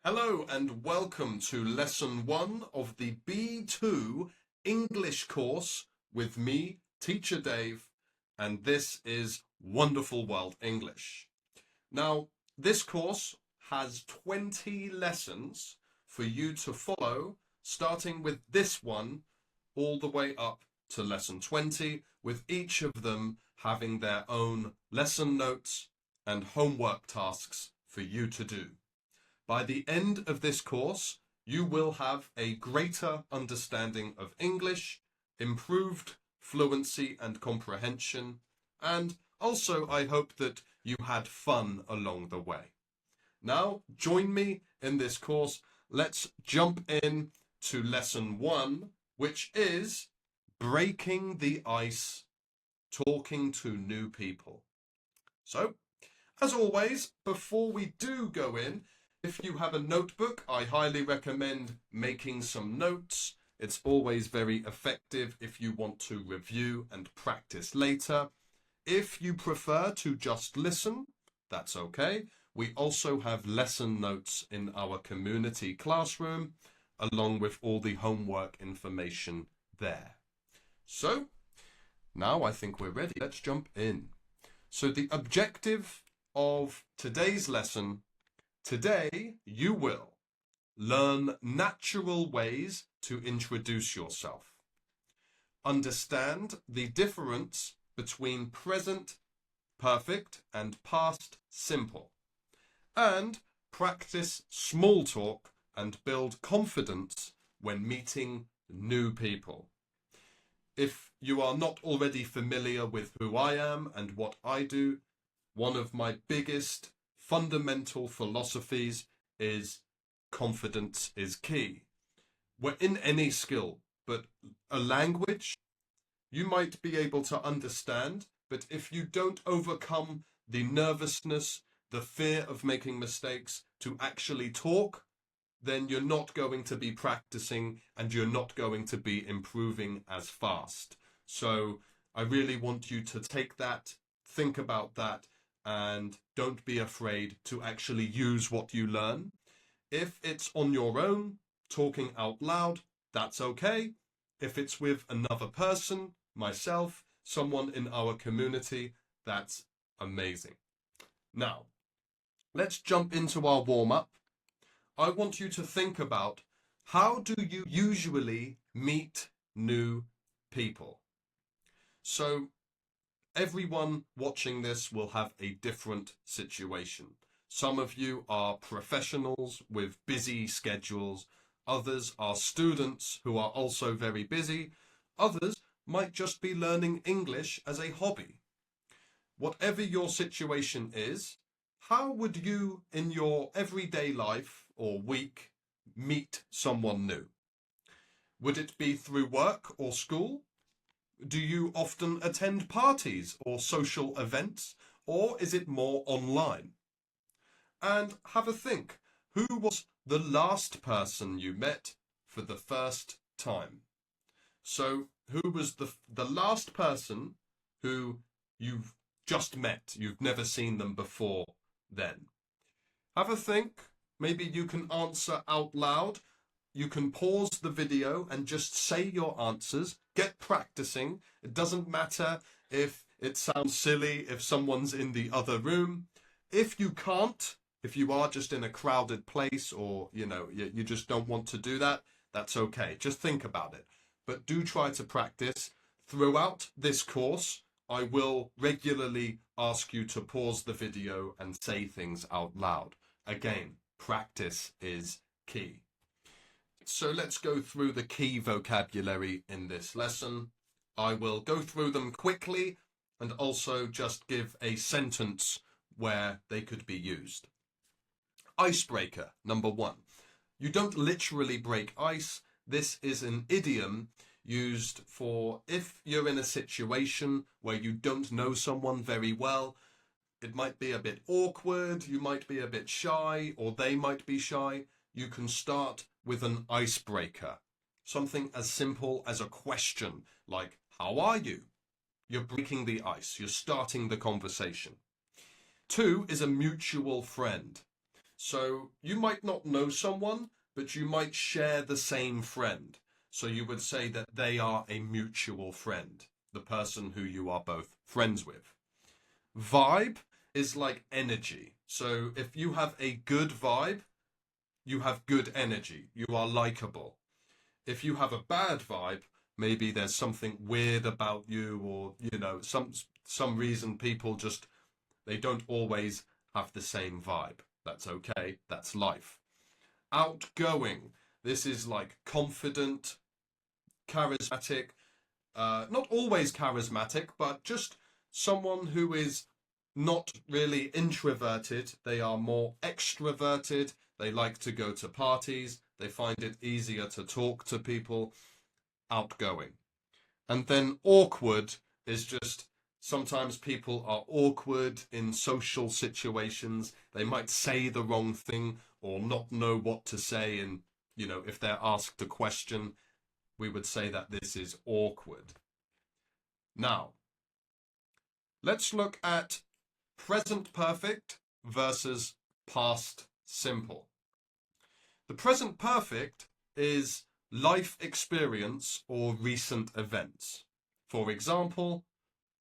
Hello and welcome to lesson 1 of the B2 English course with me, Teacher Dave, and this is Wonderful World English. Now, this course has 20 lessons for you to follow, starting with this one all the way up to lesson 20, with each of them having their own lesson notes and homework tasks for you to do. By the end of this course, you will have a greater understanding of English, improved fluency and comprehension, and also I hope that you had fun along the way. Now, join me in this course. Let's jump in to lesson 1, which is breaking the ice, talking to new people. So, as always, before we do go in, if you have a notebook, I highly recommend making some notes. It's always very effective if you want to review and practice later. If you prefer to just listen, that's okay. We also have lesson notes in our community classroom, along with all the homework information there. So, now I think we're ready. Let's jump in. So the objective of today's lesson: today, you will learn natural ways to introduce yourself, understand the difference between present perfect and past simple, and practice small talk and build confidence when meeting new people. If you are not already familiar with who I am and what I do, one of my biggest fundamental philosophies is confidence is key. We're in any skill, but a language you might be able to understand, but if you don't overcome the nervousness, the fear of making mistakes to actually talk, then you're not going to be practicing and you're not going to be improving as fast. So I really want you to take that, think about that, and don't be afraid to actually use what you learn. If it's on your own, talking out loud, that's okay. If it's with another person, myself, someone in our community, that's amazing. Now, let's jump into our warm-up. I want you to think about, how do you usually meet new people? So, everyone watching this will have a different situation. Some of you are professionals with busy schedules. Others are students who are also very busy. Others might just be learning English as a hobby. Whatever your situation is, how would you in your everyday life or week meet someone new? Would it be through work or school? Do you often attend parties or social events, or is it more online? And have a think, who was the last person you met for the first time? So, who was the last person who you've just met, you've never seen them before then? Have a think, maybe you can answer out loud. You can pause the video and just say your answers. Get practicing. It doesn't matter if it sounds silly, if someone's in the other room. If you can't, if you are just in a crowded place, or you just don't want to do that, that's okay. Just think about it. But do try to practice. Throughout this course, I will regularly ask you to pause the video and say things out loud. Again, practice is key. So let's go through the key vocabulary in this lesson. I will go through them quickly and also just give a sentence where they could be used. Icebreaker, number 1. You don't literally break ice. This is an idiom used for if you're in a situation where you don't know someone very well. It might be a bit awkward, you might be a bit shy, or they might be shy. You can start with an icebreaker. Something as simple as a question, like, how are you? You're breaking the ice. You're starting the conversation. 2 is a mutual friend. So you might not know someone, but you might share the same friend. So you would say that they are a mutual friend, the person who you are both friends with. Vibe is like energy. So if you have a good vibe, you have good energy. You are likable. If you have a bad vibe, maybe there's something weird about you, or some reason people just they don't always have the same vibe. That's okay. That's life. Outgoing. This is like confident, charismatic, not always charismatic, but just someone who is not really introverted. They are more extroverted. They like to go to parties. They find it easier to talk to people. Outgoing. And then awkward is just sometimes people are awkward in social situations. They might say the wrong thing or not know what to say. And, if they're asked a question, we would say that this is awkward. Now, let's look at present perfect versus past simple. The present perfect is life experience or recent events. For example,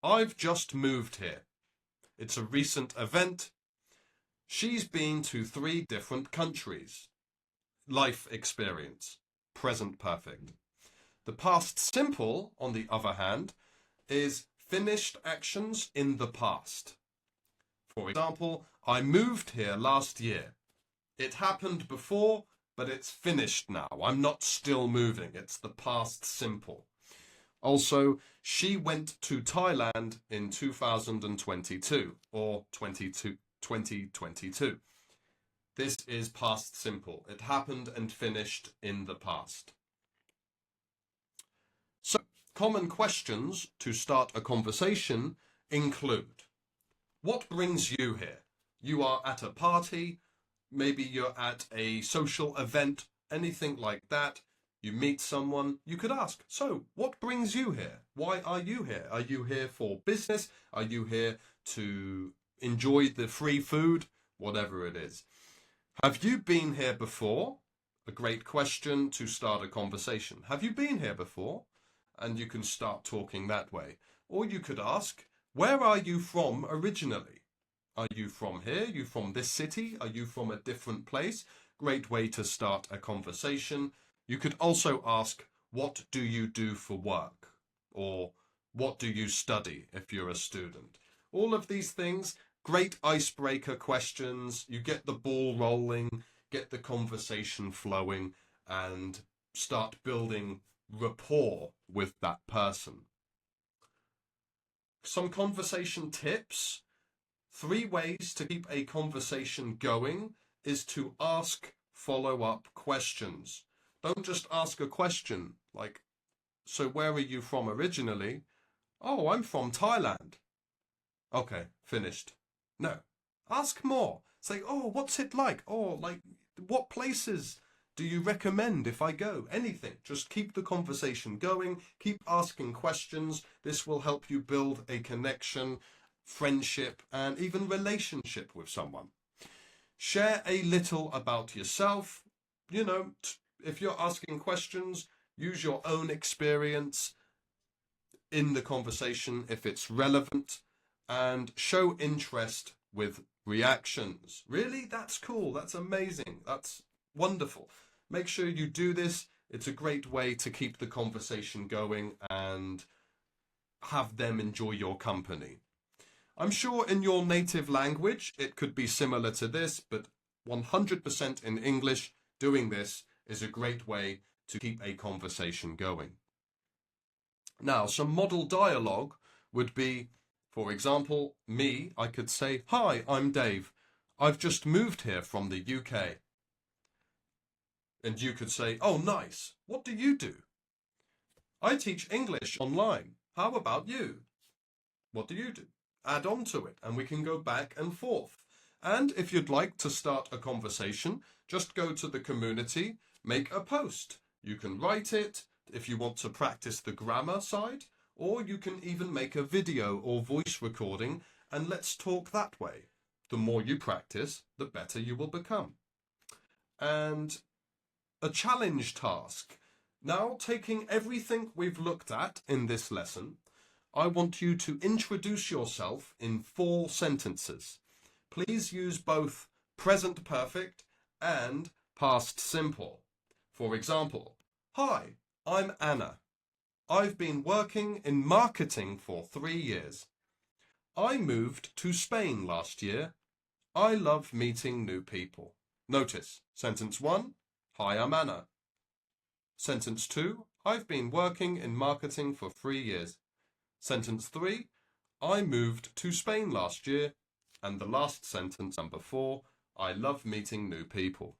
I've just moved here. It's a recent event. She's been to 3 different countries. Life experience, present perfect. The past simple, on the other hand, is finished actions in the past. For example, I moved here last year. It happened before, but it's finished now. I'm not still moving. It's the past simple. Also, she went to Thailand in 2022 or 2022. This is past simple. It happened and finished in the past. So, common questions to start a conversation include, what brings you here? You are at a party, maybe you're at a social event, anything like that. You meet someone, you could ask, so what brings you here? Why are you here? Are you here for business? Are you here to enjoy the free food? Whatever it is. Have you been here before? A great question to start a conversation. Have you been here before? And you can start talking that way. Or you could ask, where are you from originally? Are you from here? Are you from this city? Are you from a different place? Great way to start a conversation. You could also ask, what do you do for work? Or what do you study if you're a student? All of these things, great icebreaker questions. You get the ball rolling, get the conversation flowing, and start building rapport with that person. Some conversation tips. 3 ways to keep a conversation going is to ask follow-up questions. Don't just ask a question like, so where are you from originally? Oh, I'm from Thailand. Okay, finished. No, ask more. Say, oh, what's it like? Oh, like, what places do you recommend if I go? Anything. Just keep the conversation going. Keep asking questions. This will help you build a connection, friendship, and even relationship with someone. Share a little about yourself. If you're asking questions, use your own experience in the conversation if it's relevant, and show interest with reactions. Really? That's cool. That's amazing. That's wonderful. Make sure you do this. It's a great way to keep the conversation going and have them enjoy your company. I'm sure in your native language it could be similar to this, but 100% in English, doing this is a great way to keep a conversation going. Now, some model dialogue would be, for example, me, I could say, hi, I'm Dave. I've just moved here from the UK. And you could say, oh, nice. What do you do? I teach English online. How about you? What do you do? Add on to it, and we can go back and forth. And if you'd like to start a conversation, just go to the community, make a post. You can write it if you want to practice the grammar side, or you can even make a video or voice recording, and let's talk that way. The more you practice, the better you will become. And a challenge task. Now, taking everything we've looked at in this lesson, I want you to introduce yourself in 4 sentences. Please use both present perfect and past simple. For example, hi, I'm Anna. I've been working in marketing for 3 years. I moved to Spain last year. I love meeting new people. Notice, sentence 1, hi, I'm Anna. Sentence 2, I've been working in marketing for 3 years. Sentence 3, I moved to Spain last year. And the last sentence, number 4, I love meeting new people.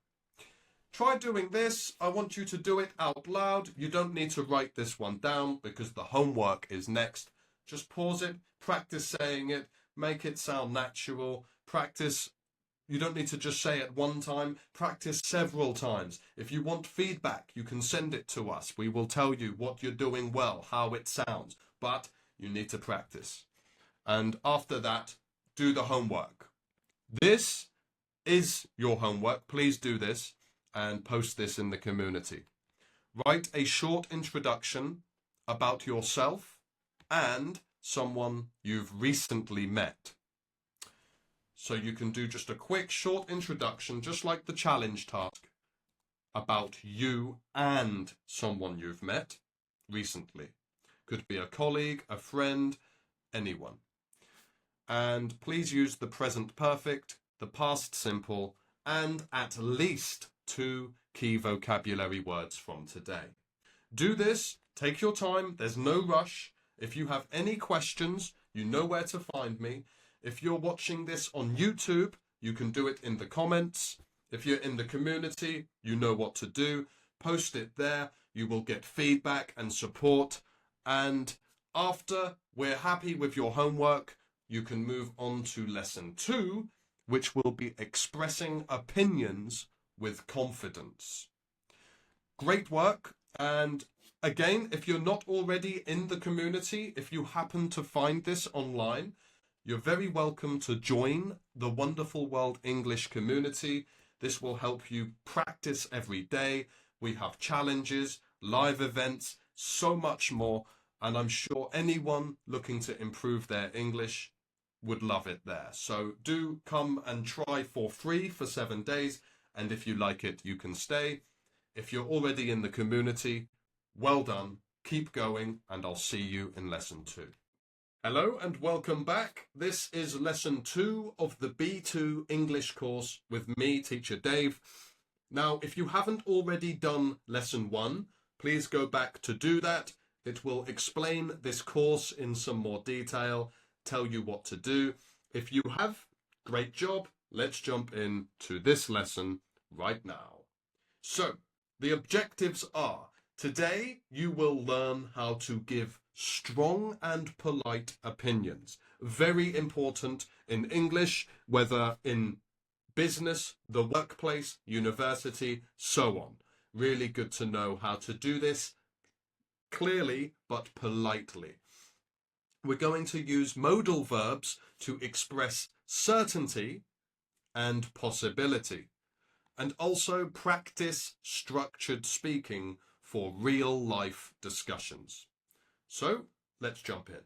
Try doing this. I want you to do it out loud. You don't need to write this one down because the homework is next. Just pause it, practice saying it, make it sound natural, practice. You don't need to just say it one time, practice several times. If you want feedback, you can send it to us. We will tell you what you're doing well, how it sounds, but you need to practice. And after that, do the homework. This is your homework. Please do this and post this in the community. Write a short introduction about yourself and someone you've recently met. So you can do just a quick short introduction, just like the challenge task, about you and someone you've met recently. Could be a colleague, a friend, anyone. And please use the present perfect, the past simple, and at least 2 key vocabulary words from today. Do this, take your time, there's no rush. If you have any questions, you know where to find me. If you're watching this on YouTube, you can do it in the comments. If you're in the community, you know what to do. Post it there. You will get feedback and support. And after we're happy with your homework, you can move on to lesson 2, which will be expressing opinions with confidence. Great work. And again, if you're not already in the community, if you happen to find this online, you're very welcome to join the Wonderful World English community. This will help you practice every day. We have challenges, live events, so much more. And I'm sure anyone looking to improve their English would love it there. So do come and try for free for 7 days. And if you like it, you can stay. If you're already in the community, well done. Keep going, and I'll see you in lesson 2. Hello and welcome back. This is lesson 2 of the B2 English course with me, Teacher Dave. Now, if you haven't already done lesson 1, please go back to do that. It will explain this course in some more detail, tell you what to do. If you have, great job. Let's jump into this lesson right now. So, the objectives are, today you will learn how to give strong and polite opinions. Very important in English, whether in business, the workplace, university, so on. Really good to know how to do this clearly but politely. We're going to use modal verbs to express certainty and possibility, and also practice structured speaking for real-life discussions. So, let's jump in.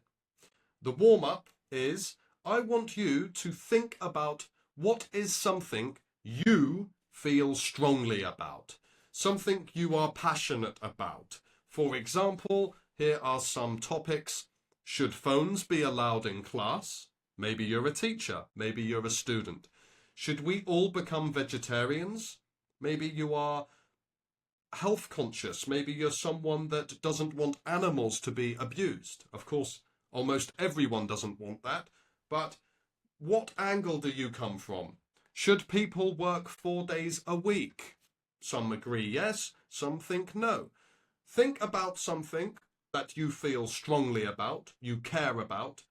The warm-up is, I want you to think about what is something you feel strongly about, something you are passionate about. For example, here are some topics. Should phones be allowed in class? Maybe you're a teacher, maybe you're a student. Should we all become vegetarians? Maybe you are health conscious. Maybe you're someone that doesn't want animals to be abused. Of course, almost everyone doesn't want that. But what angle do you come from? Should people work 4 days a week? Some agree yes, some think no. Think about something that you feel strongly about, you care about,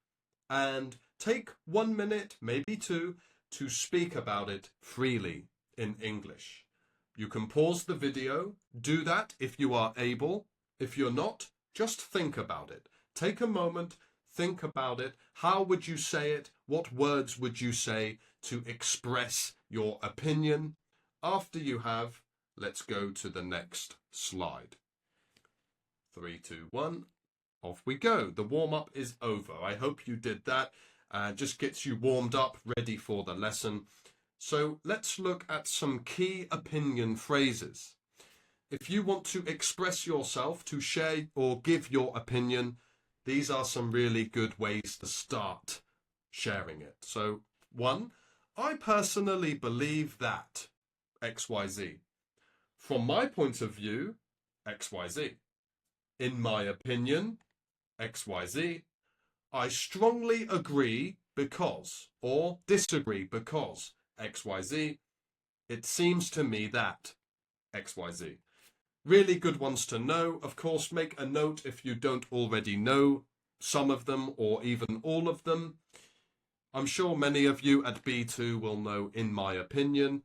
and take 1 minute, maybe 2, to speak about it freely in English. You can pause the video, do that if you are able. If you're not, just think about it. Take a moment, think about it. How would you say it? What words would you say to express your opinion. After you have, let's go to the next slide. 3, 2, 1. Off we go. The warm-up is over. I hope you did that. Just gets you warmed up, ready for the lesson. So let's look at some key opinion phrases. If you want to express yourself, to share or give your opinion, these are some really good ways to start sharing it. So 1, I personally believe that XYZ. From my point of view, XYZ. In my opinion, XYZ. I strongly agree because, or disagree because, XYZ. It seems to me that, XYZ. Really good ones to know. Of course, make a note if you don't already know some of them or even all of them. I'm sure many of you at B2 will know in my opinion,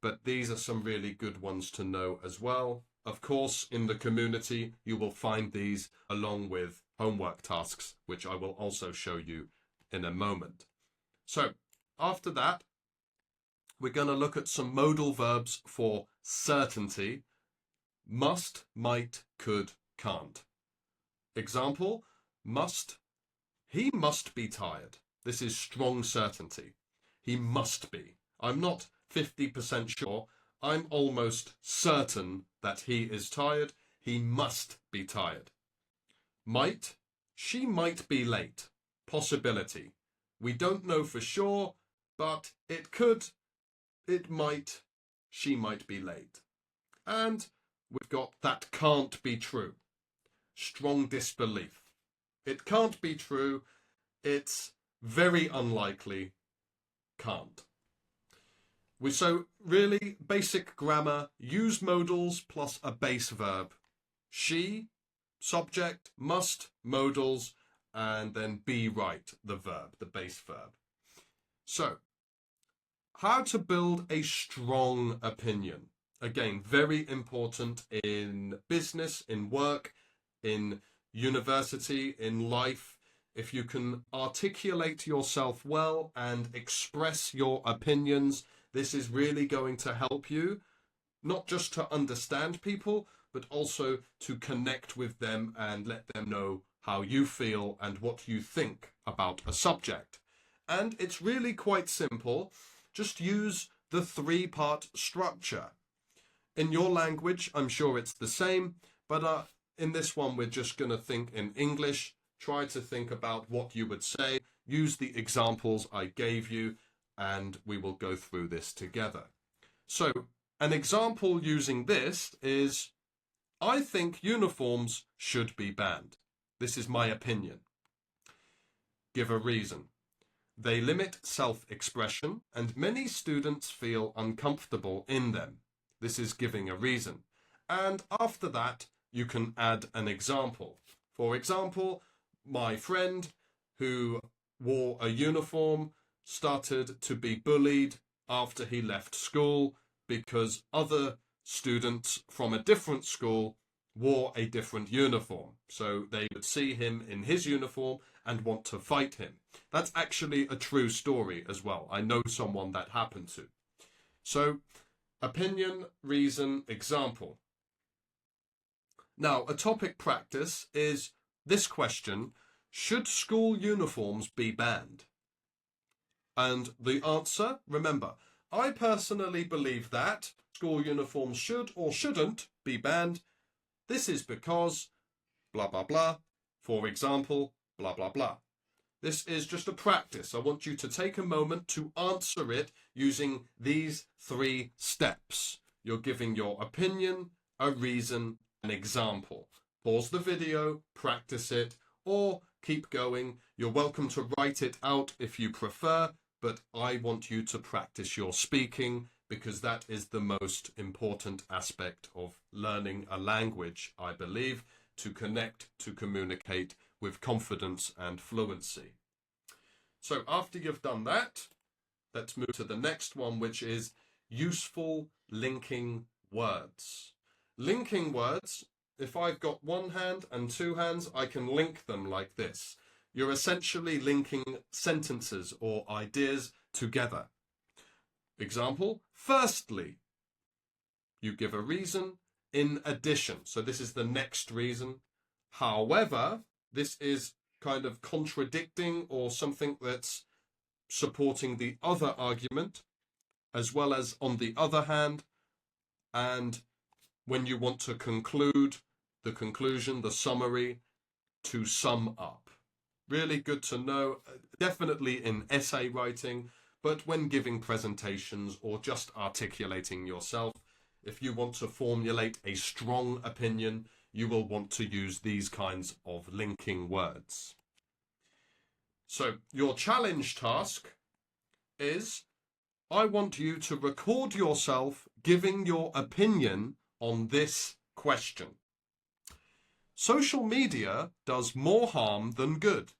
but these are some really good ones to know as well. Of course, in the community, you will find these along with homework tasks, which I will also show you in a moment. So, after that, we're going to look at some modal verbs for certainty. Must, might, could, can't. Example, must. He must be tired. This is strong certainty. He must be. I'm not 50% sure. I'm almost certain that he is tired. He must be tired. Might. She might be late. Possibility. We don't know for sure, but it could, it might, she might be late. And we've got that can't be true. Strong disbelief. It can't be true. It's very unlikely. Can't. So really basic grammar, use modals plus a base verb. She, subject, must, modals, and then be right, the verb, the base verb. So, how to build a strong opinion. Again, very important in business, in work, in university, in life. If you can articulate yourself well and express your opinions, this is really going to help you, not just to understand people, but also to connect with them and let them know how you feel and what you think about a subject. And it's really quite simple. Just use the 3-part structure. In your language, I'm sure it's the same, but in this one, we're just going to think in English. Try to think about what you would say. Use the examples I gave you, and we will go through this together. So, an example using this is, I think uniforms should be banned. This is my opinion. Give a reason. They limit self-expression, and many students feel uncomfortable in them. This is giving a reason. And after that, you can add an example. For example, my friend who wore a uniform started to be bullied after he left school because other students from a different school wore a different uniform. So they would see him in his uniform and want to fight him. That's actually a true story as well. I know someone that happened to. So, opinion, reason, example. Now, a topic practice is this question: should school uniforms be banned? And the answer, remember, I personally believe that school uniforms should or shouldn't be banned. This is because blah, blah, blah. For example, blah, blah, blah. This is just a practice. I want you to take a moment to answer it using these 3 steps. You're giving your opinion, a reason, an example. Pause the video, practice it, or keep going. You're welcome to write it out if you prefer, but I want you to practice your speaking because that is the most important aspect of learning a language, I believe, to connect, to communicate with confidence and fluency. So after you've done that, let's move to the next one, which is useful linking words. Linking words, if I've got 1 hand and 2 hands, I can link them like this. You're essentially linking sentences or ideas together. Example, firstly, you give a reason. In addition, so this is the next reason. However, this is kind of contradicting or something that's supporting the other argument, as well as on the other hand. And when you want to conclude, the conclusion, the summary, to sum up. Really good to know, definitely in essay writing, but when giving presentations or just articulating yourself, if you want to formulate a strong opinion, you will want to use these kinds of linking words. So your challenge task is, I want you to record yourself giving your opinion on this question. Social media does more harm than good.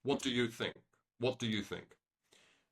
What do you think? What do you think?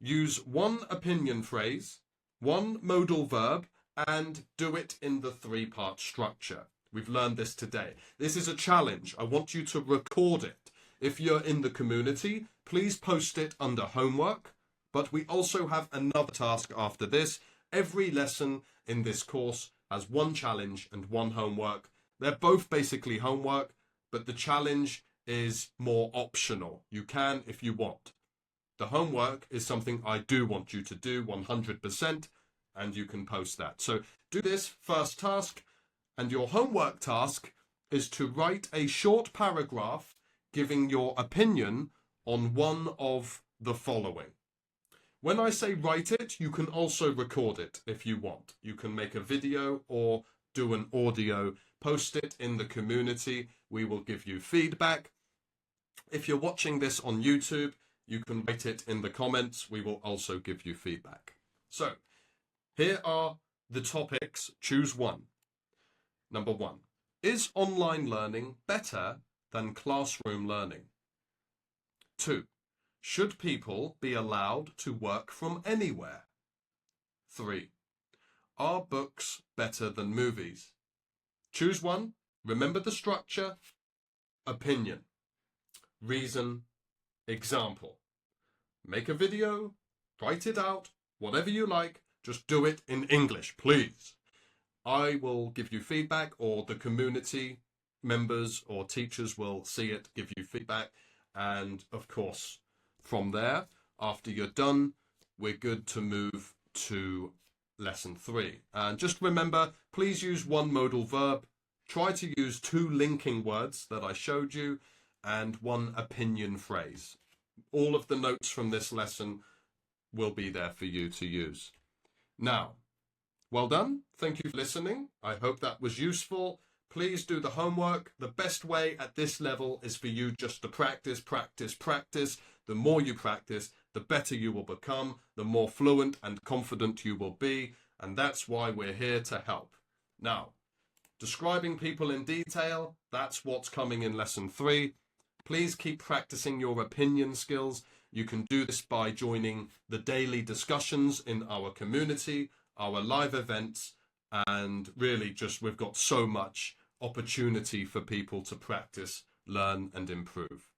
Use one opinion phrase, one modal verb, and do it in the three-part structure. We've learned this today. This is a challenge. I want you to record it. If you're in the community, please post it under homework. But we also have another task after this. Every lesson in this course has one challenge and one homework. They're both basically homework, but the challenge is more optional. You can if you want. The homework is something I do want you to do 100%, and you can post that. So do this first task, and your homework task is to write a short paragraph giving your opinion on one of the following. When I say write it, you can also record it if you want. You can make a video or do an audio, post it in the community. We will give you feedback. If you're watching this on YouTube, you can write it in the comments. We will also give you feedback. So here are the topics. Choose one. Number 1. Is online learning better than classroom learning? 2. Should people be allowed to work from anywhere? 3. Are books better than movies? Choose one. Remember the structure. Opinion. Reason. Example. Make a video. Write it out. Whatever you like. Just do it in English, please. I will give you feedback, or the community members or teachers will see it, give you feedback. And of course, from there, after you're done, we're good to move to lesson 3. And just remember, please use one modal verb. Try to use 2 linking words that I showed you and 1 opinion phrase. All of the notes from this lesson will be there for you to use. Now, well done. Thank you for listening. I hope that was useful. Please do the homework. The best way at this level is for you just to practice, practice, practice. The more you practice, the better you will become, the more fluent and confident you will be. And that's why we're here to help. Now, describing people in detail, that's what's coming in lesson 3. Please keep practicing your opinion skills. You can do this by joining the daily discussions in our community, our live events, and really just we've got so much opportunity for people to practice, learn, and improve.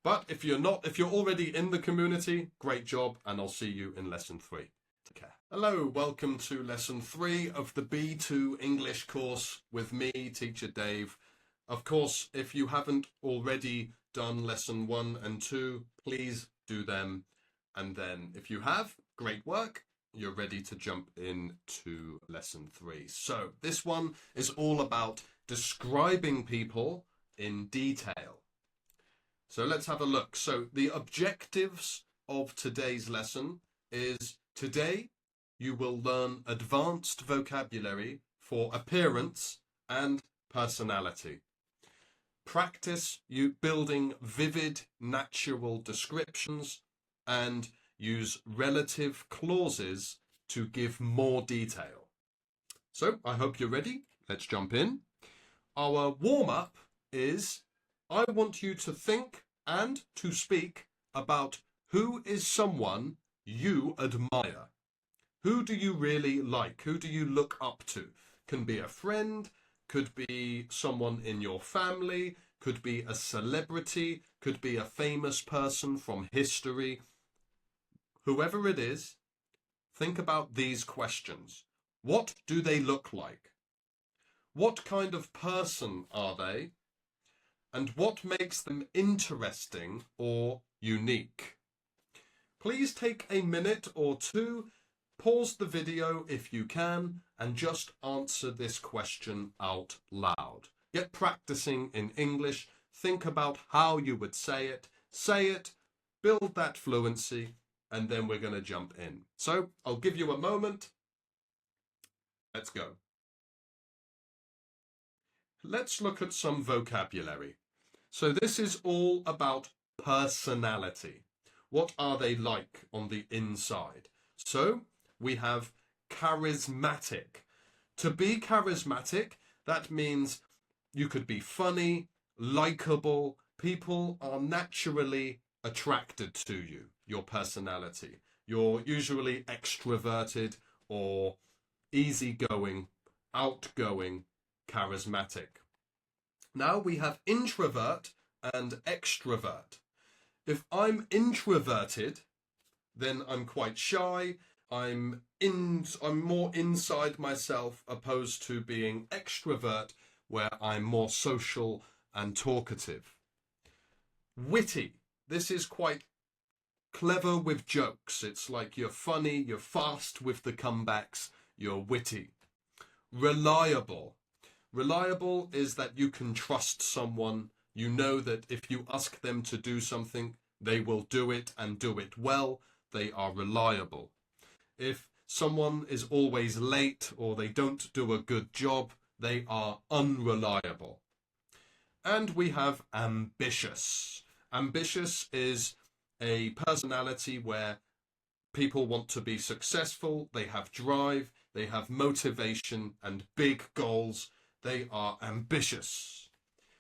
But if you're already in the community, great job, and I'll see you in lesson 3. Take care. Hello, welcome to lesson 3 of the B2 English course with me, Teacher Dave. Of course, if you haven't already done lesson 1 and 2, please do them. And then if you have, great work. You're ready to jump into lesson 3. So this one is all about describing people in detail. So let's have a look. So the objectives of today's lesson is today you will learn advanced vocabulary for appearance and personality. Practice you building vivid, natural descriptions and use relative clauses to give more detail. So I hope you're ready. Let's jump in. Our warm-up is I want you to think and to speak about who is someone you admire. Who do you really like? Who do you look up to? Can be a friend, could be someone in your family, could be a celebrity, could be a famous person from history. whoever it is, think about these questions. What do they look like? What kind of person are they? And what makes them interesting or unique? Please take a minute or two, pause the video if you can, and just answer this question out loud. Get practicing in English. Think about how you would say it, build that fluency, and then we're going to jump in. So I'll give you a moment. Let's go. Let's look at some vocabulary. So this is all about personality. What are they like on the inside? So we have charismatic. To be charismatic, that means you could be funny, likable. People are naturally attracted to you, your personality. You're usually extroverted or easygoing, outgoing, charismatic. Now we have introvert and extrovert. If I'm introverted, then I'm quite shy. I'm more inside myself, opposed to being extrovert, where I'm more social and talkative. Witty. This is quite clever with jokes. It's like you're funny, you're fast with the comebacks, you're witty. Reliable. Reliable is that you can trust someone. You know that if you ask them to do something, they will do it and do it well. They are reliable. If someone is always late or they don't do a good job, they are unreliable. And we have ambitious. Ambitious is a personality where people want to be successful, they have drive, they have motivation and big goals. They are ambitious.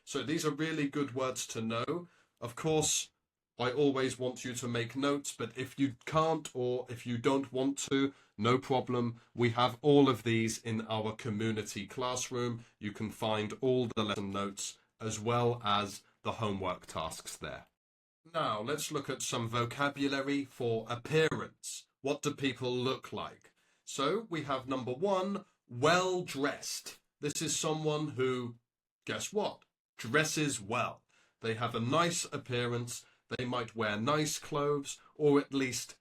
So these are really good words to know. Of course, I always want you to make notes, but if you can't or if you don't want to, no problem. We have all of these in our community classroom. You can find all the lesson notes as well as the homework tasks there. Now, let's look at some vocabulary for appearance. What do people look like? So we have number one, well-dressed. This is someone who, guess what, dresses well. They have a nice appearance. They might wear nice clothes, or at least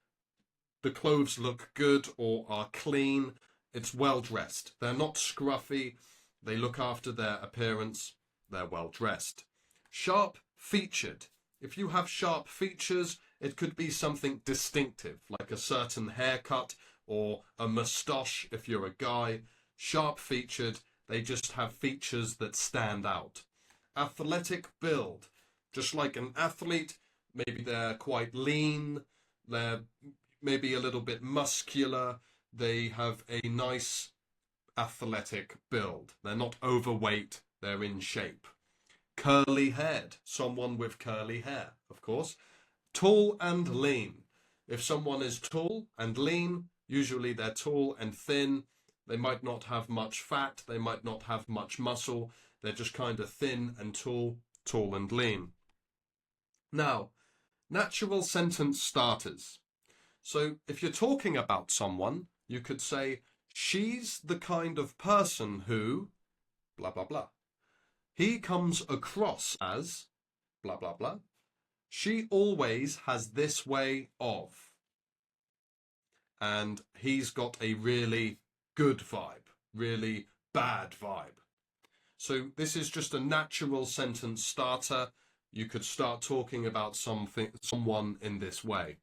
the clothes look good or are clean. It's well-dressed. They're not scruffy. They look after their appearance. They're well-dressed. Sharp-featured. If you have sharp features, it could be something distinctive, like a certain haircut or a moustache if you're a guy. Sharp-featured. They just have features that stand out. Athletic build. Just like an athlete, maybe they're quite lean, they're maybe a little bit muscular, they have a nice athletic build. They're not overweight, they're in shape. Curly haired. Someone with curly hair, of course. Tall and lean. If someone is tall and lean, usually they're tall and thin. They might not have much fat, they might not have much muscle, they're just kind of thin and tall and lean. Now, natural sentence starters. So if you're talking about someone, you could say, she's the kind of person who, blah, blah, blah. He comes across as, blah, blah, blah. She always has this way of. And he's got a really good vibe, really bad vibe. So this is just a natural sentence starter. You could start talking about someone in this way.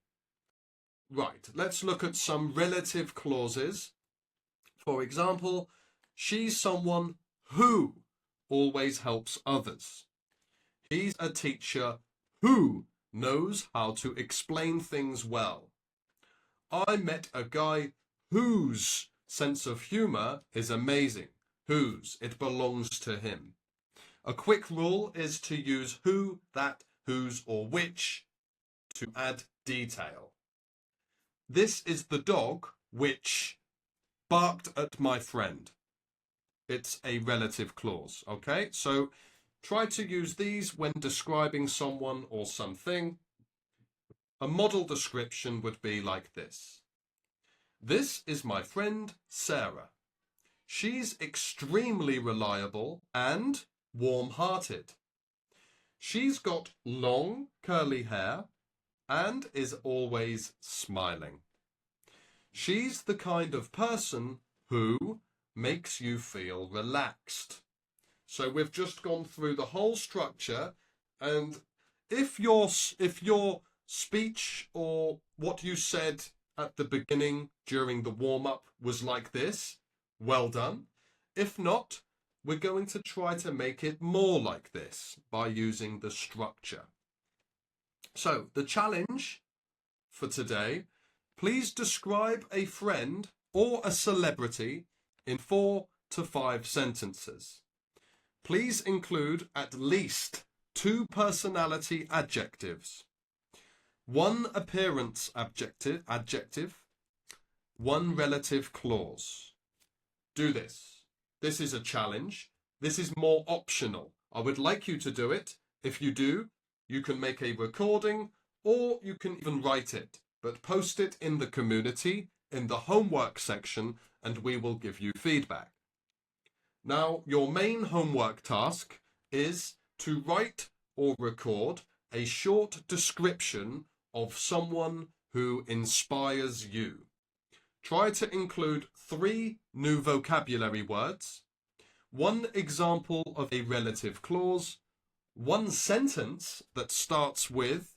Right, let's look at some relative clauses. For example, she's someone who always helps others. He's a teacher who knows how to explain things well. I met a guy whose sense of humor is amazing. Whose, it belongs to him. A quick rule is to use who, that, whose, or which to add detail. This is the dog which barked at my friend. It's a relative clause, okay? So try to use these when describing someone or something. A model description would be like this. This is my friend Sarah. She's extremely reliable and warm-hearted. She's got long curly hair and is always smiling. She's the kind of person who makes you feel relaxed. So we've just gone through the whole structure, and if your speech or what you said at the beginning during the warm-up was like this, well done. If not, we're going to try to make it more like this by using the structure. So the challenge for today, please describe a friend or a celebrity in 4 to 5 sentences. Please include at least 2 personality adjectives, 1 appearance adjective, 1 relative clause. Do this. This is a challenge. This is more optional. I would like you to do it. If you do, you can make a recording or you can even write it, but post it in the community in the homework section and we will give you feedback. Now, your main homework task is to write or record a short description of someone who inspires you. Try to include 3 new vocabulary words, 1 example of a relative clause, 1 sentence that starts with,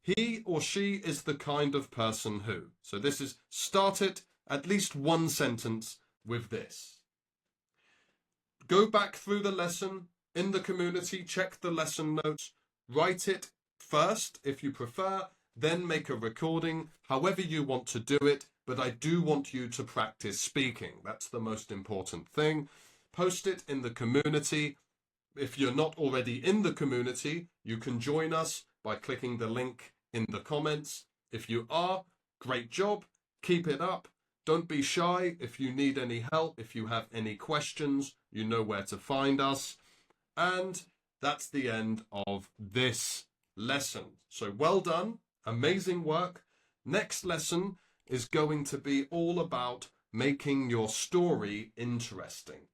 he or she is the kind of person who. So this is, start it, at least 1 sentence with this. Go back through the lesson in the community, check the lesson notes, write it first if you prefer, then make a recording, however you want to do it, but I do want you to practice speaking. That's the most important thing. Post it in the community. If you're not already in the community, you can join us by clicking the link in the comments. If you are, great job. Keep it up. Don't be shy. If you need any help, if you have any questions, you know where to find us. And that's the end of this lesson. So well done. Amazing work. Next lesson is going to be all about making your story interesting.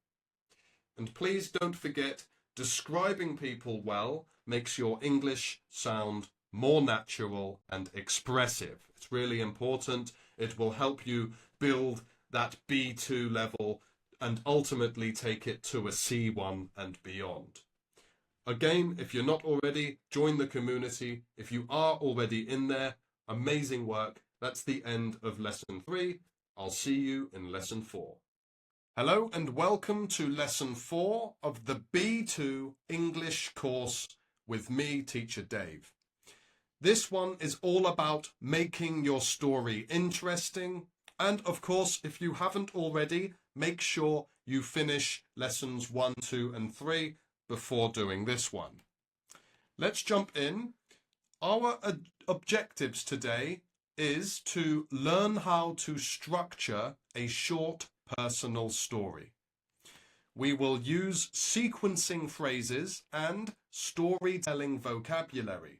And please don't forget, describing people well makes your English sound more natural and expressive. It's really important. It will help you build that B2 level and ultimately take it to a C1 and beyond. Again, if you're not already, join the community. If you are already in there, amazing work. That's the end of lesson 3. I'll see you in lesson 4. Hello and welcome to lesson 4 of the B2 English course with me, Teacher Dave. This one is all about making your story interesting. And of course, if you haven't already, make sure you finish lessons 1, 2, and 3 before doing this one. Let's jump in. Our objectives today is to learn how to structure a short personal story. We will use sequencing phrases and storytelling vocabulary.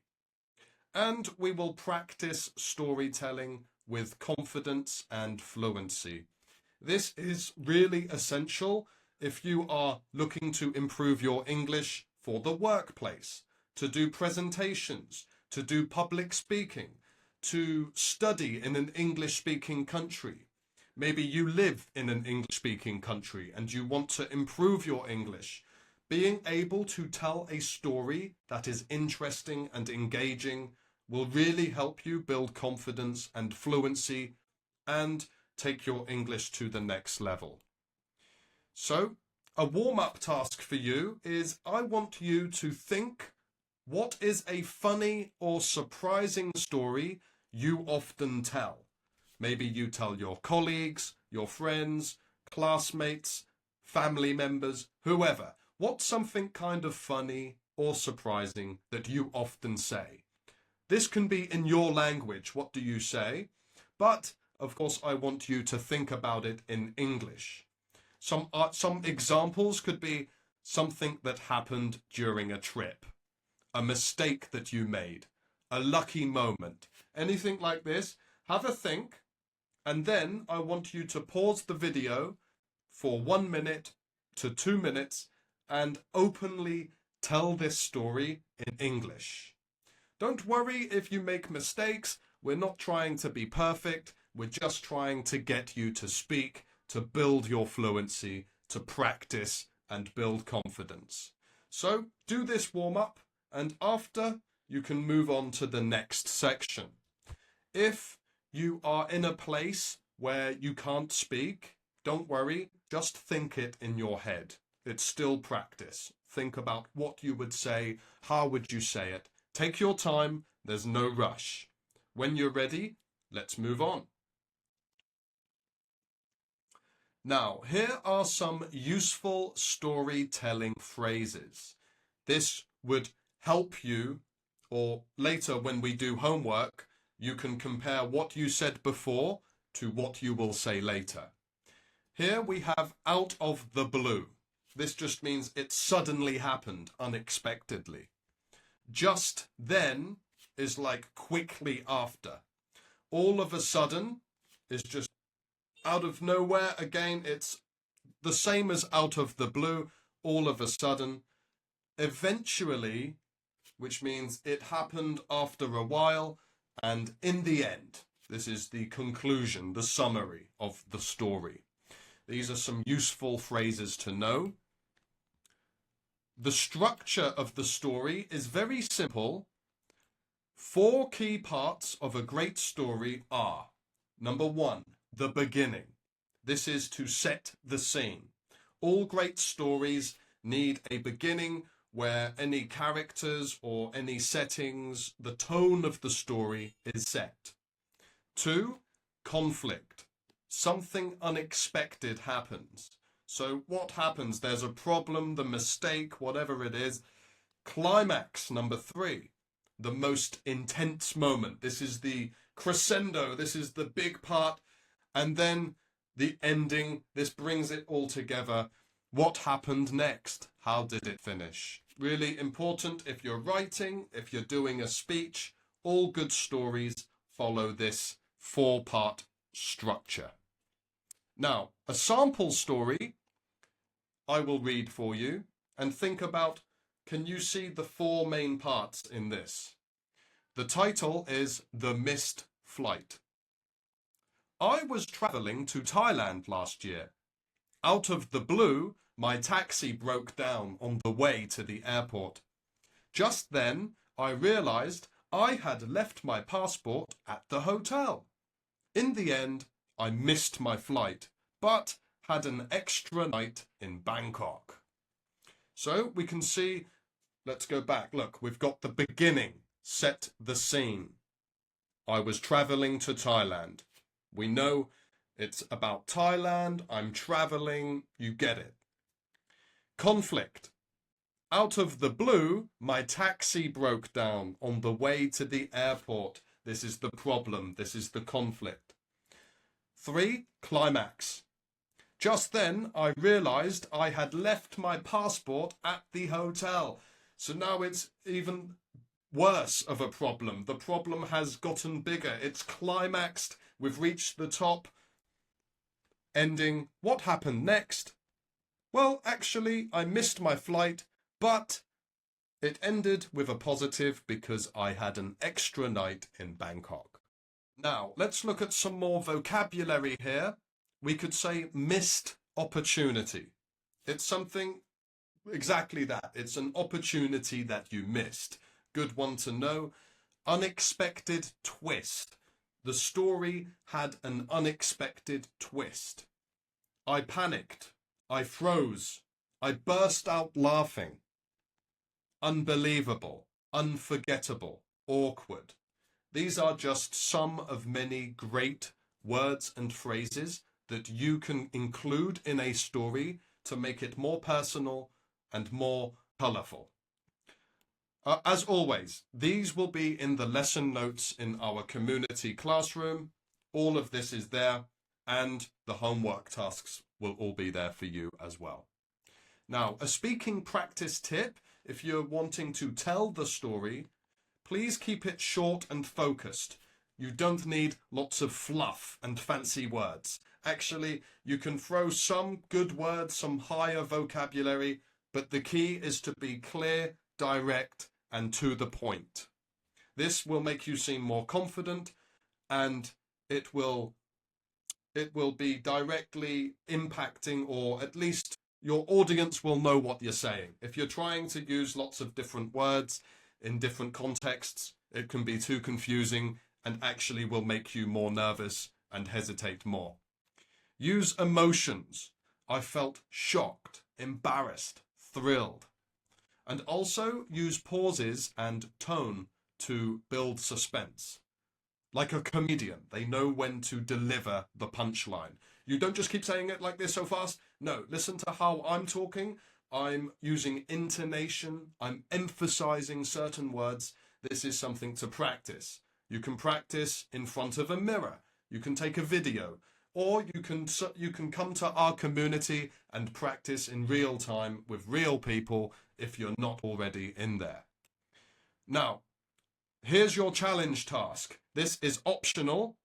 And we will practice storytelling with confidence and fluency. This is really essential if you are looking to improve your English for the workplace, to do presentations, to do public speaking, to study in an English-speaking country. Maybe you live in an English-speaking country and you want to improve your English. Being able to tell a story that is interesting and engaging will really help you build confidence and fluency and take your English to the next level. So, a warm-up task for you is I want you to think, what is a funny or surprising story you often tell? Maybe you tell your colleagues, your friends, classmates, family members, whoever. What's something kind of funny or surprising that you often say? This can be in your language, what do you say? But, of course, I want you to think about it in English. Some examples could be something that happened during a trip, a mistake that you made, a lucky moment, anything like this. Have a think, and then I want you to pause the video for 1 minute to 2 minutes and openly tell this story in English. Don't worry if you make mistakes. We're not trying to be perfect. We're just trying to get you to speak, to build your fluency, to practice and build confidence. So do this warm-up, and after you can move on to the next section. If you are in a place where you can't speak, don't worry, just think it in your head. It's still practice. Think about what you would say, how would you say it. Take your time, there's no rush. When you're ready, let's move on. Now, here are some useful storytelling phrases. This would help you, or later when we do homework, you can compare what you said before to what you will say later. Here we have out of the blue. This just means it suddenly happened unexpectedly. Just then is like quickly after. All of a sudden is just out of nowhere. Again, it's the same as out of the blue, all of a sudden. Eventually, which means it happened after a while, and in the end. This is the conclusion, the summary of the story. These are some useful phrases to know. The structure of the story is very simple. 4 key parts of a great story are: number 1, the beginning. This is to set the scene. All great stories need a beginning where any characters or any settings, the tone of the story is set. 2, conflict. Something unexpected happens. So what happens? There's a problem, the mistake, whatever it is. Climax, number 3. The most intense moment. This is the crescendo. This is the big part. And then the ending. This brings it all together. What happened next? How did it finish? Really important if you're writing, if you're doing a speech. All good stories follow this 4-part structure. Now, a sample story I will read for you, and think about, can you see the 4 main parts in this? The title is The Missed Flight. I was traveling to Thailand last year. Out of the blue, my taxi broke down on the way to the airport. Just then, I realized I had left my passport at the hotel. In the end, I missed my flight, but had an extra night in Bangkok. So we can see, let's go back. Look, we've got the beginning, set the scene. I was traveling to Thailand. We know it's about Thailand. I'm traveling. You get it. Conflict. Out of the blue, my taxi broke down on the way to the airport. This is the problem. This is the conflict. 3, climax. Just then, I realized I had left my passport at the hotel. So now it's even worse of a problem. The problem has gotten bigger. It's climaxed. We've reached the top. Ending. What happened next? Well, actually, I missed my flight, but it ended with a positive because I had an extra night in Bangkok. Now, let's look at some more vocabulary here. We could say missed opportunity. It's something exactly that. It's an opportunity that you missed. Good one to know. Unexpected twist. The story had an unexpected twist. I panicked. I froze. I burst out laughing. Unbelievable, unforgettable, awkward. These are just some of many great words and phrases that you can include in a story to make it more personal and more colourful. As always, these will be in the lesson notes in our community classroom. All of this is there, and the homework tasks will all be there for you as well. Now, a speaking practice tip, if you're wanting to tell the story, please keep it short and focused. You don't need lots of fluff and fancy words. Actually, you can throw some good words, some higher vocabulary, but the key is to be clear, direct, and to the point. This will make you seem more confident, and it will be directly impacting, or at least your audience will know what you're saying. If you're trying to use lots of different words in different contexts, it can be too confusing and actually will make you more nervous and hesitate more. Use emotions. I felt shocked, embarrassed, thrilled. And also use pauses and tone to build suspense. Like a comedian, they know when to deliver the punchline. You don't just keep saying it like this so fast. No, listen to how I'm talking. I'm using intonation. I'm emphasizing certain words. This is something to practice. You can practice in front of a mirror. You can take a video, or you can come to our community and practice in real time with real people if you're not already in there. Now, here's your challenge task. This is optional.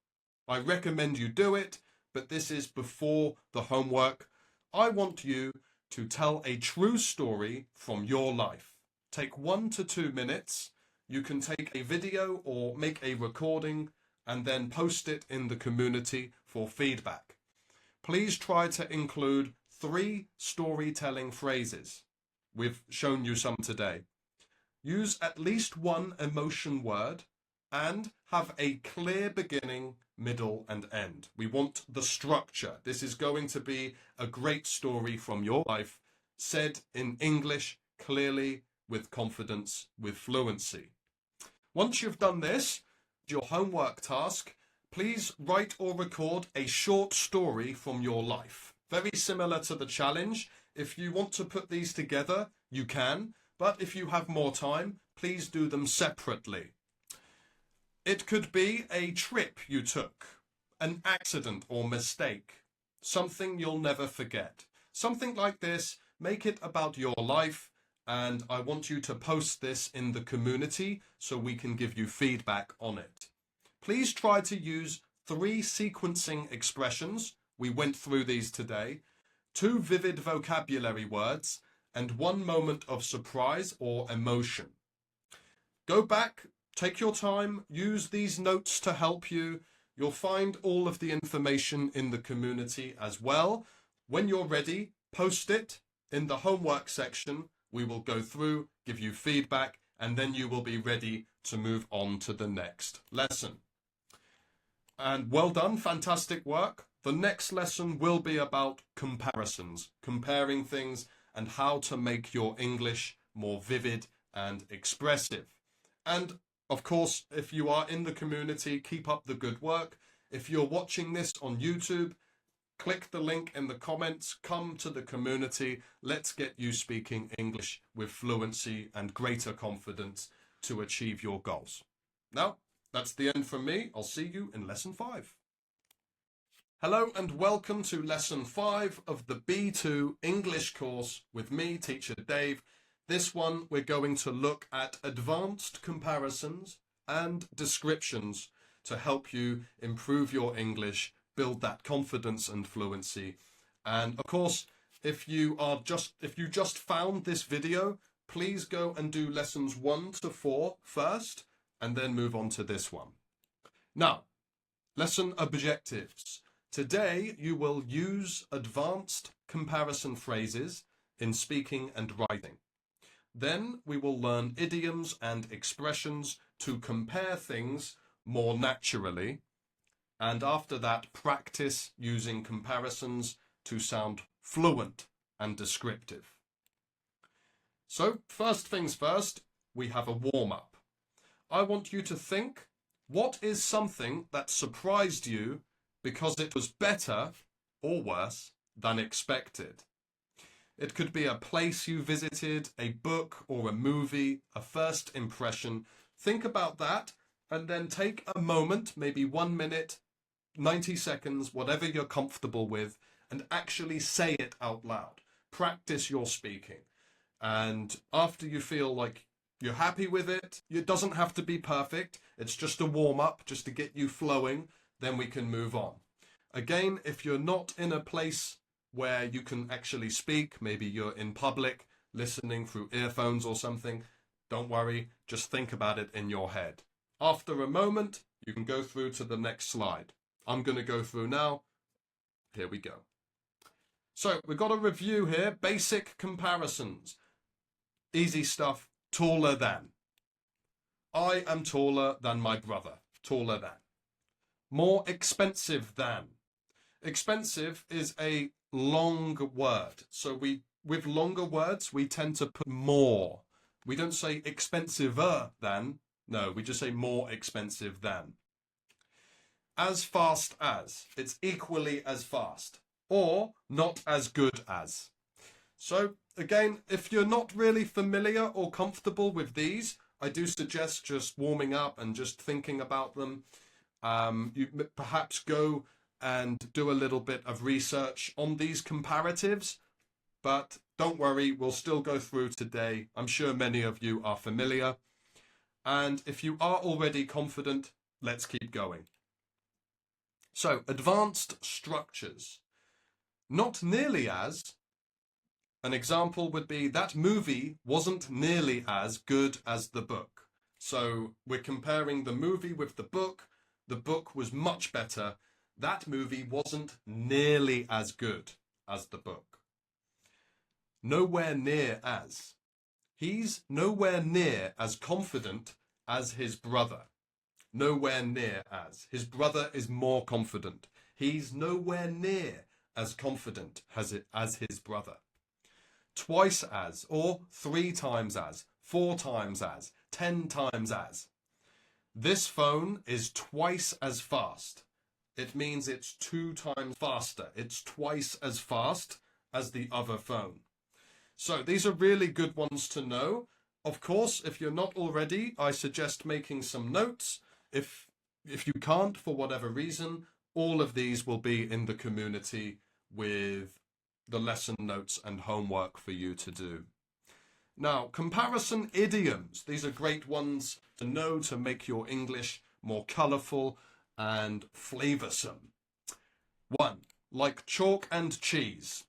I recommend you do it, but this is before the homework. I want you to tell a true story from your life. Take 1 to 2 minutes. You can take a video or make a recording and then post it in the community for feedback. Please try to include 3 storytelling phrases. We've shown you some today. Use at least 1 emotion word and have a clear beginning, middle, and end. We want the structure. This is going to be a great story from your life, said in English, clearly, with confidence, with fluency. Once you've done this, your homework task, please write or record a short story from your life. Very similar to the challenge. If you want to put these together, you can, but if you have more time, please do them separately. It could be a trip you took, an accident or mistake, something you'll never forget. Something like this, make it about your life, and I want you to post this in the community so we can give you feedback on it. Please try to use 3 sequencing expressions. We went through these today. 2 vivid vocabulary words, and 1 moment of surprise or emotion. Go back, take your time, use these notes to help you. You'll find all of the information in the community as well. When you're ready, post it in the homework section. We will go through, give you feedback, and then you will be ready to move on to the next lesson. And well done, fantastic work. The next lesson will be about comparisons, comparing things and how to make your English more vivid and expressive. And of course, if you are in the community, keep up the good work. If you're watching this on YouTube, click the link in the comments, come to the community. Let's get you speaking English with fluency and greater confidence to achieve your goals. Now, that's the end from me. I'll see you in lesson 5. Hello and welcome to lesson 5 of the B2 English course with me, teacher Dave. This one, we're going to look at advanced comparisons and descriptions to help you improve your English, build that confidence and fluency. And of course, if you just found this video, please go and do lessons 1 to 4 first, and then move on to this one. Now, lesson objectives. Today, you will use advanced comparison phrases in speaking and writing. Then we will learn idioms and expressions to compare things more naturally. And after that, practice using comparisons to sound fluent and descriptive. So, first things first, we have a warm-up. I want you to think, what is something that surprised you because it was better or worse than expected? It could be a place you visited, a book or a movie, a first impression. Think about that and then take a moment, maybe 1 minute, 90 seconds, whatever you're comfortable with, and actually say it out loud. Practice your speaking. And after you feel like You're happy with it. It doesn't have to be perfect. It's just a warm-up, just to get you flowing. Then we can move on. Again, if you're not in a place where you can actually speak, maybe you're in public, listening through earphones or something, don't worry, just think about it in your head. After a moment, you can go through to the next slide. I'm going to go through now. Here we go. So we've got a review here, basic comparisons. Easy stuff, taller than. I am taller than my brother, taller than. More expensive than. Expensive is a long word. So with longer words, we tend to put more. We don't say expensiver than. No, we just say more expensive than. As fast as. It's equally as fast. Or not as good as. So again, if you're not really familiar or comfortable with these, I do suggest just warming up and just thinking about them. You perhaps go and do a little bit of research on these comparatives, but don't worry, we'll still go through today. I'm sure many of you are familiar. And if you are already confident, let's keep going. So, advanced structures. Not nearly as. An example would be that movie wasn't nearly as good as the book. So we're comparing the movie with the book. The book was much better. That movie wasn't nearly as good as the book. Nowhere near as. He's nowhere near as confident as his brother. Nowhere near as. His brother is more confident. He's nowhere near as confident as his brother. Twice as, or 3 times as, 4 times as, 10 times as. This phone is twice as fast. It means it's 2 times faster. It's twice as fast as the other phone. So these are really good ones to know. Of course, if you're not already, I suggest making some notes. If you can't, for whatever reason, all of these will be in the community with the lesson notes and homework for you to do. Now, comparison idioms. These are great ones to know to make your English more colourful and flavoursome. 1. Like chalk and cheese.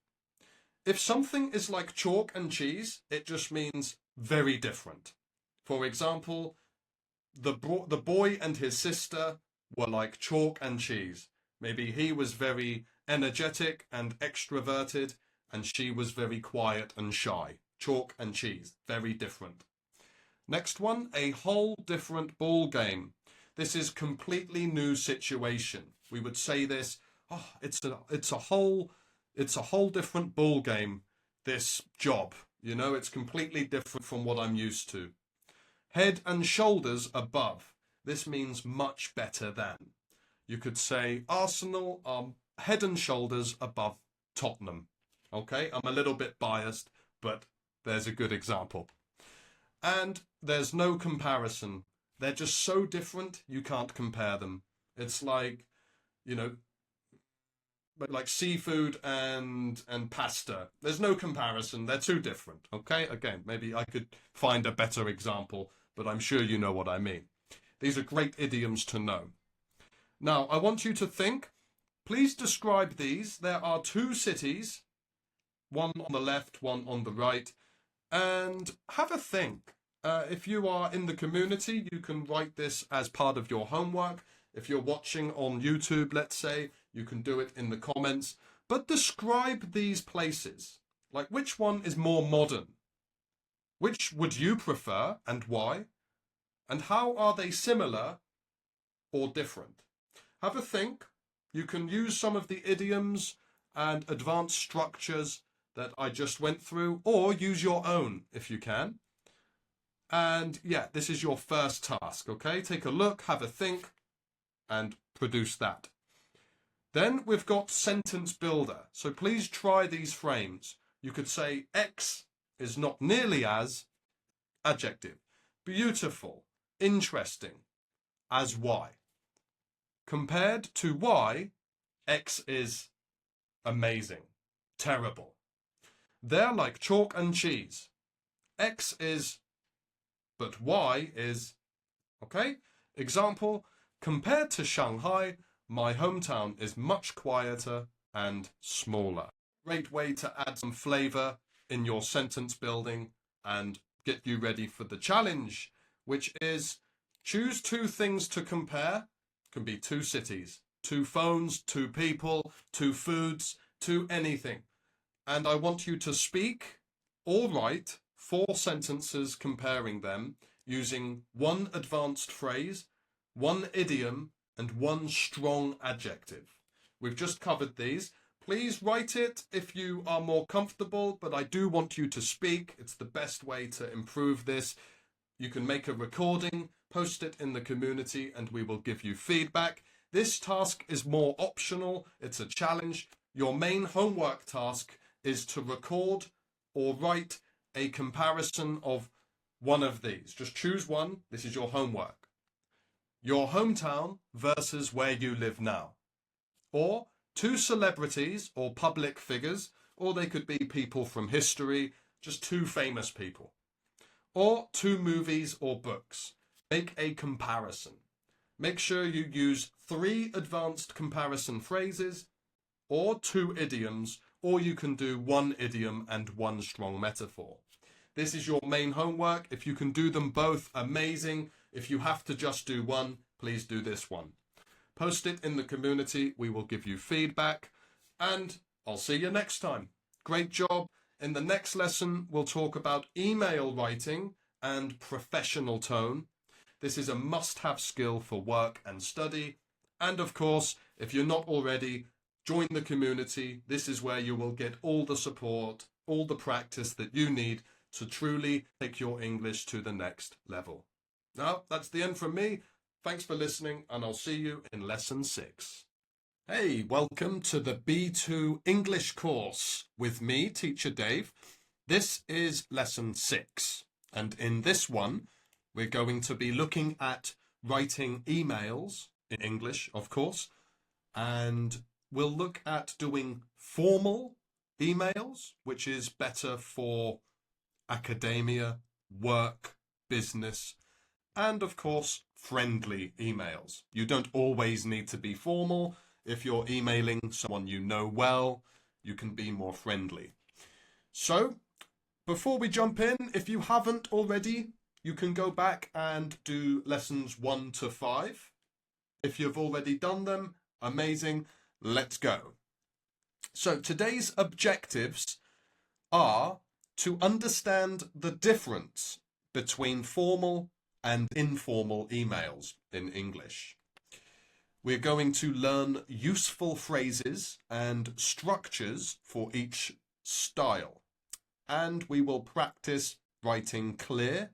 If something is like chalk and cheese, it just means very different. For example, the boy and his sister were like chalk and cheese. Maybe he was very energetic and extroverted, and she was very quiet and shy. Chalk and cheese, very different. Next one, a whole different ball game. This is completely new situation. We would say this, it's a whole different ball game, this job. You know, it's completely different from what I'm used to. Head and shoulders above. This means much better than. You could say Arsenal are head and shoulders above Tottenham. Okay, I'm a little bit biased, but there's a good example. And there's no comparison. They're just so different, you can't compare them. It's like, you know, like seafood and pasta. There's no comparison. They're too different. Okay, again, maybe I could find a better example, but I'm sure you know what I mean. These are great idioms to know. Now, I want you to think. Please describe these. There are 2 cities, one on the left, one on the right, and have a think. If you are in the community, you can write this as part of your homework. If you're watching on YouTube, let's say, you can do it in the comments. But describe these places. Like, which one is more modern? Which would you prefer and why? And how are they similar or different? Have a think. You can use some of the idioms and advanced structures that I just went through, or use your own if you can. And yeah, this is your first task, okay? Take a look, have a think, and produce that. Then we've got sentence builder. So please try these frames. You could say X is not nearly as, adjective, beautiful, interesting, as Y. Compared to Y, X is amazing, terrible. They're like chalk and cheese. X is but why is, okay? Example, compared to Shanghai, my hometown is much quieter and smaller. Great way to add some flavor in your sentence building and get you ready for the challenge, which is choose two things to compare. Can be two cities, two phones, two people, two foods, two anything. And I want you to speak or write 4 sentences comparing them using 1 advanced phrase, 1 idiom, and 1 strong adjective. We've just covered these. Please write it if you are more comfortable, but I do want you to speak. It's the best way to improve this. You can make a recording, post it in the community, and we will give you feedback. This task is more optional. It's a challenge. Your main homework task is to record or write a comparison of one of these. Just choose one. This is your homework. Your hometown versus where you live now. Or 2 celebrities or public figures, or they could be people from history, just 2 famous people. Or 2 movies or books. Make a comparison. Make sure you use 3 advanced comparison phrases or 2 idioms, or you can do 1 idiom and 1 strong metaphor. This is your main homework. If you can do them both, amazing. If you have to just do one, please do this one. Post it in the community. We will give you feedback, and I'll see you next time. Great job. In the next lesson, we'll talk about email writing and professional tone. This is a must-have skill for work and study. And of course, if you're not already, join the community. This is where you will get all the support, all the practice that you need to truly take your English to the next level. Now, that's the end from me. Thanks for listening, and I'll see you in lesson 6. Hey, welcome to the B2 English course with me, Teacher Dave. This is lesson 6, and in this one, we're going to be looking at writing emails in English, of course, and we'll look at doing formal emails, which is better for academia, work, business, and of course, friendly emails. You don't always need to be formal. If you're emailing someone you know well, you can be more friendly. So, before we jump in, if you haven't already, you can go back and do lessons 1 to 5. If you've already done them, amazing. Let's go. So today's objectives are to understand the difference between formal and informal emails in English. We're going to learn useful phrases and structures for each style. And we will practice writing clear,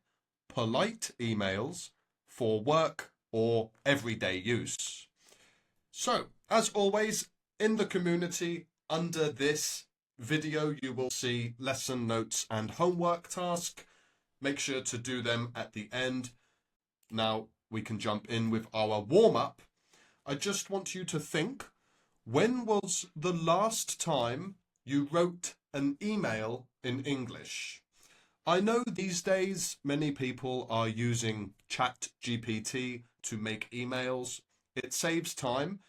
polite emails for work or everyday use. So, as always, in the community, under this video, you will see lesson notes and homework task. Make sure to do them at the end. Now, we can jump in with our warm-up. I just want you to think, when was the last time you wrote an email in English? I know these days many people are using ChatGPT to make emails. It saves time,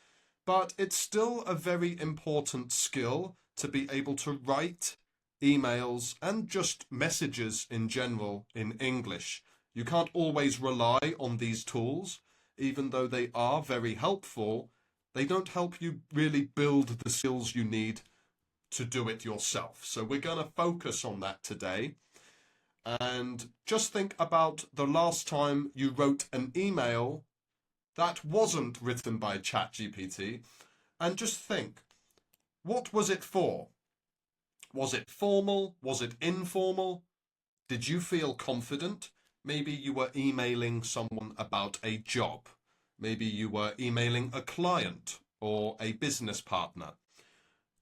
but it's still a very important skill to be able to write emails and just messages in general in English. You can't always rely on these tools. Even though they are very helpful, they don't help you really build the skills you need to do it yourself. So we're going to focus on that today. And just think about the last time you wrote an email that wasn't written by ChatGPT, and just think, what was it for? Was it formal? Was it informal? Did you feel confident? Maybe you were emailing someone about a job. Maybe you were emailing a client or a business partner.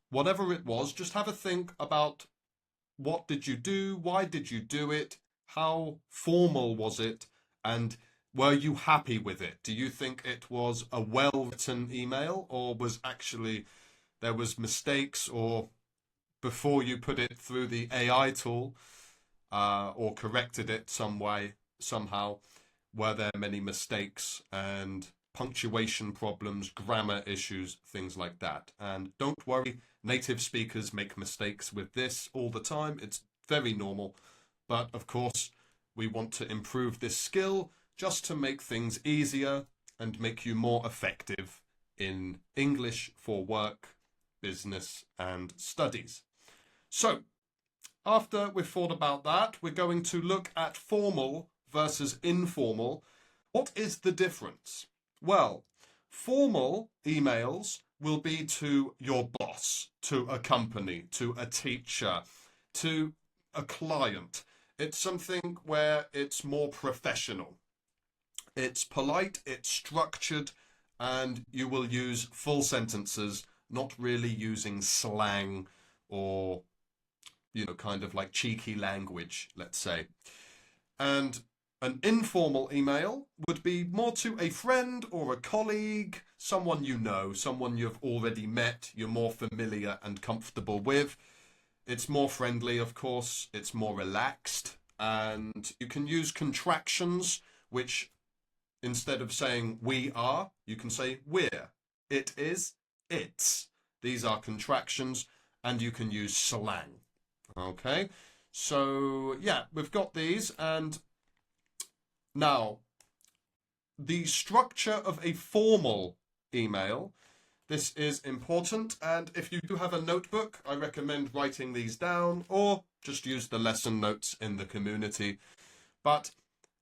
Whatever it was, just have a think about what did you do, why did you do it, how formal was it, and were you happy with it? Do you think it was a well-written email, or was actually there was mistakes, or before you put it through the AI tool or corrected it some way, somehow? Were there many mistakes and punctuation problems, grammar issues, things like that? And don't worry, native speakers make mistakes with this all the time. It's very normal. But of course, we want to improve this skill just to make things easier and make you more effective in English for work, business, and studies. So, after we've thought about that, we're going to look at formal versus informal. What is the difference? Well, formal emails will be to your boss, to a company, to a teacher, to a client. It's something where it's more professional. It's polite, it's structured, and you will use full sentences, not really using slang or, kind of like cheeky language, let's say. And an informal email would be more to a friend or a colleague, someone you know, someone you've already met, you're more familiar and comfortable with. It's more friendly, of course, it's more relaxed, and you can use contractions, which instead of saying we are, you can say we're. It is, it's. These are contractions, and you can use slang. Okay, so yeah, we've got these, and now the structure of a formal email. This is important, and if you do have a notebook, I recommend writing these down, or just use the lesson notes in the community. But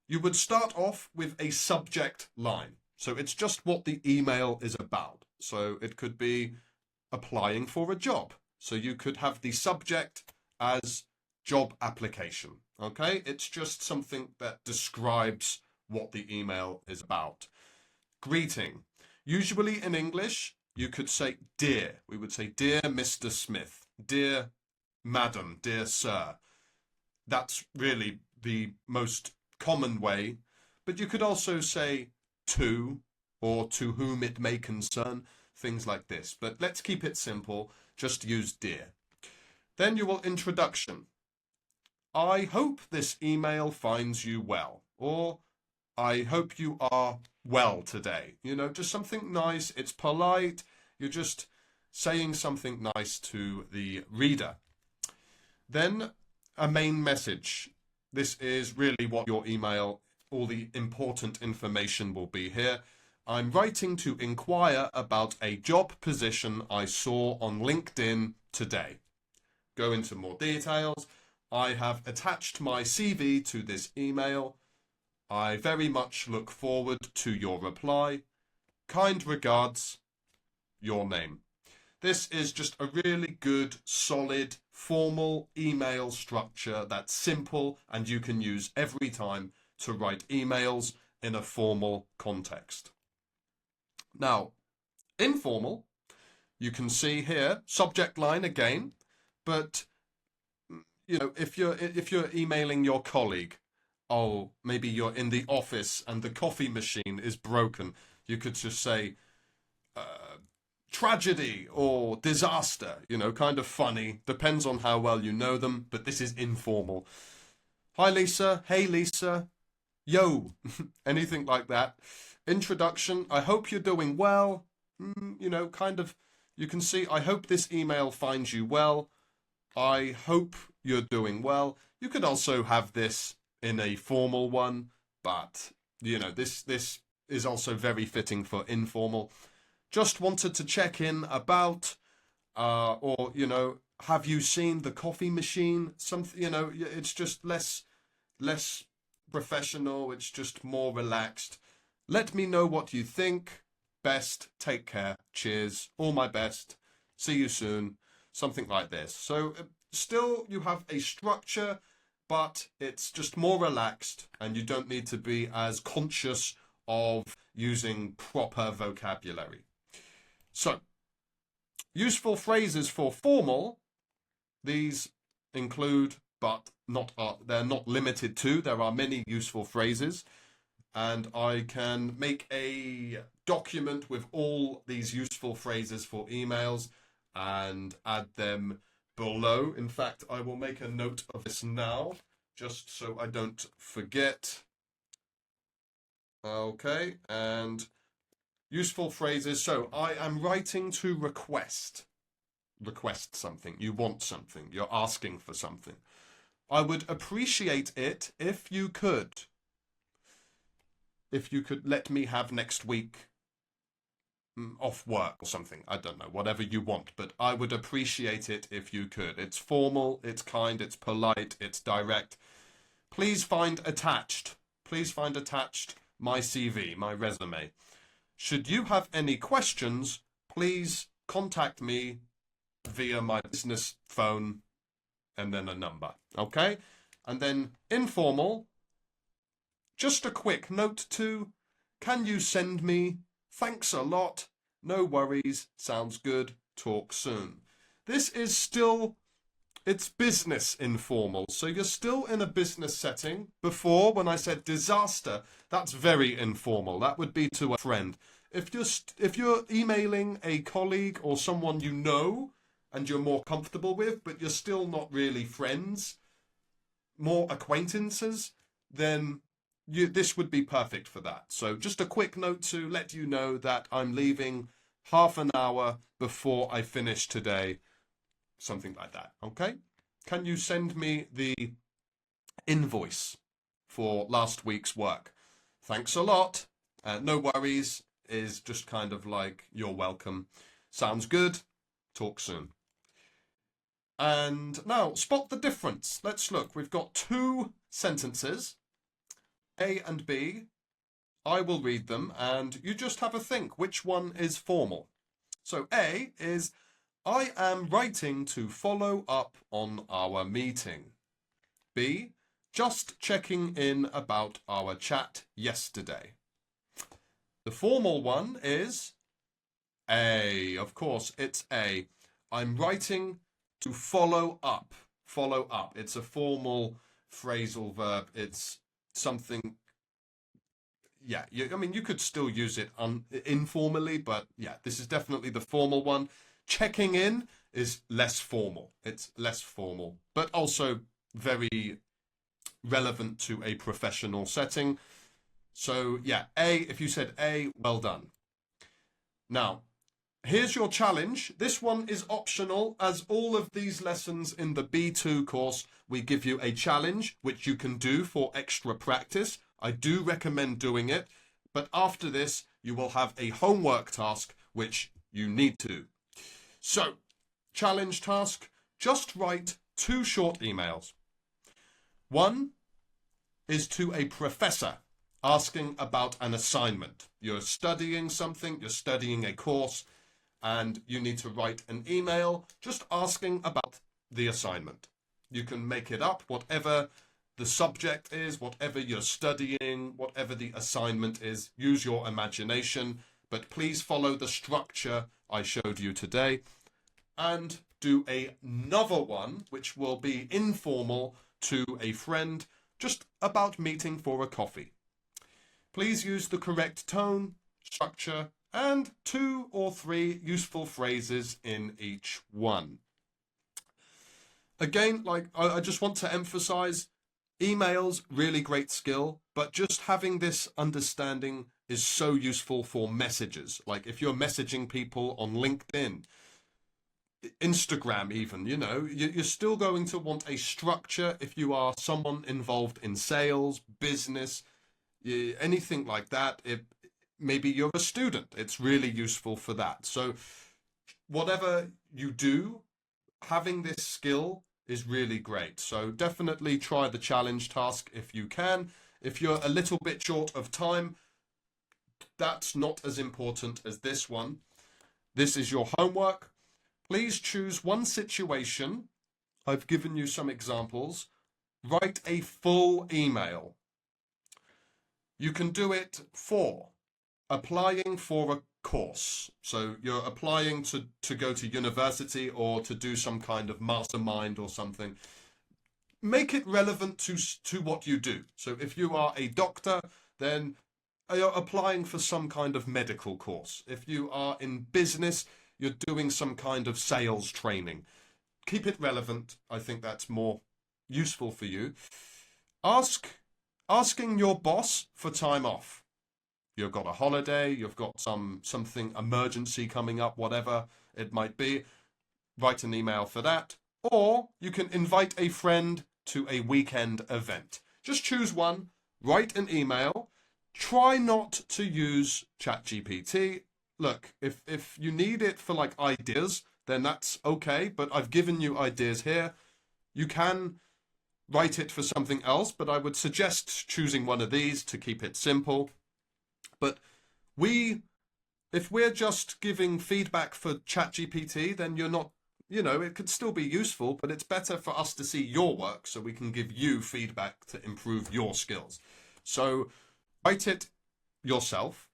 you would start off with a subject line. So it's just what the email is about. So it could be applying for a job. So you could have the subject as job application. Okay? It's just something that describes what the email is about. Greeting. Usually in English, you could say dear. We would say, dear Mr. Smith, dear madam, dear sir. That's really the most common way. But you could also say to, or to whom it may concern, things like this. But let's keep it simple. Just use dear. Then you will introduction. I hope this email finds you well. Or I hope you are well today. Just something nice. It's polite. You're just saying something nice to the reader. Then a main message. This is really what your email, all the important information will be here. I'm writing to inquire about a job position I saw on LinkedIn today. Go into more details. I have attached my CV to this email. I very much look forward to your reply. Kind regards, your name. This is just a really good, solid, formal email structure that's simple and you can use every time to write emails in a formal context. Now, informal, you can see here, subject line again, but if you're emailing your colleague, oh, maybe you're in the office and the coffee machine is broken, you could just say tragedy or disaster, kind of funny, depends on how well you know them, but this is informal. Hi Lisa, hey Lisa, yo, anything like that. Introduction, I hope you're doing well, kind of, you can see, I hope this email finds you well. I hope you're doing well. You could also have this in a formal one, but, this is also very fitting for informal. Just wanted to check in about, or, have you seen the coffee machine? Something, it's just less professional. It's just more relaxed. Let me know what you think. Best. Take care. Cheers. All my best. See you soon. Something like this. So still you have a structure, but it's just more relaxed and you don't need to be as conscious of using proper vocabulary. So, useful phrases for formal, these include, but they're not limited to, there are many useful phrases, and I can make a document with all these useful phrases for emails and add them below. In fact, I will make a note of this now, just so I don't forget. Okay, and useful phrases. So I am writing to request. Request something. You want something. You're asking for something. I would appreciate it if you could. If you could let me have next week off work or something. I don't know, whatever you want, but I would appreciate it if you could. It's formal, it's kind, it's polite, it's direct. Please find attached. Please find attached my CV, my resume. Should you have any questions, please contact me via my business phone and then a number. Okay? And then informal, just a quick note to, can you send me? Thanks a lot. No worries. Sounds good. Talk soon. This is still, it's business informal. So you're still in a business setting. Before, when I said disaster, that's very informal. That would be to a friend. If you're emailing a colleague or someone you know and you're more comfortable with, but you're still not really friends, more acquaintances, then this would be perfect for that. So just a quick note to let you know that I'm leaving half an hour before I finish today, something like that. Okay? Can you send me the invoice for last week's work? Thanks a lot. No worries is just kind of like, you're welcome. Sounds good. Talk soon. And now, spot the difference. Let's look. We've got two sentences, A and B. I will read them, and you just have a think which one is formal. So A is, I am writing to follow up on our meeting. B, just checking in about our chat yesterday. The formal one is A. Of course, it's A. I'm writing to follow up. Follow up. It's a formal phrasal verb. It's something. Yeah, I mean, you could still use it informally, but yeah, this is definitely the formal one. Checking in is less formal. It's less formal, but also very relevant to a professional setting. So yeah, A, if you said A, well done. Now, here's your challenge. This one is optional. As all of these lessons in the B2 course, we give you a challenge which you can do for extra practice. I do recommend doing it, but after this, you will have a homework task which you need to do. So, challenge task, just write 2 short emails. One is to a professor asking about an assignment. You're studying something, you're studying a course, and you need to write an email just asking about the assignment. You can make it up, whatever the subject is, whatever you're studying, whatever the assignment is. Use your imagination, but please follow the structure I showed you today. And do another one, which will be informal, to a friend, just about meeting for a coffee. Please use the correct tone, structure, and 2 or 3 useful phrases in each one. Again, like I just want to emphasize, emails, really great skill, but just having this understanding is so useful for messages. Like if you're messaging people on LinkedIn, Instagram even, you know, you're still going to want a structure if you are someone involved in sales, business, anything like that. Maybe you're a student. It's really useful for that. So whatever you do, having this skill is really great. So definitely try the challenge task if you can. If you're a little bit short of time, that's not as important as this one. This is your homework. Please choose one situation. I've given you some examples. Write a full email. You can do it for applying for a course. So you're applying to go to university or to do some kind of mastermind or something. Make it relevant to what you do. So if you are a doctor, then you're applying for some kind of medical course. If you are in business, you're doing some kind of sales training. Keep it relevant. I think that's more useful for you. Asking your boss for time off. you've got a holiday, you've got something emergency coming up, whatever it might be, write an email for that. Or you can invite a friend to a weekend event. Just choose one, write an email. Try not to use ChatGPT. Look, if you need it for like ideas, then that's okay, but I've given you ideas here. You can write it for something else, but I would suggest choosing one of these to keep it simple. But if we're just giving feedback for ChatGPT, then you're not, it could still be useful, but it's better for us to see your work so we can give you feedback to improve your skills. So write it yourself,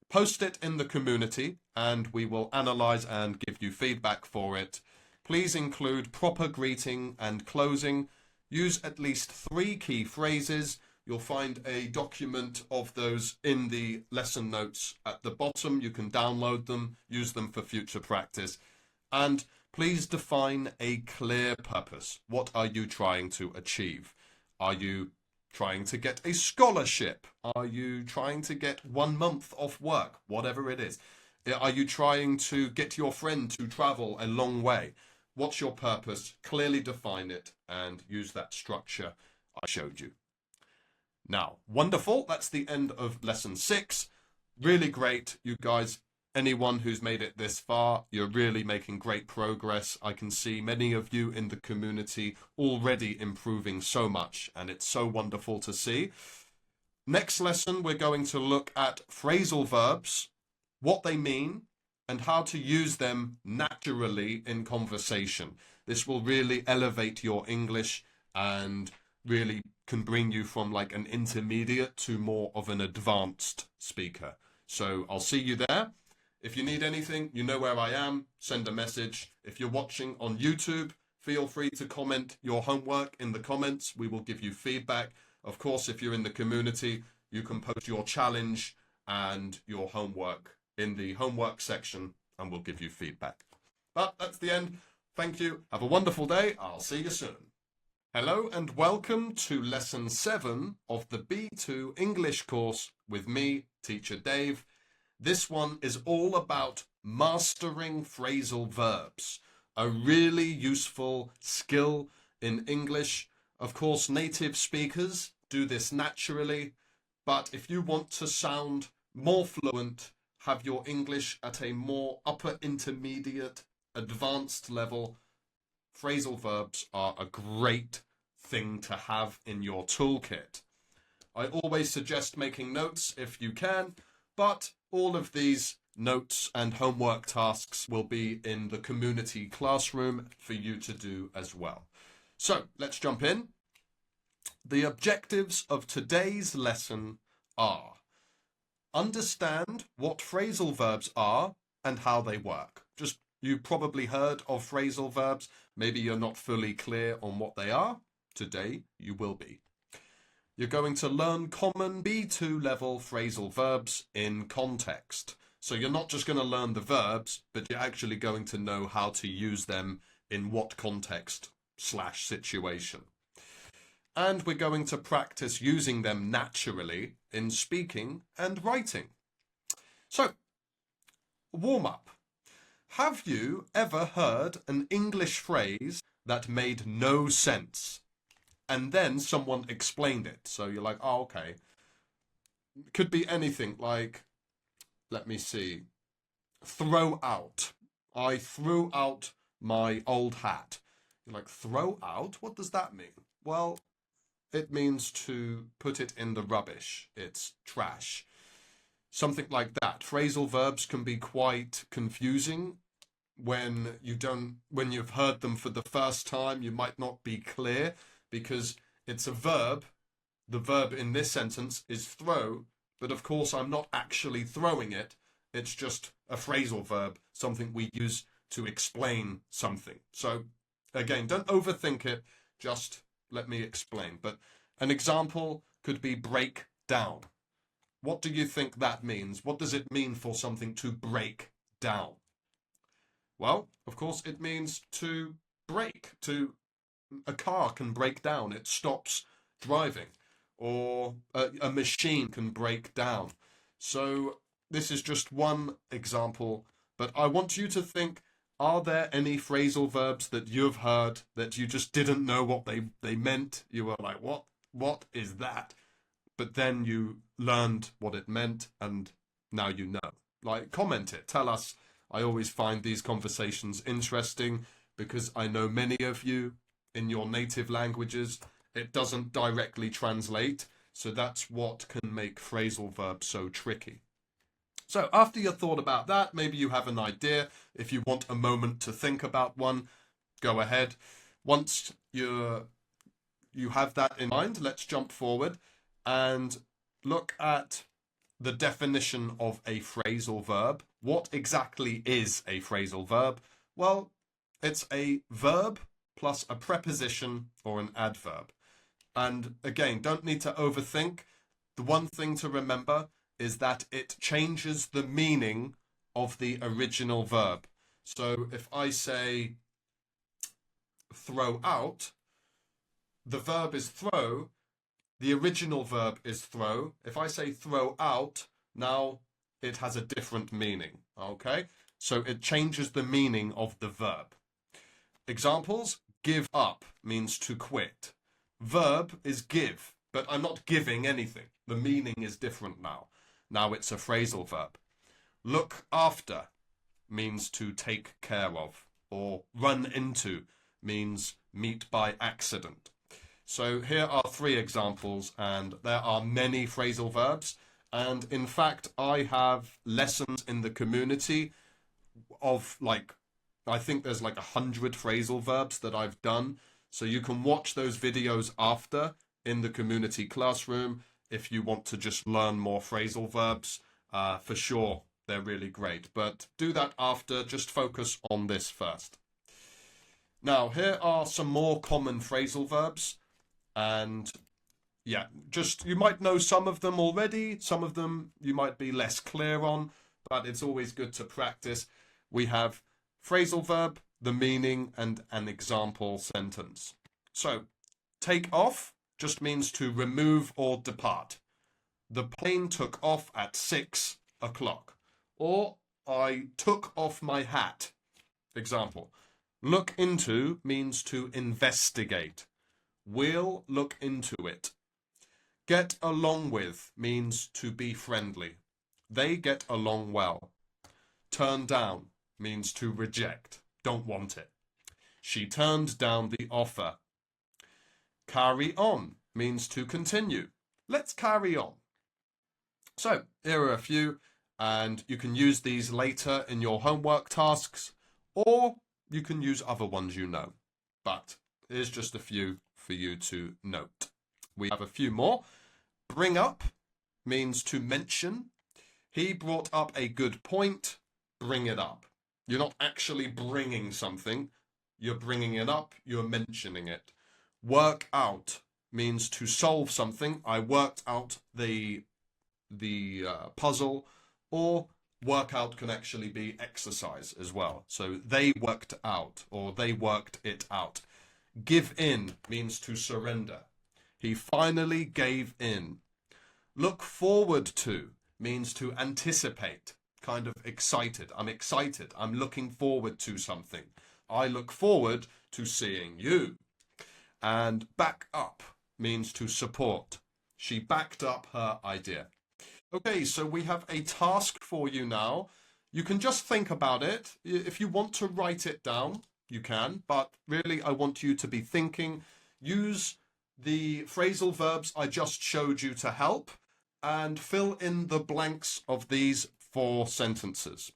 post it in the community, and we will analyze and give you feedback for it. Please include proper greeting and closing. Use at least 3 key phrases. You'll find a document of those in the lesson notes at the bottom. You can download them, use them for future practice. And please define a clear purpose. What are you trying to achieve? Are you trying to get a scholarship? Are you trying to get 1 month off work? Whatever it is. Are you trying to get your friend to travel a long way? What's your purpose? Clearly define it and use that structure I showed you. Now, wonderful. That's the end of lesson 6. Really great, you guys. Anyone who's made it this far, you're really making great progress. I can see many of you in the community already improving so much, and it's so wonderful to see. Next lesson, we're going to look at phrasal verbs, what they mean, and how to use them naturally in conversation. This will really elevate your English and really can bring you from like an intermediate to more of an advanced speaker. So I'll see you there. If you need anything, you know where I am. Send a message. If you're watching on YouTube, feel free to comment your homework in the comments. We will give you feedback. Of course, if you're in the community, you can post your challenge and your homework in the homework section, and we'll give you feedback. But that's the end. Thank you. Have a wonderful day. I'll see you soon. Hello and welcome to lesson 7 of the B2 English course with me, Teacher Dave. This one is all about mastering phrasal verbs, a really useful skill in English. Of course, native speakers do this naturally, but if you want to sound more fluent, have your English at a more upper intermediate, advanced level, phrasal verbs are a great thing to have in your toolkit. I always suggest making notes if you can, but all of these notes and homework tasks will be in the community classroom for you to do as well. So let's jump in. The objectives of today's lesson are: understand what phrasal verbs are and how they work. You probably heard of phrasal verbs. Maybe you're not fully clear on what they are. Today you will be. You're going to learn common B2 level phrasal verbs in context. So you're not just going to learn the verbs, but you're actually going to know how to use them in what context/situation. And we're going to practice using them naturally in speaking and writing. So, warm up. Have you ever heard an English phrase that made no sense, and then someone explained it? So you're like, oh, okay. It could be anything like, let me see, throw out. I threw out my old hat. You're like, throw out? What does that mean? Well, it means to put it in the rubbish. It's trash. Something like that. Phrasal verbs can be quite confusing. When you've heard them for the first time, you might not be clear because it's a verb. The verb in this sentence is throw, but of course I'm not actually throwing it. It's just a phrasal verb, something we use to explain something. So again, don't overthink it, just let me explain. But an example could be break down. What do you think that means? What does it mean for something to break down? Well, of course, it means to break. A car can break down. It stops driving. Or a machine can break down. So this is just one example, but I want you to think, are there any phrasal verbs that you've heard that you just didn't know what they meant? You were like, what is that? But then you learned what it meant and now you know. Like, comment it. Tell us. I always find these conversations interesting because I know many of you in your native languages, it doesn't directly translate. So that's what can make phrasal verbs so tricky. So after you thought about that, maybe you have an idea. If you want a moment to think about one, go ahead. Once you have that in mind, let's jump forward and look at the definition of a phrasal verb. What exactly is a phrasal verb? Well, it's a verb plus a preposition or an adverb. And again, don't need to overthink. The one thing to remember is that it changes the meaning of the original verb. So if I say throw out, the verb is throw, the original verb is throw. If I say throw out, now it has a different meaning, okay? So it changes the meaning of the verb. Examples, give up means to quit. Verb is give, but I'm not giving anything. The meaning is different now. Now it's a phrasal verb. Look after means to take care of, or run into means meet by accident. So here are 3 examples, and there are many phrasal verbs. And in fact, I have lessons in the community of I think there's 100 phrasal verbs that I've done. So you can watch those videos after in the community classroom if you want to just learn more phrasal verbs. For sure, they're really great. But do that after, just focus on this first. Now, here are some more common phrasal verbs. And yeah, just you might know some of them already. Some of them you might be less clear on, but it's always good to practice. We have phrasal verb, the meaning, and an example sentence. So, take off just means to remove or depart. The plane took off at 6 o'clock. Or, I took off my hat. Example. Look into means to investigate. We'll look into it. Get along with means to be friendly. They get along well. Turn down means to reject. Don't want it. She turned down the offer. Carry on means to continue. Let's carry on. So here are a few, and you can use these later in your homework tasks, or you can use other ones you know. But here's just a few for you to note. We have a few more. Bring up means to mention. He brought up a good point. Bring it up. You're not actually bringing something. You're bringing it up. You're mentioning it. Work out means to solve something. I worked out the puzzle, or workout can actually be exercise as well. So they worked out, or they worked it out. Give in means to surrender. He finally gave in. Look forward to means to anticipate, kind of excited. I'm excited. I'm looking forward to something. I look forward to seeing you. And back up means to support. She backed up her idea. Okay, so we have a task for you now. You can just think about it. If you want to write it down, you can, but really I want you to be thinking. Use the phrasal verbs I just showed you to help, and fill in the blanks of these 4 sentences.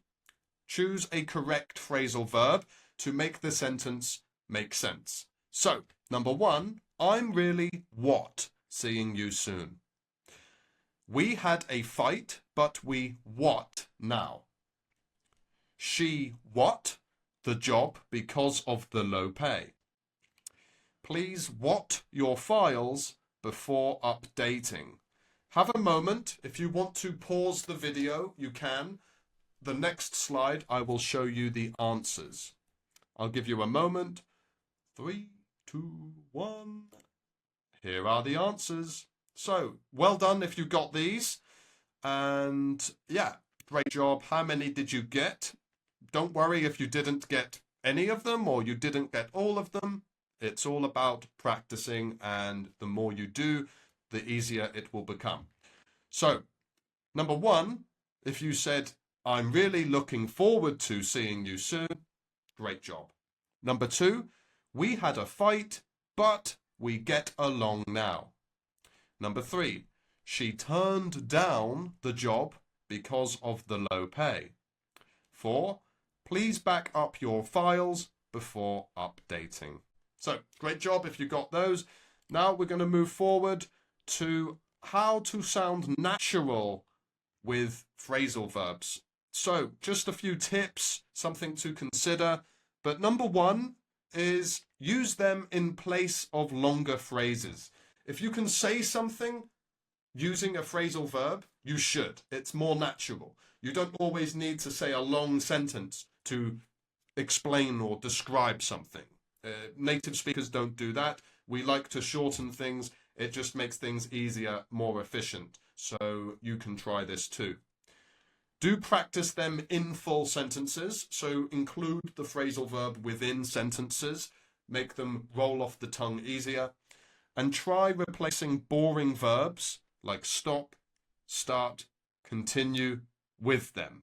Choose a correct phrasal verb to make the sentence make sense. So, number 1, I'm really what? Seeing you soon. We had a fight, but we what now? She what? The job because of the low pay. Please what your files before updating. Have a moment. If you want to pause the video, you can. The next slide, I will show you the answers. I'll give you a moment. 3, 2, 1. Here are the answers. So, well done if you got these. And yeah, great job. How many did you get? Don't worry if you didn't get any of them or you didn't get all of them. It's all about practicing, and the more you do, the easier it will become. So, number one, if you said, I'm really looking forward to seeing you soon, great job. Number two, we had a fight, but we get along now. Number three, she turned down the job because of the low pay. 4, please back up your files before updating. So, great job if you got those. Now we're going to move forward to how to sound natural with phrasal verbs. So, just a few tips, something to consider. But number one is use them in place of longer phrases. If you can say something using a phrasal verb, you should. It's more natural. You don't always need to say a long sentence to explain or describe something. Native speakers don't do that. We like to shorten things. It just makes things easier, more efficient. So you can try this too. Do practice them in full sentences. So include the phrasal verb within sentences. Make them roll off the tongue easier. And try replacing boring verbs like stop, start, continue with them.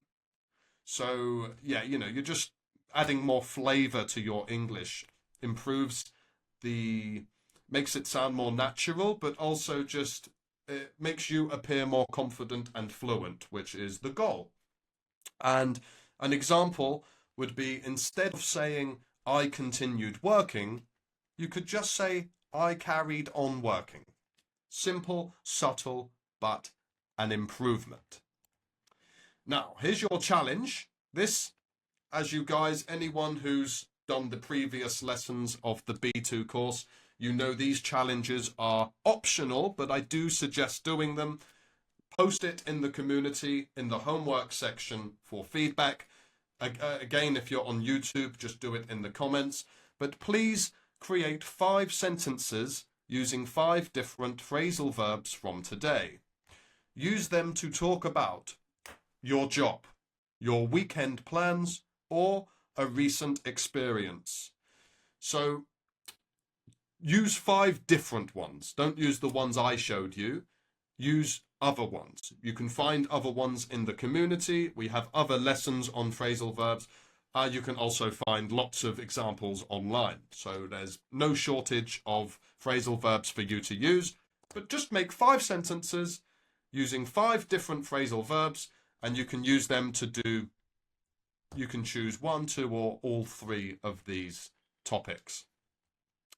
So yeah, you're just adding more flavor to your English. Makes it sound more natural, but also just makes you appear more confident and fluent, which is the goal. And an example would be, instead of saying I continued working, you could just say I carried on working. Simple, subtle, but an improvement. Now, here's your challenge. This, as you guys, anyone who's done the previous lessons of the B2 course, you know these challenges are optional, but I do suggest doing them. Post it in the community, in the homework section for feedback. Again, if you're on YouTube, just do it in the comments. But please create 5 sentences using 5 different phrasal verbs from today. Use them to talk about your job, your weekend plans, or a recent experience. So use 5 different ones. Don't use the ones I showed you. Use other ones. You can find other ones in the community. We have other lessons on phrasal verbs. You can also find lots of examples online. So there's no shortage of phrasal verbs for you to use. But just make 5 sentences using 5 different phrasal verbs, and you can use them to do, you can choose 1, 2, or all 3 of these topics.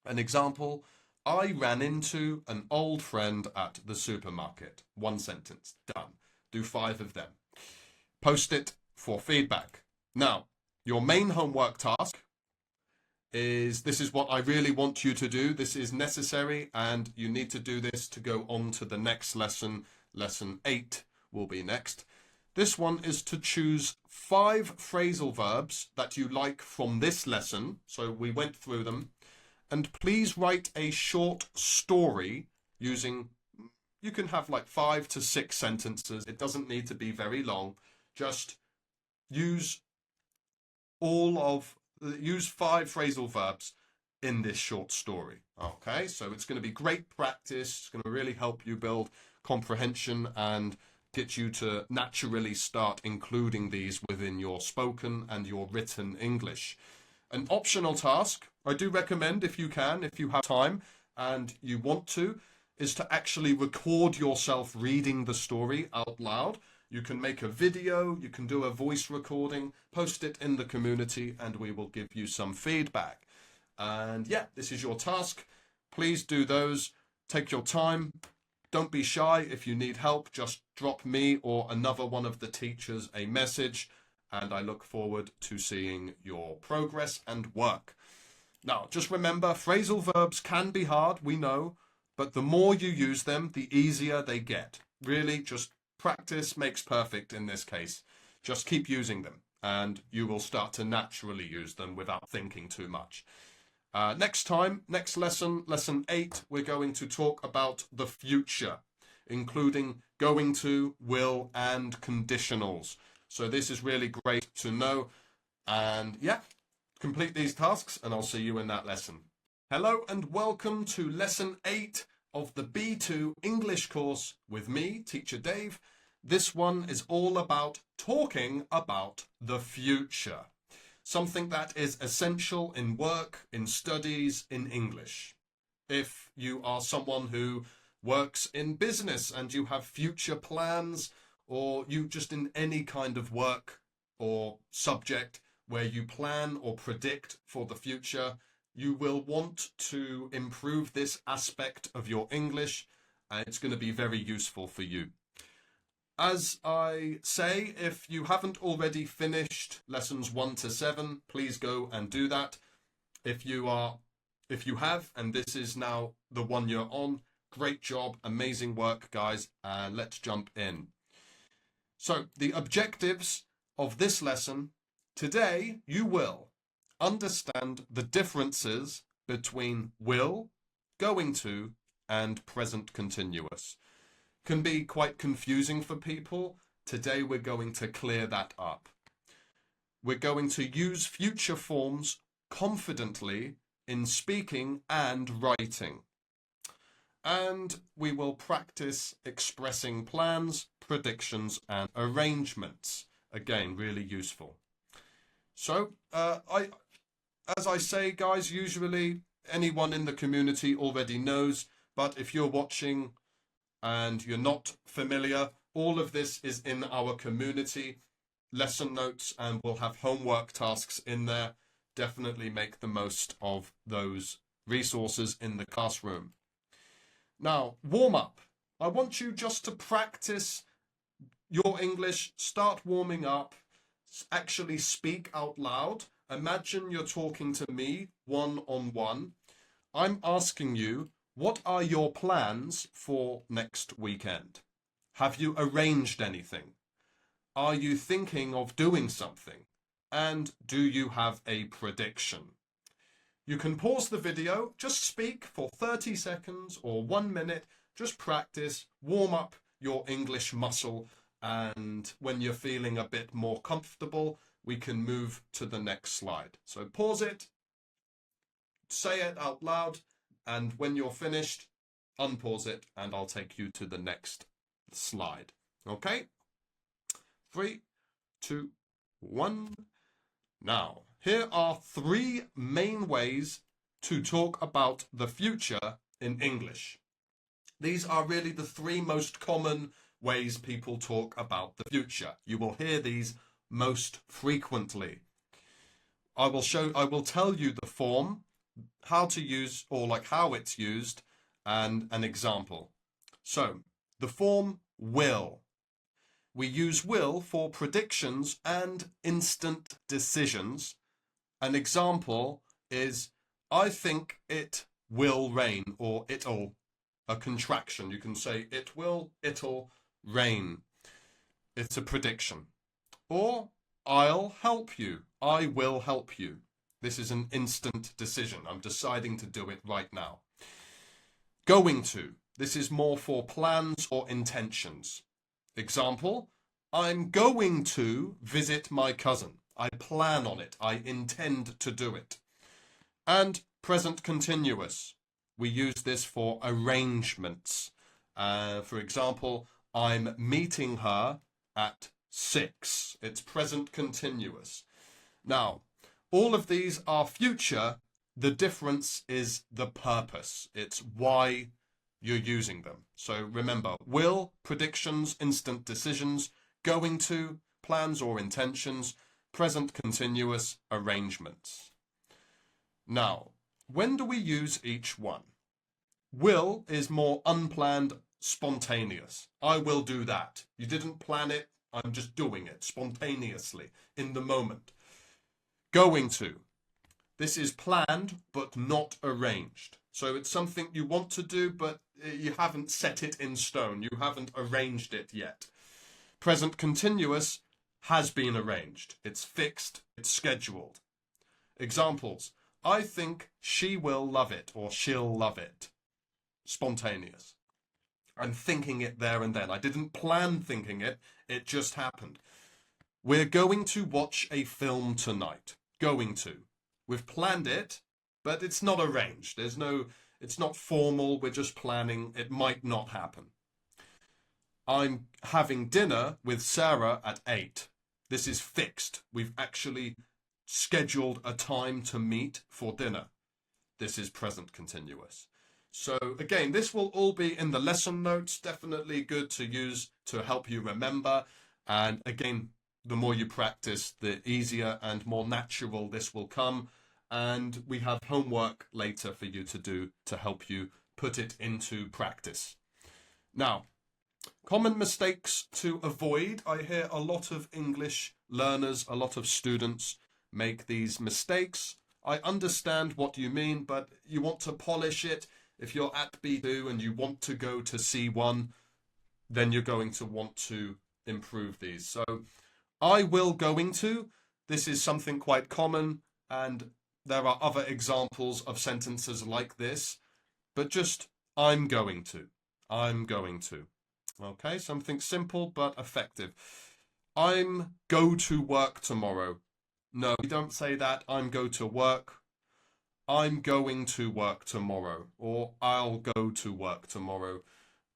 An example, I ran into an old friend at the supermarket. 1 sentence, done. Do 5 of them. Post it for feedback. Now, your main homework task is, this is what I really want you to do. This is necessary, and you need to do this to go on to the next lesson. Lesson 8 will be next. This one is to choose 5 phrasal verbs that you like from this lesson. So we went through them. And please write a short story using, you can have like 5 to 6 sentences. It doesn't need to be very long. Just use 5 phrasal verbs in this short story. Okay, so it's going to be great practice. It's going to really help you build comprehension and get you to naturally start including these within your spoken and your written English. An optional task, I do recommend, if you can, if you have time and you want to, is to actually record yourself reading the story out loud. You can make a video, you can do a voice recording, post it in the community, and we will give you some feedback. And yeah, this is your task. Please do those. Take your time. Don't be shy. If you need help, just drop me or another one of the teachers a message, and I look forward to seeing your progress and work. Now, just remember, phrasal verbs can be hard, we know, but the more you use them, the easier they get. Really, just practice makes perfect in this case. Just keep using them, and you will start to naturally use them without thinking too much. Next time, next lesson, lesson 8, we're going to talk about the future. including going to, will, and conditionals. So this is really great to know. And yeah, complete these tasks and I'll see you in that lesson. Hello and welcome to lesson 8 of the B2 English course with me, Teacher Dave. This one is all about talking about the future. Something that is essential in work, in studies, in English. If you are someone who works in business and you have future plans, or you just in any kind of work or subject where you plan or predict for the future, you will want to improve this aspect of your English, and it's going to be very useful for you. As I say, if you haven't already finished lessons 1 to 7, please go and do that. If you have, and this is now the one you're on, great job, amazing work, guys, and let's jump in. So, the objectives of this lesson, today you will understand the differences between will, going to, and present continuous. Can be quite confusing for people. Today we're going to clear that up. We're going to use future forms confidently in speaking and writing. And we will practice expressing plans, predictions, and arrangements. Again, really useful. So, as I say, guys, usually anyone in the community already knows, but if you're watching and you're not familiar, all of this is in our community lesson notes, and we'll have homework tasks in there. Definitely make the most of those resources in the classroom. Now, warm up. I want you just to practice your English, start warming up, actually speak out loud. Imagine you're talking to me one-on-one. I'm asking you, what are your plans for next weekend? Have you arranged anything? Are you thinking of doing something? And do you have a prediction? You can pause the video, just speak for 30 seconds or 1 minute, just practice, warm up your English muscle, and when you're feeling a bit more comfortable, we can move to the next slide. So pause it, say it out loud, and when you're finished, unpause it, and I'll take you to the next slide. Okay? 3, 2, 1. Now, here are 3 main ways to talk about the future in English. These are really the 3 most common ways people talk about the future. You will hear these most frequently. I will tell you the form, how to use, or like how it's used, and an example. So, the form will. We use will for predictions and instant decisions. An example is, I think it will rain, or it'll. A contraction. You can say it will, it'll rain. It's a prediction. Or, I'll help you. I will help you. This is an instant decision. I'm deciding to do it right now. Going to. This is more for plans or intentions. Example, I'm going to visit my cousin. I plan on it. I intend to do it. And present continuous. We use this for arrangements. For example, I'm meeting her at 6. It's present continuous. Now, all of these are future. The difference is the purpose. It's why you're using them. So remember, will, predictions, instant decisions, going to, plans or intentions, present continuous, arrangements. Now, when do we use each one? Will is more unplanned, spontaneous. I will do that. You didn't plan it. I'm just doing it spontaneously in the moment. Going to. This is planned but not arranged. So it's something you want to do, but you haven't set it in stone. You haven't arranged it yet. Present continuous has been arranged. It's fixed. It's scheduled. Examples. I think she will love it, or she'll love it. Spontaneous. and thinking it there and then. I didn't plan thinking it, it just happened. We're going to watch a film tonight. Going to. We've planned it, but it's not arranged. It's not formal, we're just planning. It might not happen. I'm having dinner with Sarah at 8. This is fixed. We've actually scheduled a time to meet for dinner. This is present continuous. So again, this will all be in the lesson notes. Definitely good to use to help you remember. And again, the more you practice, the easier and more natural this will come. And we have homework later for you to do to help you put it into practice. Now, common mistakes to avoid. I hear a lot of English learners, a lot of students make these mistakes. I understand what you mean, but you want to polish it. If you're at B2 and you want to go to C1, then you're going to want to improve these. So I will going to. This is something quite common, and there are other examples of sentences like this, but just I'm going to. I'm going to. Okay, something simple but effective. I'm go to work tomorrow. No, we don't say that. I'm go to work. I'm going to work tomorrow, or I'll go to work tomorrow.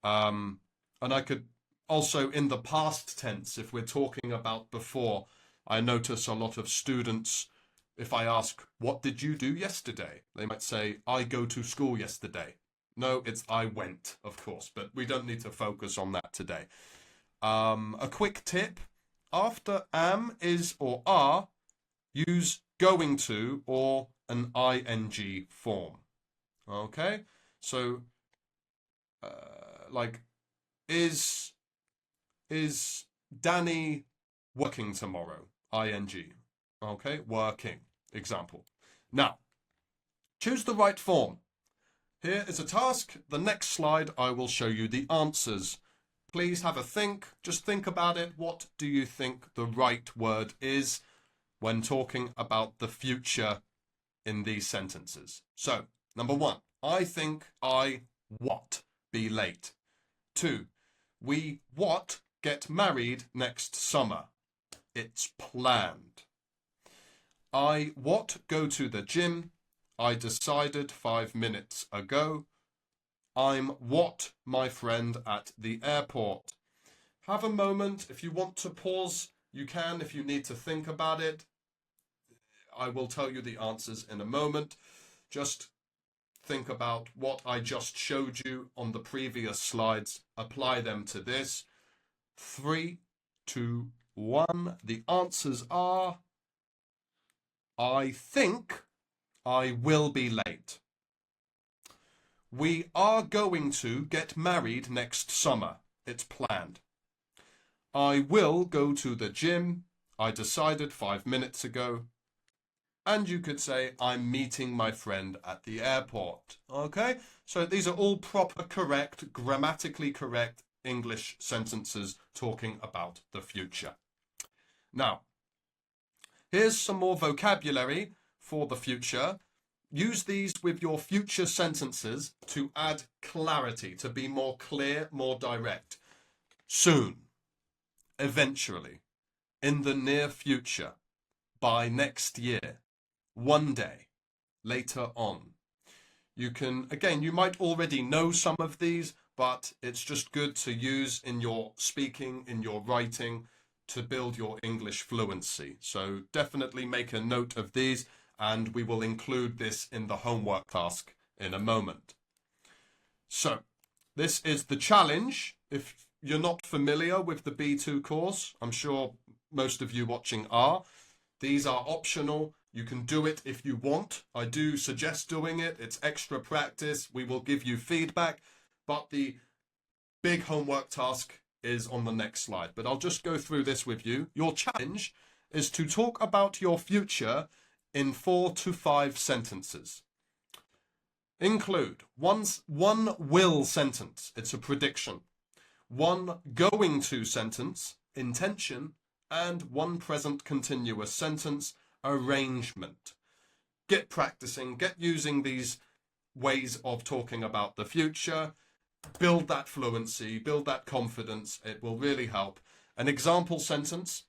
And I could also, in the past tense, if we're talking about before, I notice a lot of students, if I ask, what did you do yesterday? They might say, I go to school yesterday. No, it's I went, of course, but we don't need to focus on that today. A quick tip, after am, is, or are, use going to or an ing form. Okay, so like, is Danny working tomorrow? Ing. Okay, working. Example. Now, choose the right form. Here is a task. The next slide, I will show you the answers. Please have a think. Just think about it. What do you think the right word is when talking about the future in these sentences? So, number 1, I think I what be late. 2, we what get married next summer. It's planned. I what go to the gym. I decided 5 minutes ago. I'm what my friend at the airport. Have a moment. If you want to pause, you can. If you need to think about it, I will tell you the answers in a moment. Just think about what I just showed you on the previous slides. Apply them to this. 3, 2, 1. The answers are, I think I will be late. We are going to get married next summer. It's planned. I will go to the gym. I decided 5 minutes ago. And you could say, I'm meeting my friend at the airport. Okay? So these are all proper, correct, grammatically correct English sentences talking about the future. Now, here's some more vocabulary for the future. Use these with your future sentences to add clarity, to be more clear, more direct. Soon, eventually, in the near future, by next year, one day, later on. You can, again, you might already know some of these, but it's just good to use in your speaking, in your writing, to build your English fluency. So definitely make a note of these, and we will include this in the homework task in a moment. So, this is the challenge. If you're not familiar with the B2 course, I'm sure most of you watching are. These are optional. You can do it if you want. I do suggest doing it. It's extra practice. We will give you feedback, but the big homework task is on the next slide. But I'll just go through this with you. Your challenge is to talk about your future in 4 to 5 sentences. Include one will sentence, it's a prediction, one going to sentence, intention, and one present continuous sentence, arrangement. Get practicing, get using these ways of talking about the future. build that fluency, build that confidence. It will really help. An example sentence: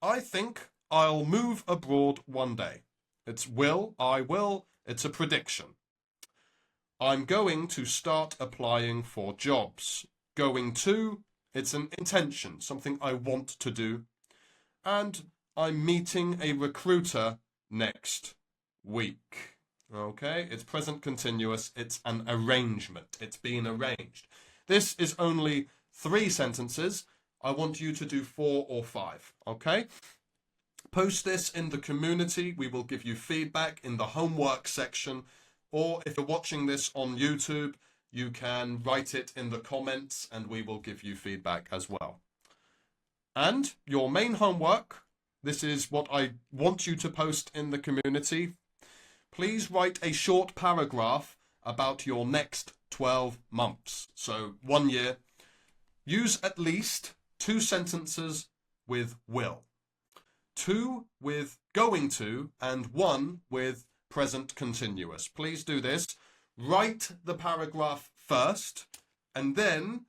I think I'll move abroad one day. It's will, I will. It's a prediction. I'm going to start applying for jobs. Going to, it's an intention, something I want to do. And I'm meeting a recruiter next week. Okay, it's present continuous. It's an arrangement. It's been arranged. This is only 3 sentences. I want you to do 4 or 5. Okay? Post this in the community. We will give you feedback in the homework section. Or if you're watching this on YouTube, you can write it in the comments and we will give you feedback as well. And your main homework, this is what I want you to post in the community. Please write a short paragraph about your next 12 months. So 1 year. Use at least 2 sentences with will, 2 with going to, and 1 with present continuous. Please do this. Write the paragraph first, and then,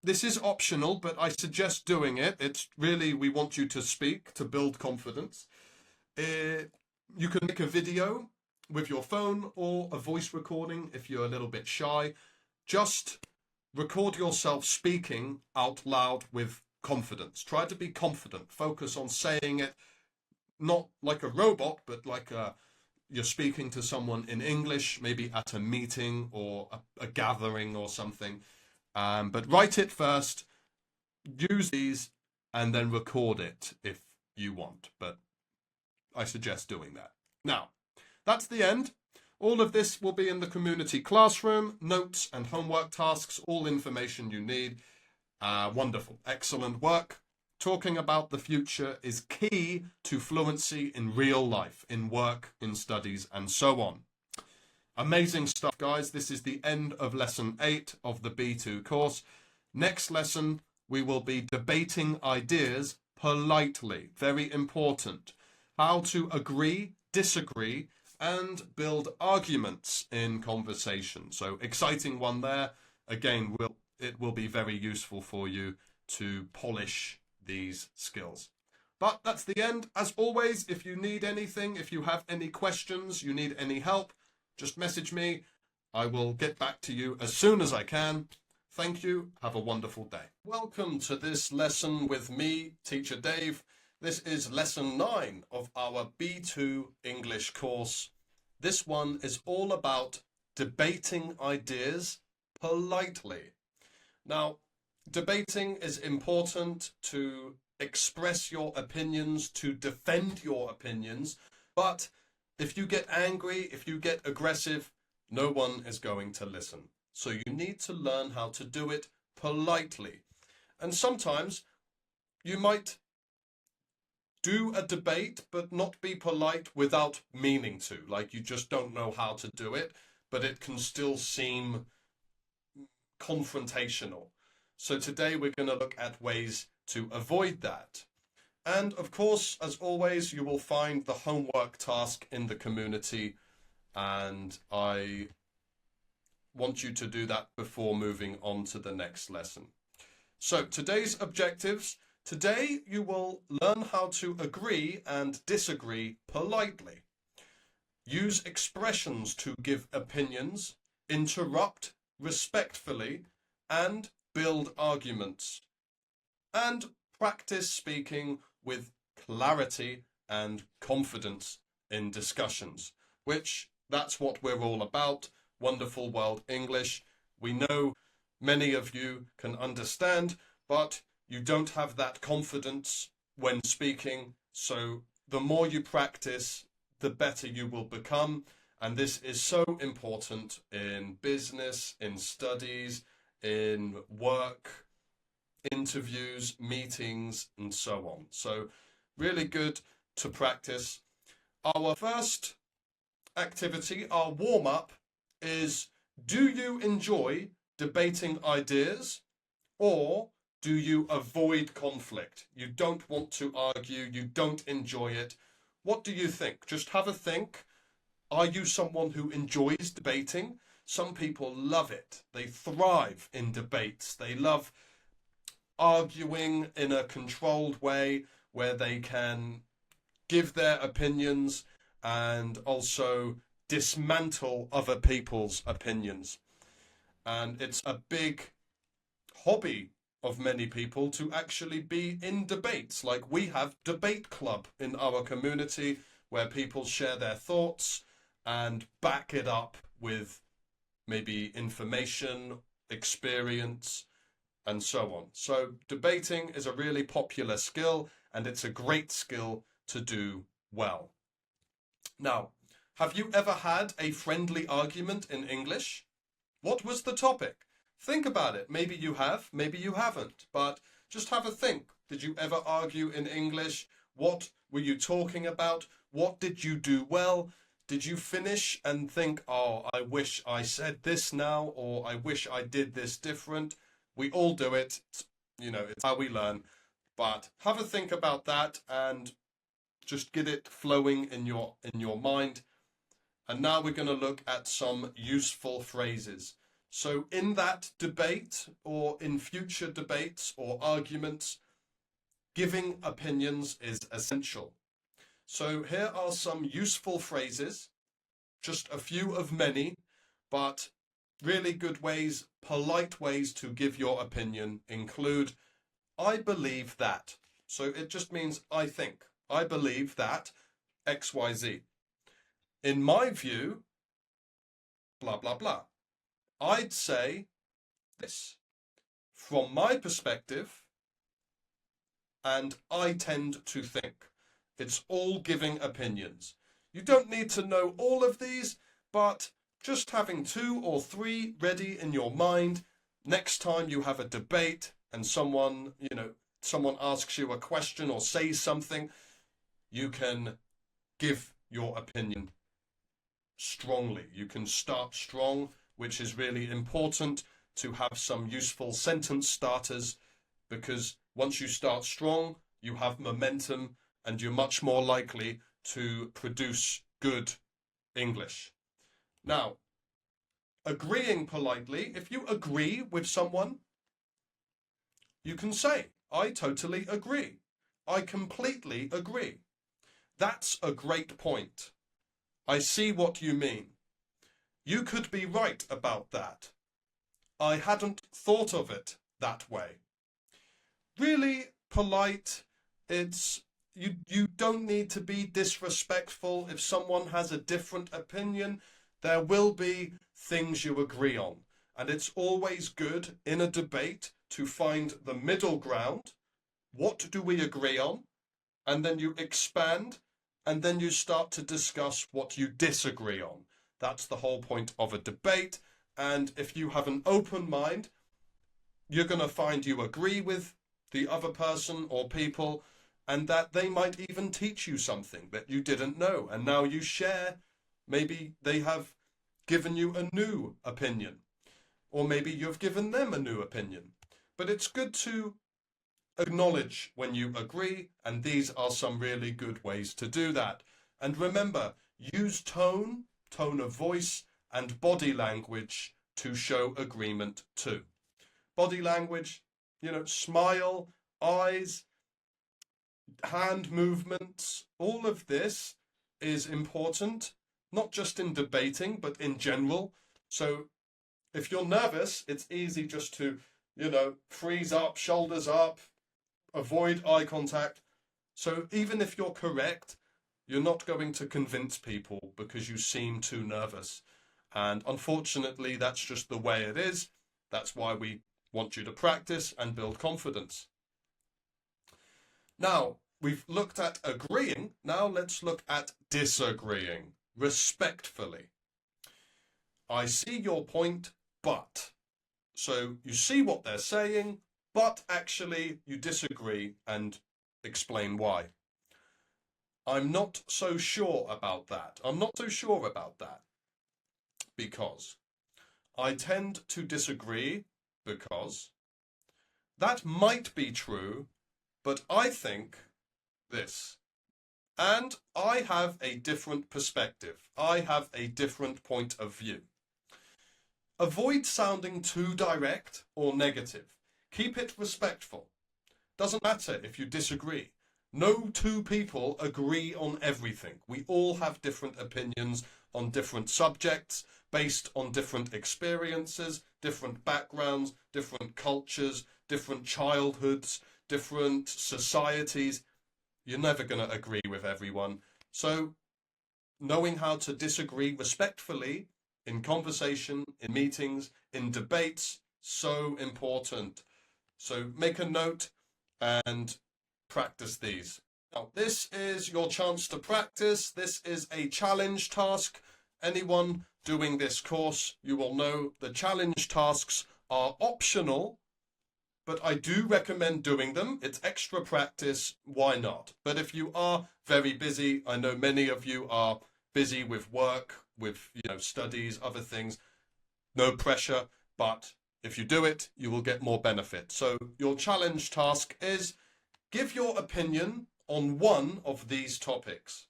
this is optional, but I suggest doing it. It's really, we want you to speak, to build confidence. You can make a video with your phone or a voice recording if you're a little bit shy. Just record yourself speaking out loud with confidence. Try to be confident. Focus on saying it not like a robot, but like you're speaking to someone in English, maybe at a meeting or a gathering or something. But write it first, use these, and then record it if you want. But I suggest doing that. Now, that's the end. All of this will be in the community classroom, notes and homework tasks, all information you need. Wonderful. Excellent work. Talking about the future is key to fluency in real life, in work, in studies, and so on. Amazing stuff, guys. This is the end of lesson 8 of the B2 course. Next lesson, we will be debating ideas politely. Very important. How to agree, disagree, and build arguments in conversation. So exciting one there. Again, it will be very useful for you to polish these skills. But that's the end. As always, if you need anything, if you have any questions, you need any help, just message me. I will get back to you as soon as I can. Thank you. Have a wonderful day. Welcome to this lesson with me, Teacher Dave. This is lesson 9 of our B2 English course. This one is all about debating ideas politely. Now, debating is important to express your opinions, to defend your opinions, but if you get angry, if you get aggressive, no one is going to listen. So you need to learn how to do it politely. And sometimes you might do a debate, but not be polite without meaning to. Like you just don't know how to do it, but it can still seem confrontational. So today we're going to look at ways to avoid that. And of course, as always, you will find the homework task in the community, and I want you to do that before moving on to the next lesson. So today's objectives. Today you will learn how to agree and disagree politely. Use expressions to give opinions, interrupt respectfully, and build arguments. And practice speaking with clarity and confidence in discussions, which that's what we're all about. Wonderful World English. We know many of you can understand, but you don't have that confidence when speaking. So the more you practice, the better you will become. And this is so important in business, in studies, in work, interviews, meetings, and so on. So really good to practice. Our first activity, our warm-up, is: do you enjoy debating ideas, or do you avoid conflict? You don't want to argue, you don't enjoy it. What do you think? Just have a think. Are you someone who enjoys debating? Some people love it. They thrive in debates. They love arguing in a controlled way where they can give their opinions and also dismantle other people's opinions. And it's a big hobby of many people to actually be in debates. Like we have debate club in our community where people share their thoughts and back it up with maybe information, experience, and so on. So debating is a really popular skill, and it's a great skill to do well. Now, have you ever had a friendly argument in English? What was the topic? Think about it. Maybe you have, maybe you haven't, but just have a think. Did you ever argue in English? What were you talking about? What did you do well? Did you finish and think, oh, I wish I said this now, or I wish I did this different? We all do it. You know, it's how we learn. But have a think about that and just get it flowing in your mind. And now we're going to look at some useful phrases. So in that debate or in future debates or arguments, giving opinions is essential. So here are some useful phrases, just a few of many, but really good ways, polite ways to give your opinion include, I believe that. So it just means I think. I believe that XYZ. In my view, blah, blah, blah. I'd say this. From my perspective, and I tend to think. It's all giving opinions. You don't need to know all of these, but just having 2 or 3 ready in your mind, next time you have a debate and someone asks you a question or says something, you can give your opinion strongly. You can start strong, which is really important to have some useful sentence starters, because once you start strong, you have momentum and you're much more likely to produce good English. Now, agreeing politely, if you agree with someone, you can say, I totally agree. I completely agree. That's a great point. I see what you mean. You could be right about that. I hadn't thought of it that way. Really polite. You don't need to be disrespectful. If someone has a different opinion, there will be things you agree on. And it's always good in a debate to find the middle ground. What do we agree on? And then you expand, and then you start to discuss what you disagree on. That's the whole point of a debate. And if you have an open mind, you're going to find you agree with the other person or people, and that they might even teach you something that you didn't know. And now you share. Maybe they have given you a new opinion, or maybe you've given them a new opinion. But it's good to acknowledge when you agree, and these are some really good ways to do that. And remember, use tone of voice, and body language to show agreement too. Body language, smile, eyes, hand movements, all of this is important, not just in debating, but in general. So if you're nervous, it's easy just to, freeze up, shoulders up, avoid eye contact. So even if you're correct, you're not going to convince people because you seem too nervous. And unfortunately, that's just the way it is. That's why we want you to practice and build confidence. Now, we've looked at agreeing. Now let's look at disagreeing respectfully. I see your point, but. So you see what they're saying, but actually you disagree and explain why. I'm not so sure about that. I'm not so sure about that because I tend to disagree because that might be true, but I think this. And I have a different perspective. I have a different point of view. Avoid sounding too direct or negative. Keep it respectful. Doesn't matter if you disagree. No two people agree on everything. We all have different opinions on different subjects based on different experiences, different backgrounds, different cultures, different childhoods, different societies. You're never going to agree with everyone. So knowing how to disagree respectfully in conversation, in meetings, in debates, so important. So make a note and practice these. Now, this is your chance to practice. This is a challenge task. Anyone doing this course, you will know the challenge tasks are optional, but I do recommend doing them. It's extra practice. Why not? But if you are very busy, I know many of you are busy with work, with studies, other things, no pressure, but if you do it, you will get more benefit. So your challenge task is give your opinion on one of these topics.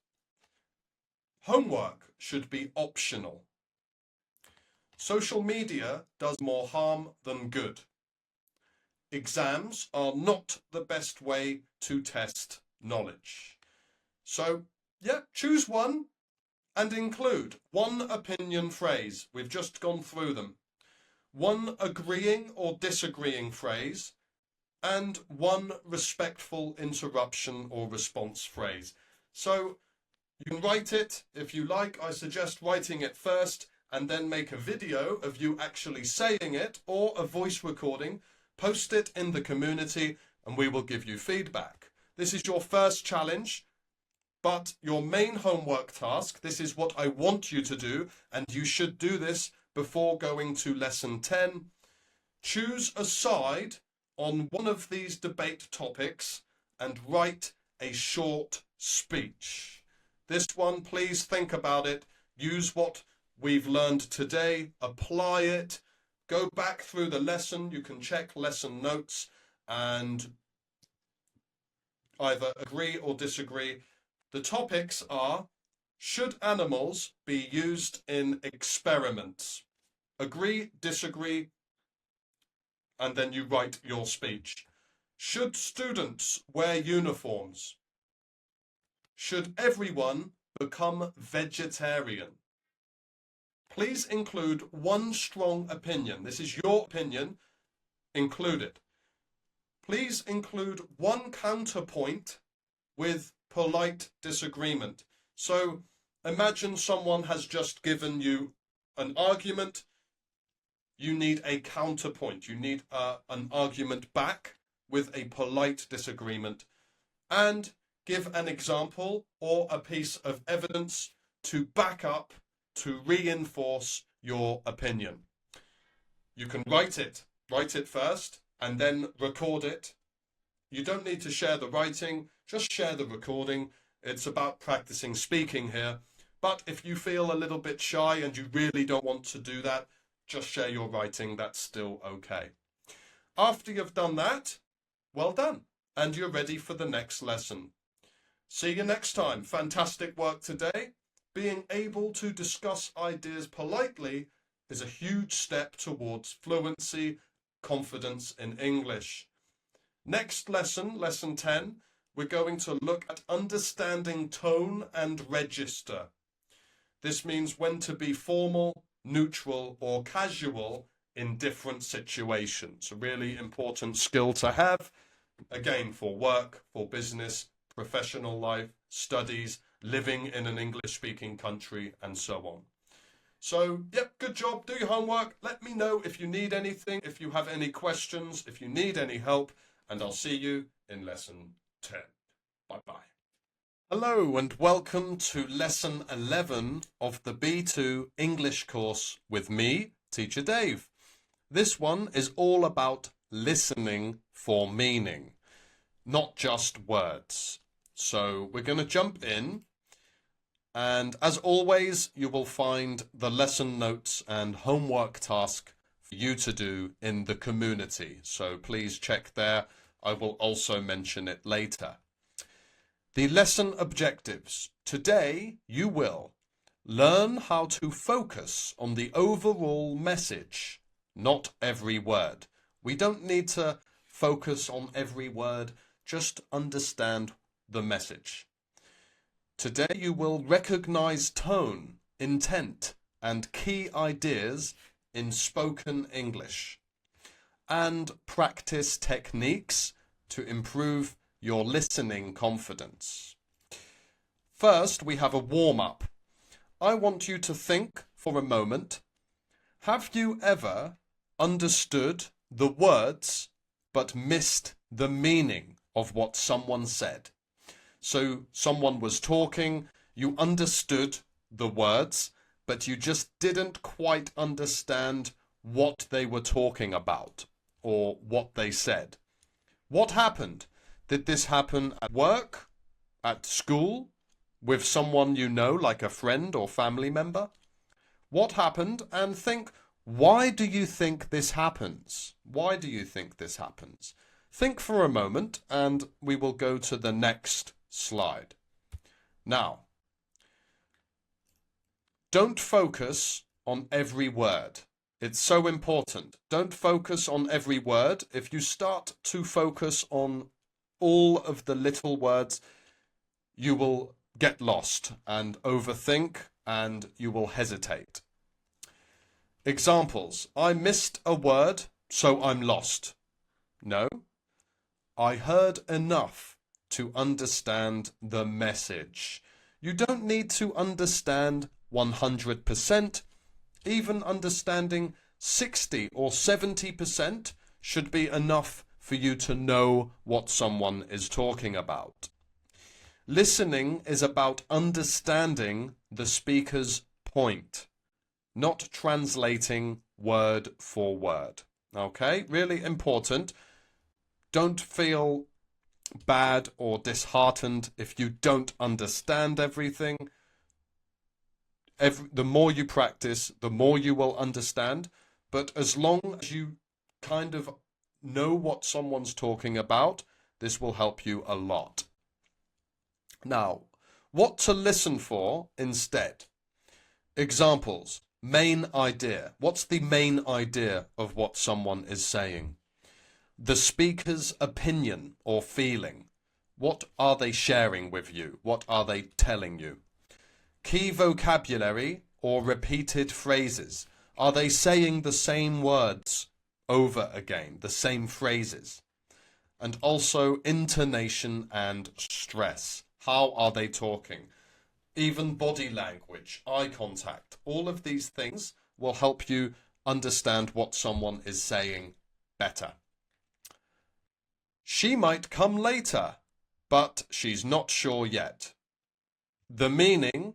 Homework should be optional. Social media does more harm than good. Exams are not the best way to test knowledge. So, yeah, choose one and include one opinion phrase. We've just gone through them. One agreeing or disagreeing phrase, and one respectful interruption or response phrase. So you can write it if you like. I suggest writing it first and then make a video of you actually saying it or a voice recording. Post it in the community and we will give you feedback. This is your first challenge, but your main homework task, this is what I want you to do, and you should do this before going to lesson 10. Choose a side on one of these debate topics and write a short speech. This one, please think about it. Use what we've learned today. Apply it. Go back through the lesson. You can check lesson notes and either agree or disagree. The topics are: should animals be used in experiments? Agree, disagree, and then you write your speech. Should students wear uniforms? Should everyone become vegetarian? Please include one strong opinion. This is your opinion. Include it. Please include one counterpoint with polite disagreement. So imagine someone has just given you an argument. You need a counterpoint. You need an argument back with a polite disagreement, and give an example or a piece of evidence to back up, to reinforce your opinion. You can write it first and then record it. You don't need to share the writing, just share the recording. It's about practicing speaking here. But if you feel a little bit shy and you really don't want to do that, just share your writing. That's still okay. After you've done that, well done. And you're ready for the next lesson. See you next time. Fantastic work today. Being able to discuss ideas politely is a huge step towards fluency, confidence in English. Next lesson, lesson 10, we're going to look at understanding tone and register. This means when to be formal, neutral, or casual in different situations. A really important skill to have, again, for work, for business, professional life, studies, living in an English-speaking country, and so on. So, yep, good job. Do your homework. Let me know if you need anything, if you have any questions, if you need any help, and I'll see you in lesson 10. Bye-bye. Hello and welcome to lesson 11 of the B2 English course with me, Teacher Dave. This one is all about listening for meaning, not just words. So we're going to jump in, and as always, you will find the lesson notes and homework task for you to do in the community. So please check there. I will also mention it later. The lesson objectives. Today, you will Learn how to focus on the overall message, not every word. We don't need to focus on every word, just understand the message. Today you will recognize tone, intent, and key ideas in spoken English, and practice techniques to improve your listening confidence. First, we have a warm-up. I want you to think for a moment. Have you ever understood the words but missed the meaning of what someone said? So someone was talking, you understood the words, but you just didn't quite understand what they were talking about or what they said. What happened? Did this happen at work, at school, with someone you know, like a friend or family member? What happened? And think, why do you think this happens? Why do you think this happens? Think for a moment and we will go to the next slide. Now, don't focus on every word. It's so important. Don't focus on every word. If you start to focus on all of the little words, you will get lost and overthink and you will hesitate. Examples. I missed a word, so I'm lost. No. I heard enough to understand the message. You don't need to understand 100%. Even understanding 60 or 70% should be enough for you to know what someone is talking about. Listening is about understanding the speaker's point, not translating word for word. Okay, really important. Don't feel bad or disheartened if you don't understand everything. The more you practice, the more you will understand. But as long as you kind of know what someone's talking about, this will help you a lot. Now, what to listen for instead? Examples. Main idea. What's the main idea of what someone is saying? The speaker's opinion or feeling. What are they sharing with you? What are they telling you? Key vocabulary or repeated phrases. Are they saying the same words over again, the same phrases? And also intonation and stress. How are they talking? Even body language, eye contact. All of these things will help you understand what someone is saying better. She might come later, but she's not sure yet. The meaning,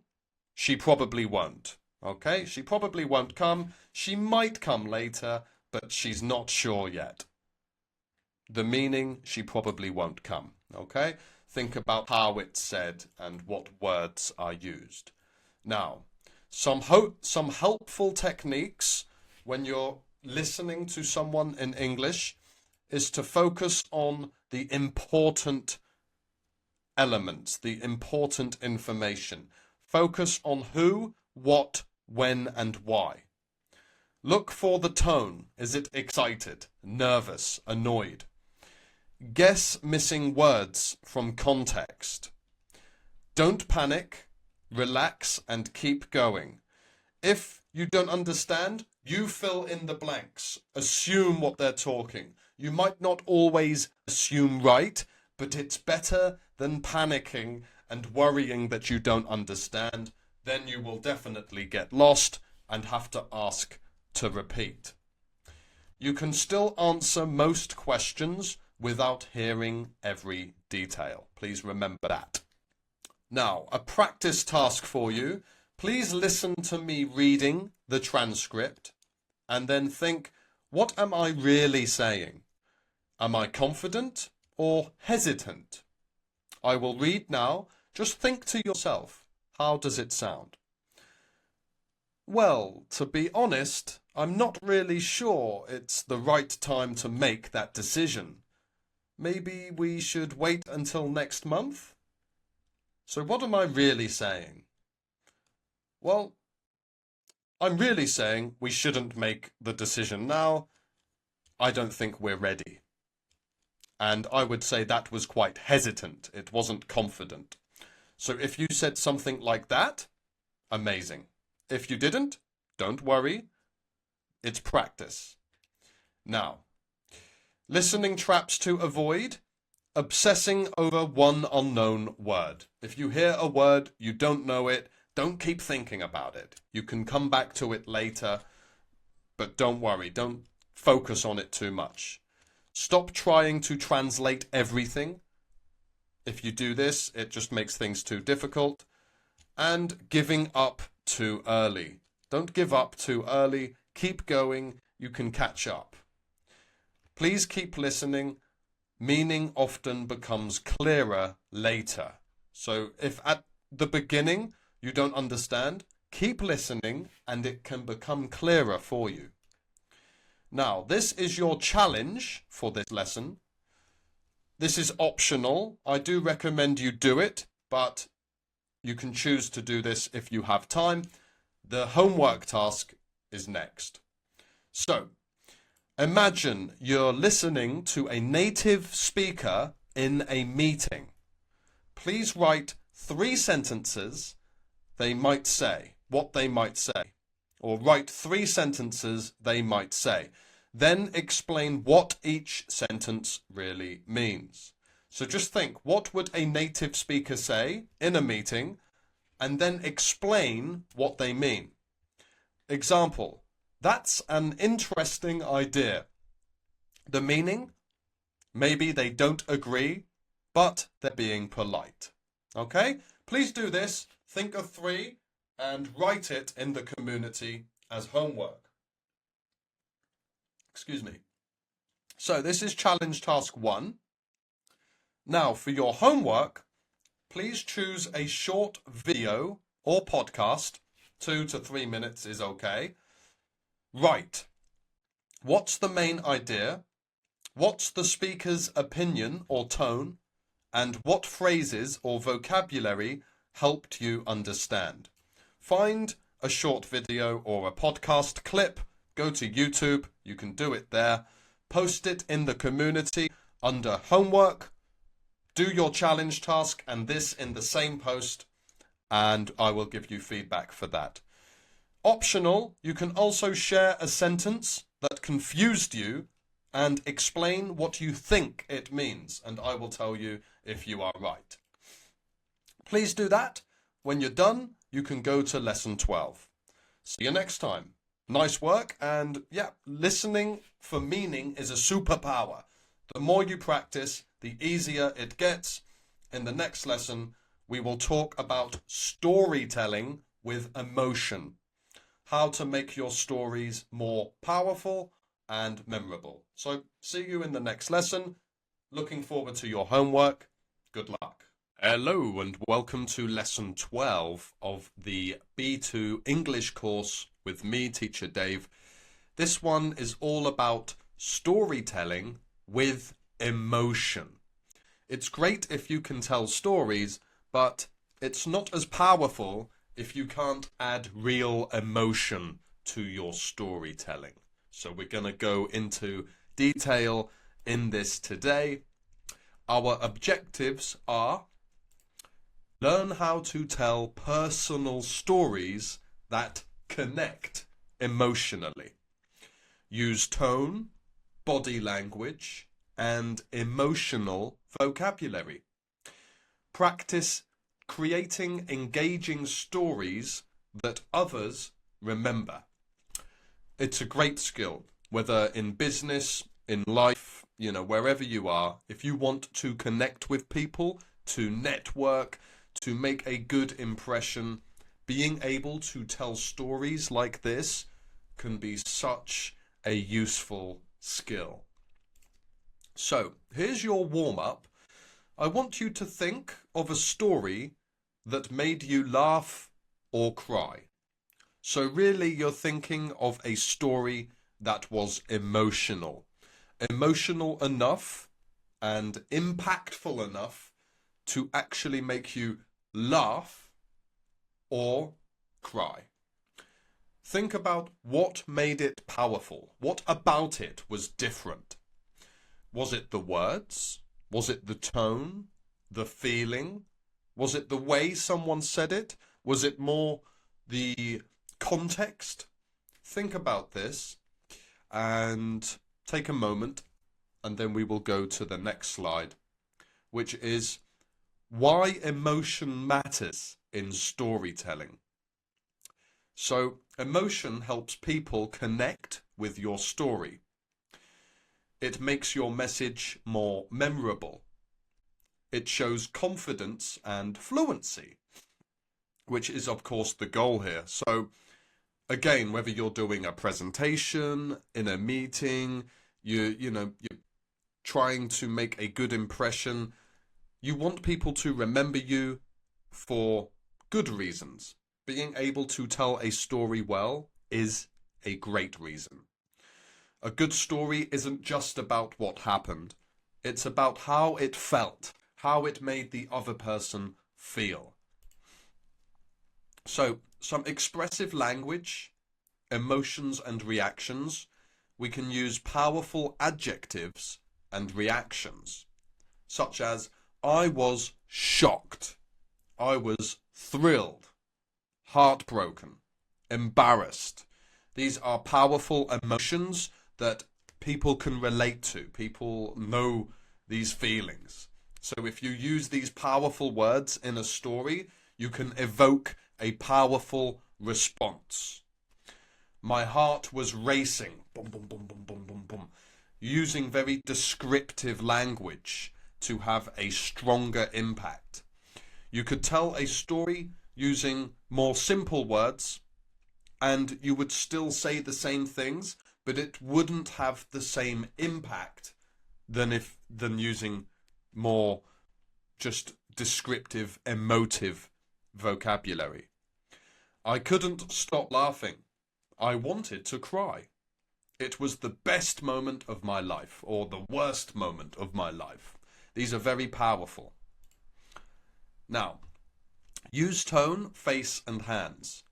she probably won't. Okay, she probably won't come. She might come later, but she's not sure yet. The meaning, she probably won't come. Okay, think about how it's said and what words are used. Now, some helpful techniques when you're listening to someone in English is to focus on the important elements, the important information. Focus on who, what, when, and why. Look for the tone. Is it excited, nervous, annoyed? Guess missing words from context. Don't panic, relax, and keep going. If you don't understand, you fill in the blanks. Assume what they're talking. You might not always assume right, but it's better than panicking and worrying that you don't understand. Then you will definitely get lost and have to ask to repeat. You can still answer most questions without hearing every detail. Please remember that. Now, a practice task for you. Please listen to me reading the transcript and then think, what am I really saying? Am I confident or hesitant? I will read now. Just think to yourself, how does it sound? Well, to be honest, I'm not really sure it's the right time to make that decision. Maybe we should wait until next month? So what am I really saying? Well, I'm really saying we shouldn't make the decision now. I don't think we're ready. And I would say that was quite hesitant. It wasn't confident. So if you said something like that, amazing. If you didn't, don't worry. It's practice. Now, listening traps to avoid: obsessing over one unknown word. If you hear a word, you don't know it, don't keep thinking about it. You can come back to it later, but don't worry, don't focus on it too much. Stop trying to translate everything. If you do this, it just makes things too difficult. And giving up too early. Don't give up too early. Keep going. You can catch up. Please keep listening. Meaning often becomes clearer later. So if at the beginning you don't understand, keep listening and it can become clearer for you. Now, this is your challenge for this lesson. This is optional. I do recommend you do it, but you can choose to do this if you have time. The homework task is next. So, imagine you're listening to a native speaker in a meeting. Please write 3 sentences they might say, what they might say. Or write 3 sentences they might say. Then explain what each sentence really means. So just think, what would a native speaker say in a meeting? And then explain what they mean. Example: that's an interesting idea. The meaning? Maybe they don't agree, but they're being polite. Okay? Please do this. Think of 3 and write it in the community as homework. Excuse me. So this is challenge task 1. Now for your homework, please choose a short video or podcast. 2 to 3 minutes is okay. Write: what's the main idea? What's the speaker's opinion or tone? And what phrases or vocabulary helped you understand? Find a short video or a podcast clip. Go to YouTube. You can do it there. Post it in the community under homework. Do your challenge task and this in the same post, and I will give you feedback for that. Optional, you can also share a sentence that confused you and explain what you think it means, and I will tell you if you are right. Please do that. When you're done, you can go to lesson 12. See you next time. Nice work, and yeah, listening for meaning is a superpower. The more you practice, the easier it gets. In the next lesson, we will talk about storytelling with emotion. How to make your stories more powerful and memorable. So, see you in the next lesson. Looking forward to your homework. Good luck. Hello and welcome to lesson 12 of the B2 English course with me, Teacher Dave. This one is all about storytelling with emotion. It's great if you can tell stories, but it's not as powerful if you can't add real emotion to your storytelling. So we're going to go into detail in this today. Our objectives are: learn how to tell personal stories that connect emotionally. Use tone, body language, and emotional vocabulary. Practice creating engaging stories that others remember. It's a great skill, whether in business, in life, wherever you are. If you want to connect with people, to network, to make a good impression, being able to tell stories like this can be such a useful skill. So, here's your warm-up. I want you to think of a story that made you laugh or cry. So really you're thinking of a story that was emotional. Emotional enough and impactful enough to actually make you laugh or cry. Think about what made it powerful. What about it was different? Was it the words? Was it the tone? The feeling? Was it the way someone said it? Was it more the context? Think about this and take a moment, and then we will go to the next slide, which is why emotion matters in storytelling. So, emotion helps people connect with your story. It makes your message more memorable. It shows confidence and fluency, which is, of course, the goal here. So, again, whether you're doing a presentation, in a meeting, you're trying to make a good impression, you want people to remember you for good reasons. Being able to tell a story well is a great reason. A good story isn't just about what happened. It's about how it felt, how it made the other person feel. So, some expressive language, emotions and reactions. We can use powerful adjectives and reactions, such as, I was shocked, I was thrilled, heartbroken, embarrassed. These are powerful emotions that people can relate to. People know these feelings. So if you use these powerful words in a story, you can evoke a powerful response. My heart was racing, boom, boom, boom, boom, boom, boom, boom. Using very descriptive language to have a stronger impact. You could tell a story using more simple words, and you would still say the same things, but it wouldn't have the same impact than using more just descriptive, emotive vocabulary. I couldn't stop laughing. I wanted to cry. It was the best moment of my life, or the worst moment of my life. These are very powerful. Now, use tone, face, and hands.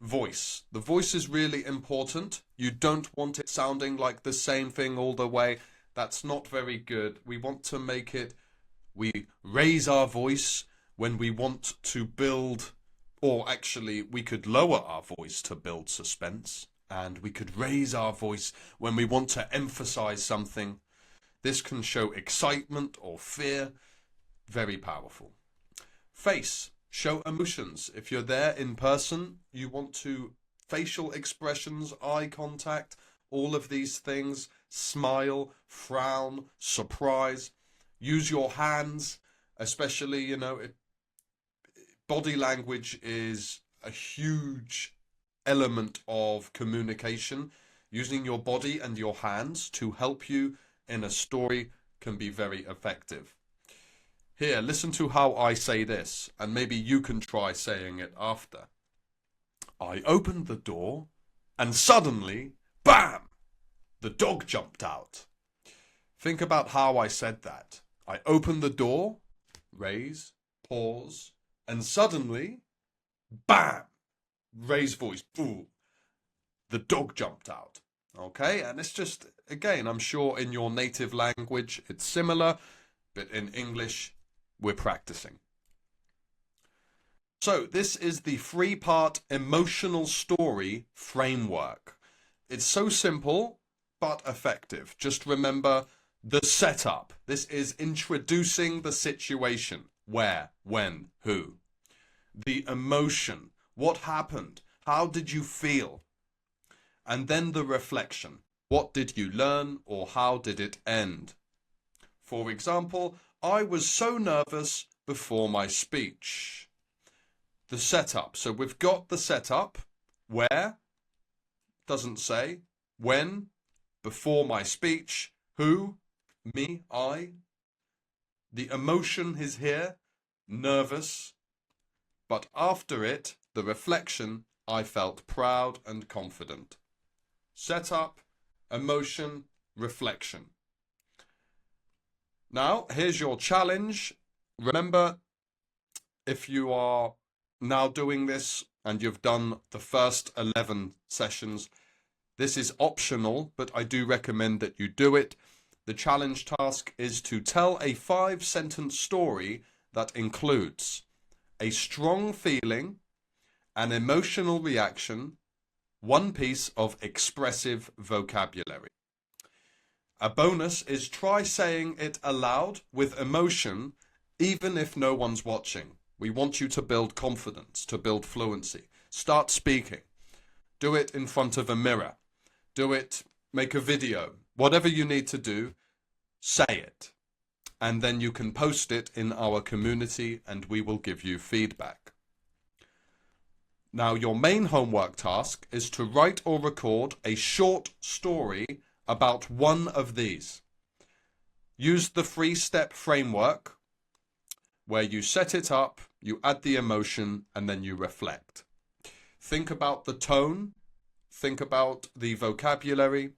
Voice. The voice is really important. You don't want it sounding like the same thing all the way. That's not very good. We want to make it, we raise our voice when we want to build, or actually we could lower our voice to build suspense, and we could raise our voice when we want to emphasize something. This can show excitement or fear. Very powerful. Face. Show emotions. If you're there in person, you want to facial expressions, eye contact, all of these things, smile, frown, surprise. Use your hands, especially, body language is a huge element of communication. Using your body and your hands to help you in a story can be very effective. Here, listen to how I say this, and maybe you can try saying it after. I opened the door, and suddenly, bam! The dog jumped out. Think about how I said that. I opened the door, raise, pause, and suddenly, bam! Raise voice, boom! The dog jumped out. Okay, and it's just, again, I'm sure in your native language it's similar, but in English, we're practicing. So this is the 3-part emotional story framework. It's so simple, but effective. Just remember the setup. This is introducing the situation. Where, when, who. The emotion. What happened? How did you feel? And then the reflection. What did you learn, or how did it end? For example, I was so nervous before my speech. The setup. So we've got the setup. Where? Doesn't say. When? Before my speech. Who? Me, I. The emotion is here. Nervous. But after it, the reflection, I felt proud and confident. Setup, emotion, reflection. Now, here's your challenge. Remember, if you are now doing this and you've done the first 11 sessions, this is optional, but I do recommend that you do it. The challenge task is to tell a 5-sentence story that includes a strong feeling, an emotional reaction, one piece of expressive vocabulary. A bonus is try saying it aloud with emotion, even if no one's watching. We want you to build confidence, to build fluency. Start speaking. Do it in front of a mirror. Do it, make a video. Whatever you need to do, say it. And then you can post it in our community and we will give you feedback. Now, your main homework task is to write or record a short story about one of these. Use the 3-step framework where you set it up, you add the emotion, and then you reflect. Think about the tone, think about the vocabulary,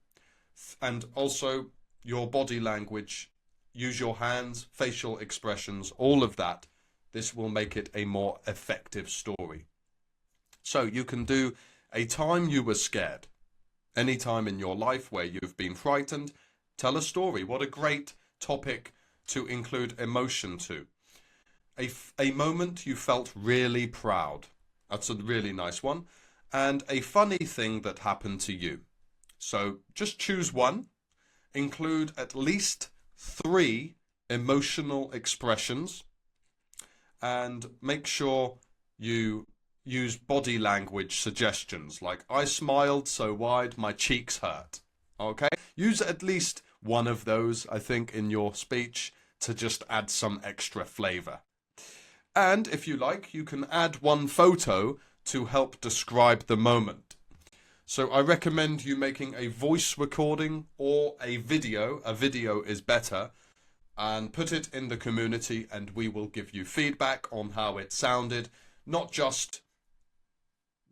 and also your body language. Use your hands, facial expressions, all of that. This will make it a more effective story. So you can do a time you were scared. Any time in your life where you've been frightened, tell a story. What a great topic to include emotion to. A moment you felt really proud. That's a really nice one. And a funny thing that happened to you. So just choose one. Include at least 3 emotional expressions. And make sure you use body language suggestions like I smiled so wide my cheeks hurt. Okay? Use at least one of those, I think, in your speech to just add some extra flavor. And if you like, you can add one photo to help describe the moment. So I recommend you making a voice recording or a video. A video is better. And put it in the community and we will give you feedback on how it sounded. Not just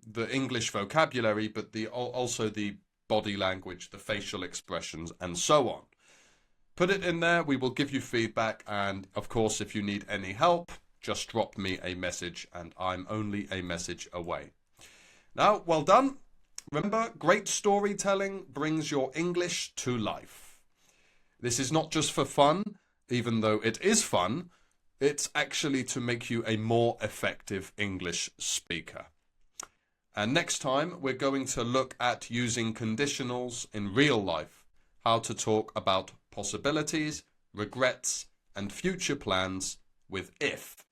the English vocabulary, but also the body language, the facial expressions, and so on. Put it in there, we will give you feedback, and of course, if you need any help, just drop me a message, and I'm only a message away. Now, well done. Remember, great storytelling brings your English to life. This is not just for fun, even though it is fun, it's actually to make you a more effective English speaker. And next time, we're going to look at using conditionals in real life, how to talk about possibilities, regrets, and future plans with if.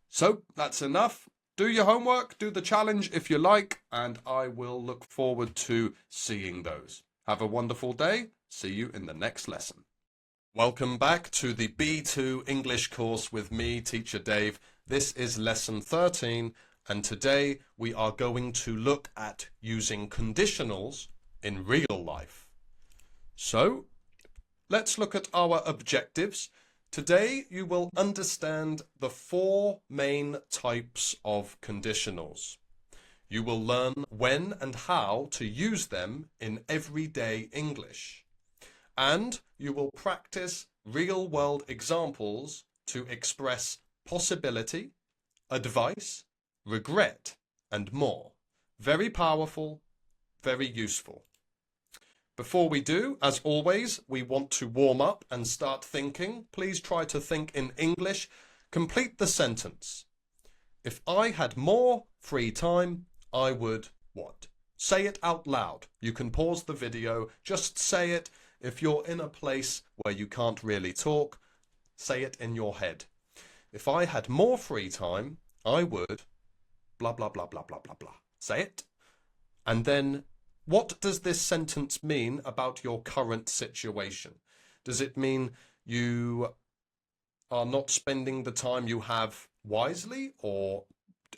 So that's enough. Do your homework, do the challenge if you like, and I will look forward to seeing those. Have a wonderful day. See you in the next lesson. Welcome back to the B2 English course with me, Teacher Dave. This is lesson 13. And today we are going to look at using conditionals in real life. So let's look at our objectives. Today you will understand the 4 main types of conditionals. You will learn when and how to use them in everyday English. And you will practice real-world examples to express possibility, advice, regret, and more. Very powerful, very useful. Before we do, as always, we want to warm up and start thinking. Please try to think in English. Complete the sentence. If I had more free time, I would what? Say it out loud. You can pause the video, just say it. If you're in a place where you can't really talk, say it in your head. If I had more free time, I would blah, blah, blah, blah, blah, blah, blah. Say it. And then, what does this sentence mean about your current situation? Does it mean you are not spending the time you have wisely, or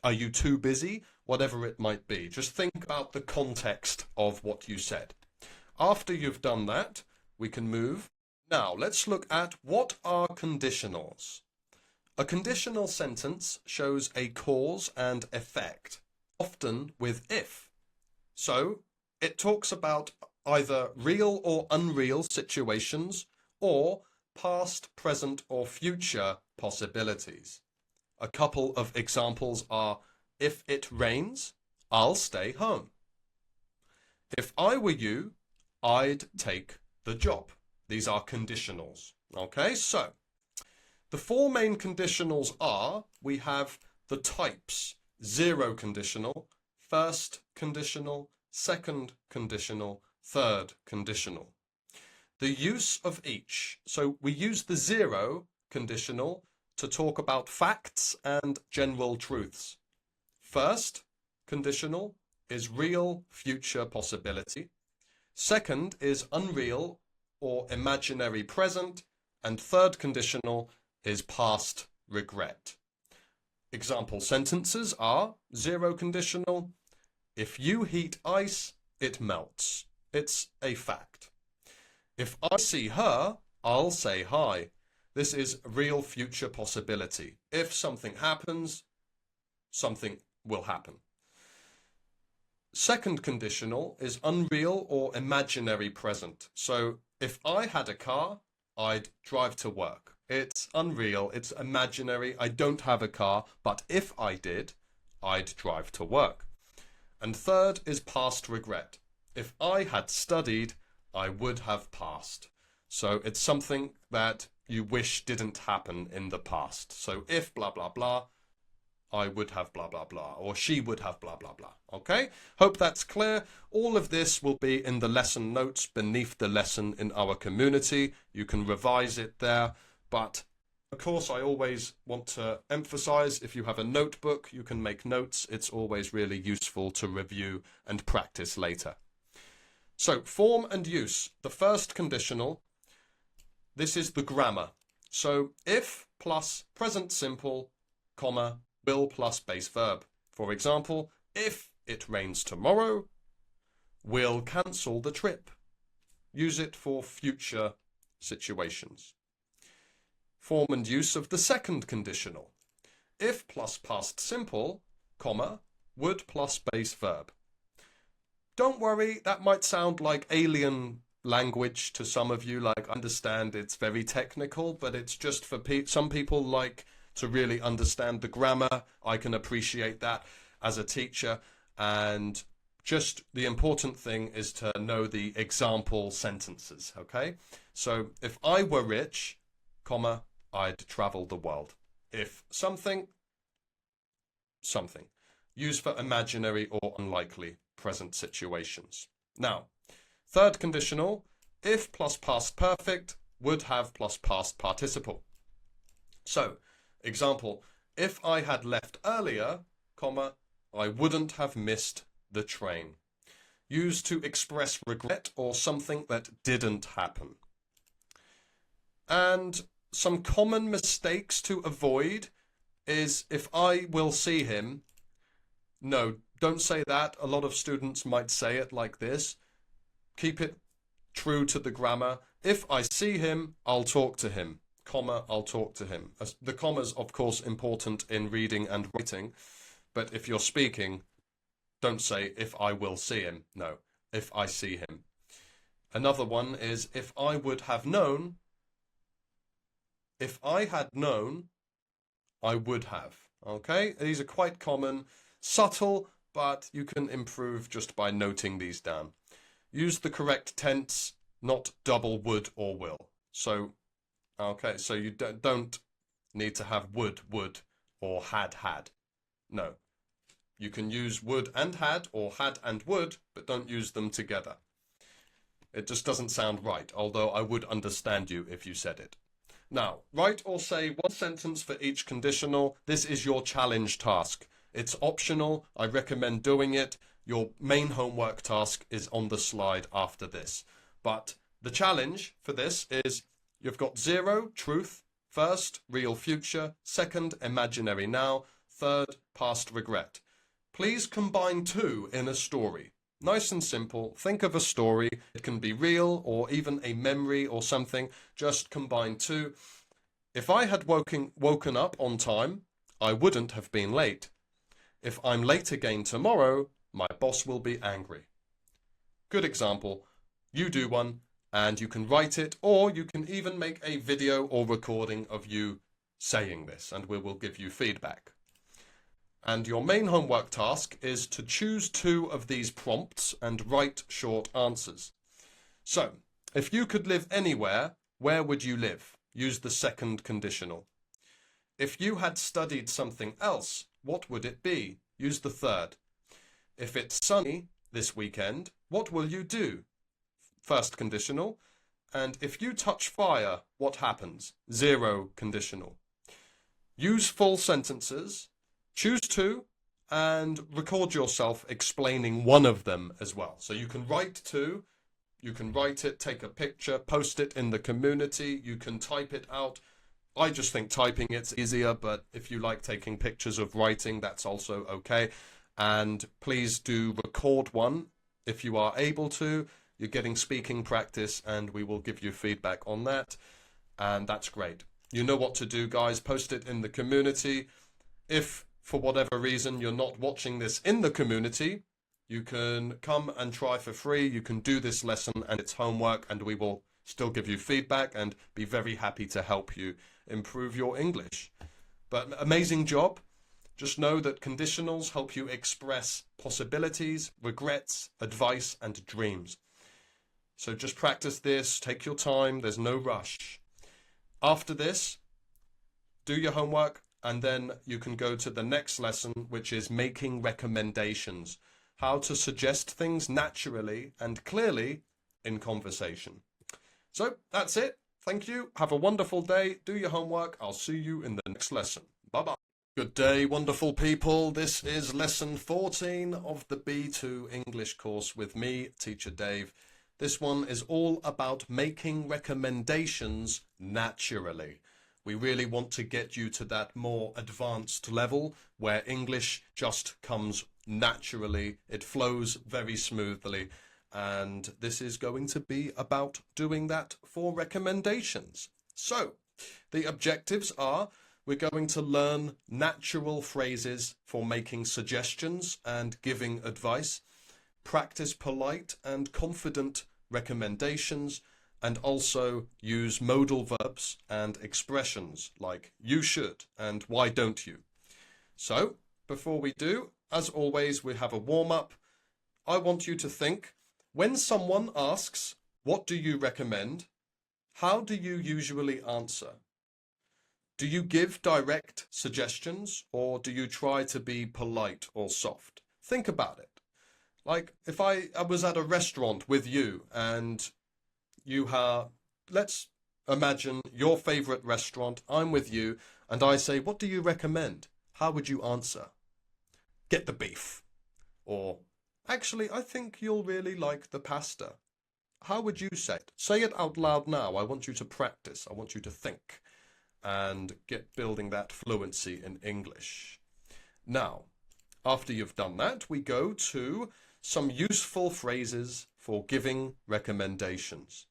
are you too busy? Whatever it might be. Just think about the context of what you said. After you've done that, we can move. Now, let's look at what are conditionals. A conditional sentence shows a cause and effect, often with if. So, it talks about either real or unreal situations or past, present, or future possibilities. A couple of examples are If it rains, I'll stay home. If I were you, I'd take the job. These are conditionals. Okay, so the four main conditionals are, we have the types: zero conditional, first conditional, second conditional, third conditional. The use of each. So we use the zero conditional to talk about facts and general truths. First conditional is real future possibility. Second is unreal or imaginary present. And third conditional is past regret. Example sentences are zero conditional. If you heat ice, it melts. It's a fact. If I see her, I'll say hi. This is real future possibility. If something happens, something will happen. Second conditional is unreal or imaginary present. So if I had a car, I'd drive to work. It's unreal, it's imaginary. I don't have a car, but if I did, I'd drive to work. And third is past regret. If I had studied, I would have passed. So it's something that you wish didn't happen in the past. So if blah, blah, blah, I would have blah, blah, blah, or she would have blah, blah, blah. Okay? Hope that's clear. All of this will be in the lesson notes beneath the lesson in our community. You can revise it there. But of course, I always want to emphasize, if you have a notebook, you can make notes. It's always really useful to review and practice later. So form and use. The first conditional, this is the grammar. So if plus present simple, comma, will plus base verb. For example, if it rains tomorrow, we'll cancel the trip. Use it for future situations. Form and use of the second conditional. If plus past simple, comma, would plus base verb. Don't worry, that might sound like alien language to some of you. Like, I understand it's very technical, but it's just for some people like to really understand the grammar. I can appreciate that as a teacher. And just the important thing is to know the example sentences, okay? So if I were rich, comma, I'd travel the world. If something, something. Use for imaginary or unlikely present situations. Now, third conditional, if plus past perfect, would have plus past participle. So, example, if I had left earlier, comma, I wouldn't have missed the train. Used to express regret or something that didn't happen. And some common mistakes to avoid is if I will see him. No, don't say that. A lot of students might say it like this. Keep it true to the grammar. If I see him, I'll talk to him. Comma, I'll talk to him. The comma's, of course, important in reading and writing, but if you're speaking, don't say if I will see him. No, if I see him. Another one is if I would have known. If I had known, I would have. Okay, these are quite common, subtle, but you can improve just by noting these down. Use the correct tense, not double would or will. So, okay, so you don't need to have would, or had. No. You can use would and had, or had and would, but don't use them together. It just doesn't sound right, although I would understand you if you said it. Now, write or say one sentence for each conditional. This is your challenge task. It's optional. I recommend doing it. Your main homework task is on the slide after this. But the challenge for this is you've got zero, truth, first, real future, second, imaginary now, third, past regret. Please combine two in a story. Nice and simple. Think of a story. It can be real or even a memory or something. Just combine two. If I had woken up on time, I wouldn't have been late. If I'm late again tomorrow, my boss will be angry. Good example. You do one and you can write it, or you can even make a video or recording of you saying this and we will give you feedback. And your main homework task is to choose two of these prompts and write short answers. So, if you could live anywhere, where would you live? Use the second conditional. If you had studied something else, what would it be? Use the third. If it's sunny this weekend, what will you do? First conditional. And if you touch fire, what happens? Zero conditional. Use full sentences, choose two, and record yourself explaining one of them as well. So you can write two, you can write it, take a picture, post it in the community, you can type it out. I just think typing it's easier, but if you like taking pictures of writing, that's also okay. And please do record one if you are able to. You're getting speaking practice, and we will give you feedback on that. And that's great. You know what to do, guys. Post it in the community. If, for whatever reason, you're not watching this in the community, you can come and try for free. You can do this lesson, and it's homework, and we will still give you feedback and be very happy to help you improve your English. But amazing job. Just know that conditionals help you express possibilities, regrets, advice, and dreams. So just practice this, take your time, there's no rush. After this, do your homework, and then you can go to the next lesson, which is making recommendations. How to suggest things naturally and clearly in conversation. So that's it. Thank you. Have a wonderful day. Do your homework. I'll see you in the next lesson. Bye-bye. Good day, wonderful people. This is lesson 14 of the B2 English course with me, Teacher Dave. This one is all about making recommendations naturally. We really want to get you to that more advanced level where English just comes naturally. It flows very smoothly. And this is going to be about doing that for recommendations. So, the objectives are we're going to learn natural phrases for making suggestions and giving advice, practice polite and confident recommendations, and also use modal verbs and expressions like you should and why don't you. So, before we do, as always, we have a warm-up. I want you to think, when someone asks, what do you recommend? How do you usually answer? Do you give direct suggestions, or do you try to be polite or soft? Think about it. Like, if I was at a restaurant with you and you have, let's imagine your favorite restaurant, I'm with you, and I say, what do you recommend? How would you answer? Get the beef. Or, actually, I think you'll really like the pasta. How would you say it? Say it out loud now. I want you to practice. I want you to think and get building that fluency in English. Now, after you've done that, we go to some useful phrases for giving recommendations.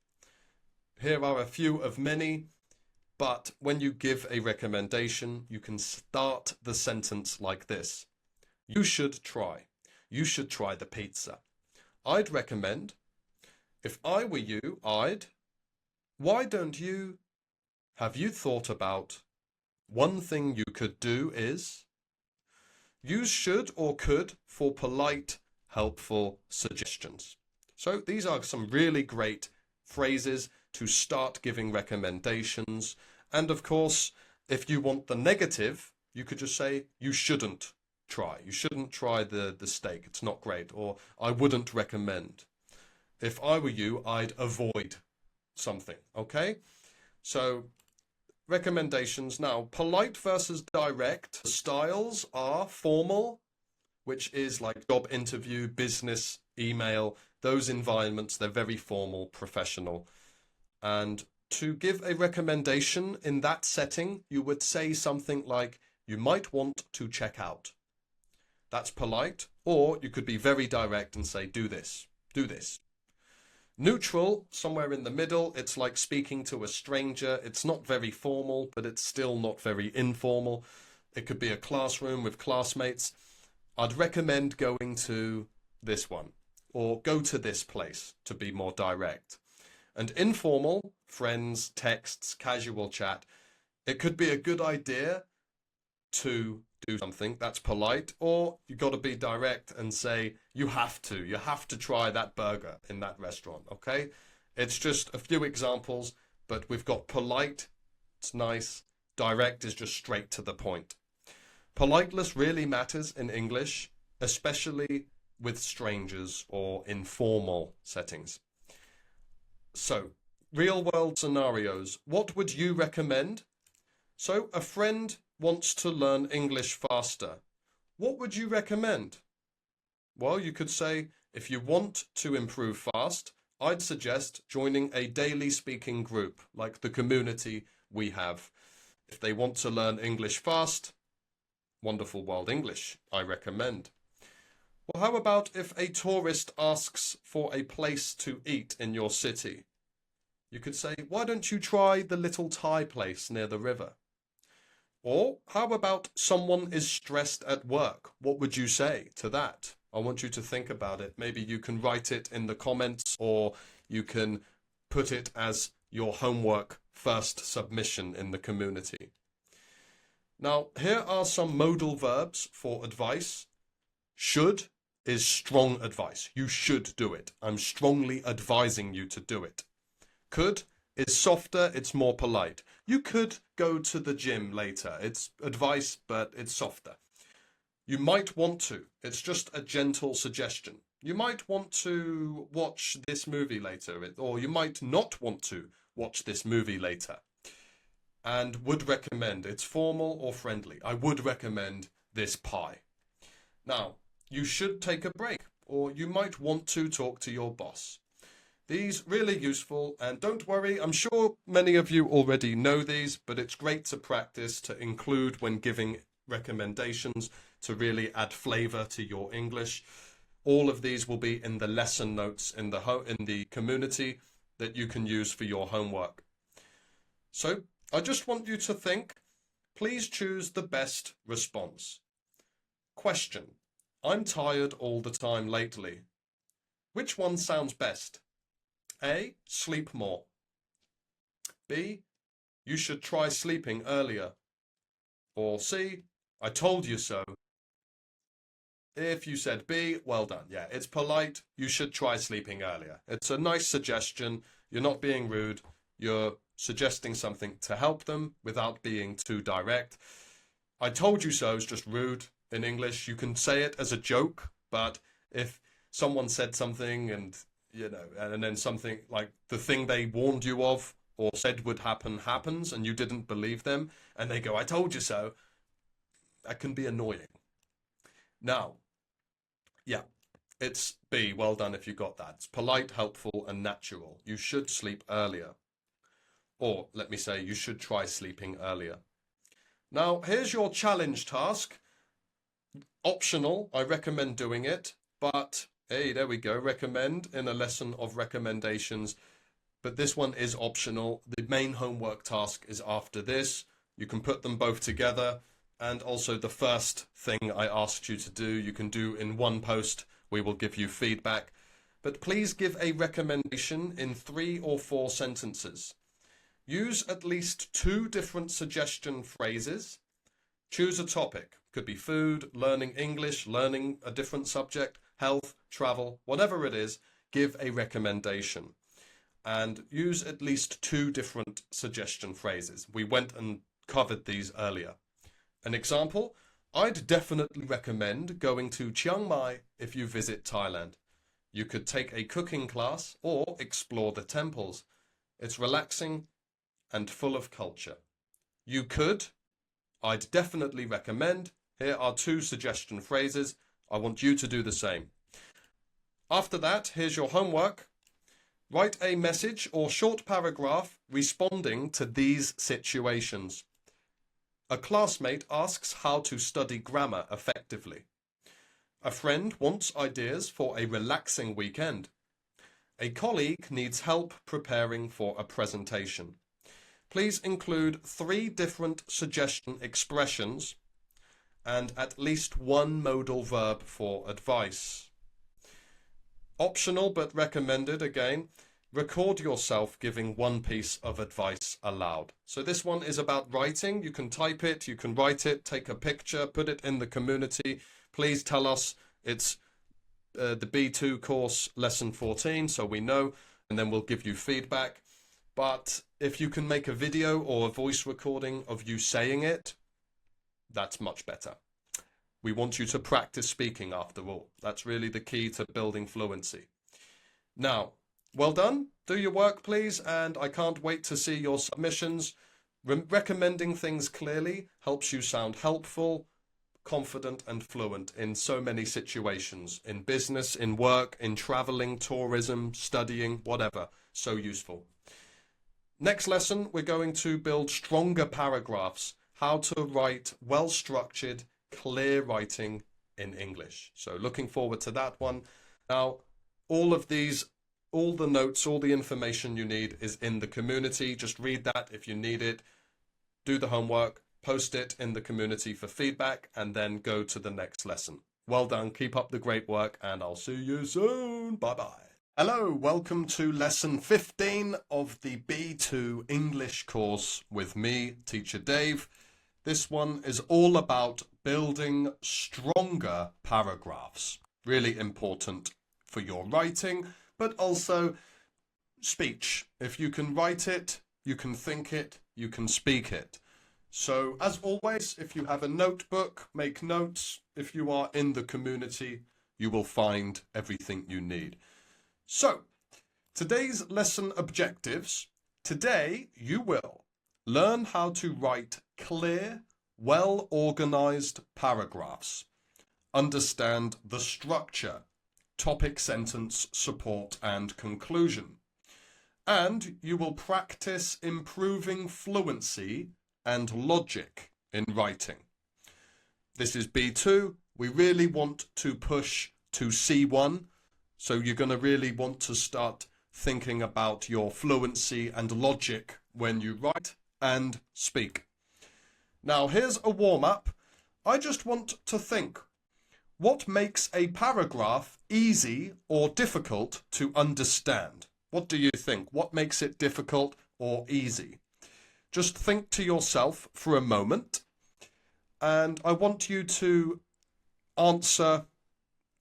Here are a few of many, but when you give a recommendation, you can start the sentence like this. You should try. You should try the pizza. I'd recommend. If I were you, I'd. Why don't you? Have you thought about? One thing you could do is. Use should or could for polite, helpful suggestions. So these are some really great phrases to start giving recommendations. And of course, if you want the negative, you could just say, you shouldn't try. You shouldn't try the steak. It's not great. Or I wouldn't recommend. If I were you, I'd avoid something. Okay? So recommendations. Now, polite versus direct. Styles are formal, which is like job interview, business, email. Those environments, they're very formal, professional. And to give a recommendation in that setting, you would say something like, you might want to check out. That's polite. Or you could be very direct and say, do this, do this. Neutral, somewhere in the middle, it's like speaking to a stranger. It's not very formal, but it's still not very informal. It could be a classroom with classmates. I'd recommend going to this one, or go to this place, to be more direct. And informal, friends, texts, casual chat. It could be a good idea to do something, that's polite, or you've got to be direct and say you have to try that burger in that restaurant, okay? It's just a few examples, but we've got polite, it's nice, direct is just straight to the point. Politeness really matters in English, especially with strangers or informal settings. So, real world scenarios, what would you recommend? So, a friend wants to learn English faster. What would you recommend? Well, you could say, if you want to improve fast, I'd suggest joining a daily speaking group, like the community we have. If they want to learn English fast, Wonderful World English, I recommend. Well, how about if a tourist asks for a place to eat in your city? You could say, why don't you try the little Thai place near the river? Or how about someone is stressed at work? What would you say to that? I want you to think about it. Maybe you can write it in the comments, or you can put it as your homework first submission in the community. Now, here are some modal verbs for advice. Should is strong advice. You should do it. I'm strongly advising you to do it. Could is softer, it's more polite. You could go to the gym later. It's advice, but it's softer. You might want to. It's just a gentle suggestion. You might want to watch this movie later, or you might not want to watch this movie later. And would recommend. It's formal or friendly. I would recommend this pie. Now, you should take a break, or you might want to talk to your boss. These really useful, and don't worry, I'm sure many of you already know these, but it's great to practice, to include when giving recommendations, to really add flavour to your English. All of these will be in the lesson notes in the community that you can use for your homework. So I just want you to think. Please choose the best response. Question: I'm tired all the time lately. Which one sounds best? A. Sleep more. B. You should try sleeping earlier. Or C. I told you so. If you said B, well done. Yeah, it's polite. You should try sleeping earlier. It's a nice suggestion. You're not being rude. You're suggesting something to help them without being too direct. I told you so is just rude in English. You can say it as a joke, but if someone said something and and then something like the thing they warned you of or said would happen happens and you didn't believe them and they go, I told you so, that can be annoying. Now, yeah, it's B. Well done if you got that. It's polite, helpful, and natural. You should sleep earlier. Or, let me say, you should try sleeping earlier. Now, here's your challenge task. Optional, I recommend doing it, but hey, there we go, recommend in a lesson of recommendations. But this one is optional. The main homework task is after this. You can put them both together. And also the first thing I asked you to do, you can do in one post. We will give you feedback. But please give a recommendation in 3 or 4 sentences. Use at least 2 different suggestion phrases. Choose a topic. Could be food, learning English, learning a different subject, health, travel, whatever it is, give a recommendation. And use at least 2 different suggestion phrases. We went and covered these earlier. An example, I'd definitely recommend going to Chiang Mai if you visit Thailand. You could take a cooking class or explore the temples. It's relaxing and full of culture. You could, I'd definitely recommend. Here are 2 suggestion phrases. I want you to do the same. After that, here's your homework. Write a message or short paragraph responding to these situations. A classmate asks how to study grammar effectively. A friend wants ideas for a relaxing weekend. A colleague needs help preparing for a presentation. Please include 3 different suggestion expressions and at least 1 modal verb for advice. Optional but recommended again. record yourself giving one piece of advice aloud. So this one is about writing. You can type it, you can write it, take a picture, put it in the community. Please tell us it's the B2 course lesson 14, so we know, and then we'll give you feedback. But if you can make a video or a voice recording of you saying it, that's much better. We want you to practice speaking after all. That's really the key to building fluency. Now, well done. Do your work, please, and I can't wait to see your submissions. Recommending things clearly helps you sound helpful, confident, and fluent in so many situations, in business, in work, in traveling, tourism, studying, whatever. So useful. Next lesson, we're going to build stronger paragraphs, how to write well-structured, clear writing in English. So looking forward to that one. Now, all the notes, all the information you need is in the community. Just read that if you need it. Do the homework, post it in the community for feedback, and then go to the next lesson. Well done, keep up the great work, and I'll see you soon. Bye-bye. Hello, welcome to lesson 15 of the B2 English course with me, Teacher Dave. This one is all about building stronger paragraphs. Really important for your writing, but also speech. If you can write it, you can think it, you can speak it. So as always, if you have a notebook, make notes. If you are in the community, you will find everything you need. So today's lesson objectives. Today you will learn how to write clear, well-organized paragraphs. Understand the structure, topic, sentence, support, and conclusion. And you will practice improving fluency and logic in writing. This is B2. We really want to push to C1. So you're going to really want to start thinking about your fluency and logic when you write and speak. Now, here's a warm-up. I just want to think, what makes a paragraph easy or difficult to understand? What do you think? What makes it difficult or easy? Just think to yourself for a moment, and I want you to answer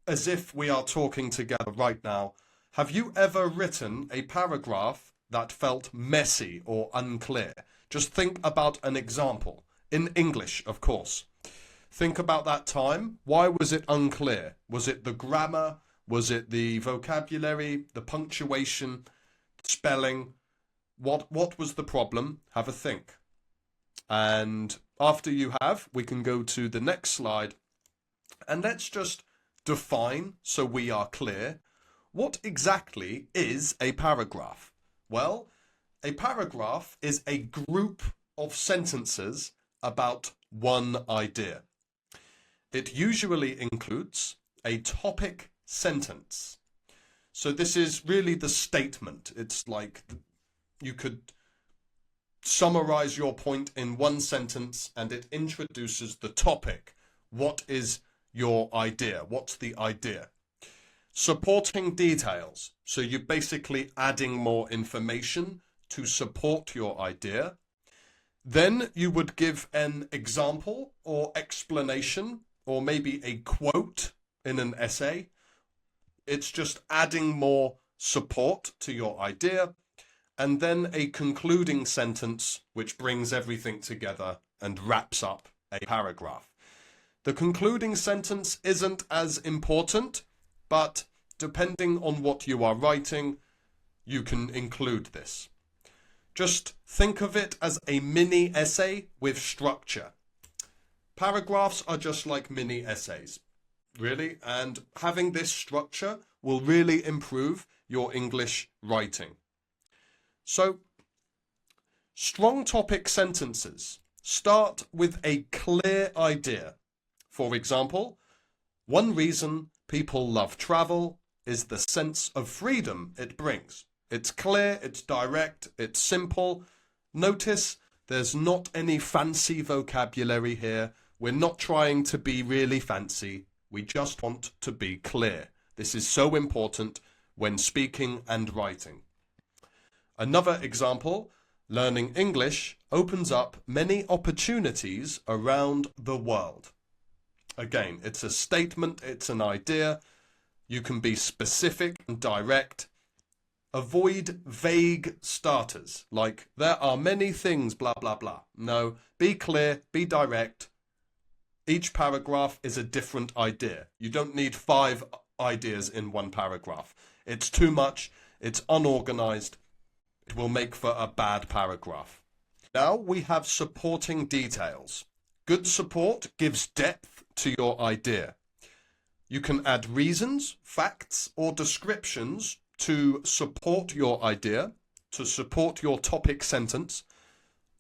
as if we are talking together right now. Have you ever written a paragraph that felt messy or unclear? Just think about an example. In English, of course. Think about that time. Why was it unclear? Was it the grammar? Was it the vocabulary, the punctuation, spelling? What was the problem? Have a think. And after you have, we can go to the next slide. And let's just define, so we are clear, what exactly is a paragraph? Well, a paragraph is a group of sentences about one idea. It usually includes a topic sentence. So this is really the statement. It's like you could summarize your point in one sentence, and it introduces the topic. What is your idea? What's the idea? Supporting details. So you're basically adding more information to support your idea. Then you would give an example or explanation, or maybe a quote in an essay. It's just adding more support to your idea. And then a concluding sentence which brings everything together and wraps up a paragraph. The concluding sentence isn't as important, but depending on what you are writing, you can include this. Just think of it as a mini essay with structure. Paragraphs are just like mini essays, really, and having this structure will really improve your English writing. So, strong topic sentences start with a clear idea. For example, one reason people love travel is the sense of freedom it brings. It's clear, it's direct, it's simple. Notice there's not any fancy vocabulary here. We're not trying to be really fancy. We just want to be clear. This is so important when speaking and writing. Another example, learning English opens up many opportunities around the world. Again, it's a statement, it's an idea. You can be specific and direct. Avoid vague starters, like there are many things, blah, blah, blah. No, be clear, be direct. Each paragraph is a different idea. You don't need 5 ideas in one paragraph. It's too much, it's unorganized. It will make for a bad paragraph. Now we have supporting details. Good support gives depth to your idea. You can add reasons, facts, or descriptions to support your idea, to support your topic sentence.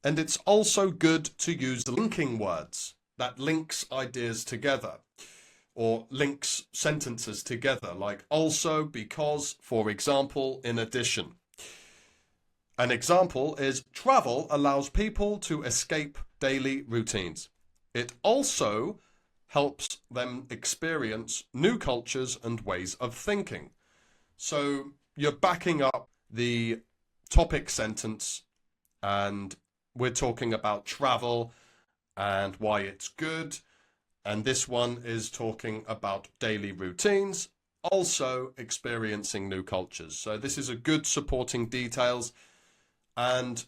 And it's also good to use linking words that links ideas together or links sentences together, like also, because, for example, in addition. An example is travel allows people to escape daily routines. It also helps them experience new cultures and ways of thinking. So you're backing up the topic sentence, and we're talking about travel and why it's good. And this one is talking about daily routines, also experiencing new cultures. So this is a good supporting details. And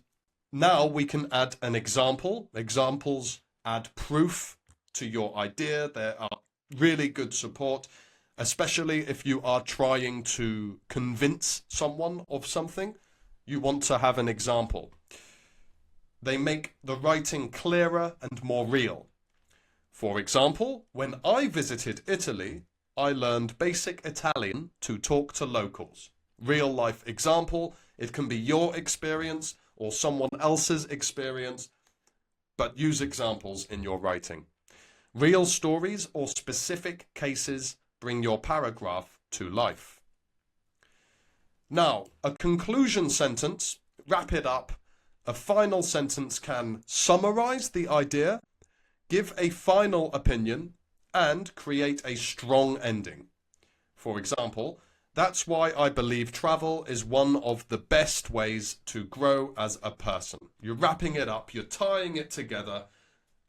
now we can add an example. Examples add proof to your idea. There are really good support, especially if you are trying to convince someone of something. You want to have an example. They make the writing clearer and more real. For example, when I visited Italy, I learned basic Italian to talk to locals. Real life example. It can be your experience or someone else's experience, but use examples in your writing. Real stories or specific cases bring your paragraph to life. Now, a conclusion sentence, wrap it up. A final sentence can summarize the idea, give a final opinion, and create a strong ending. For example, that's why I believe travel is one of the best ways to grow as a person. You're wrapping it up, you're tying it together,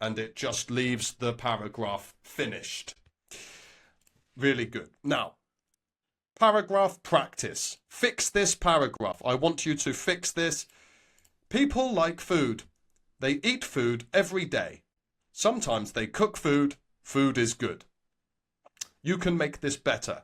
and it just leaves the paragraph finished. Really good. Now, paragraph practice. Fix this paragraph. I want you to fix this. People like food. They eat food every day. Sometimes they cook food. Food is good. You can make this better.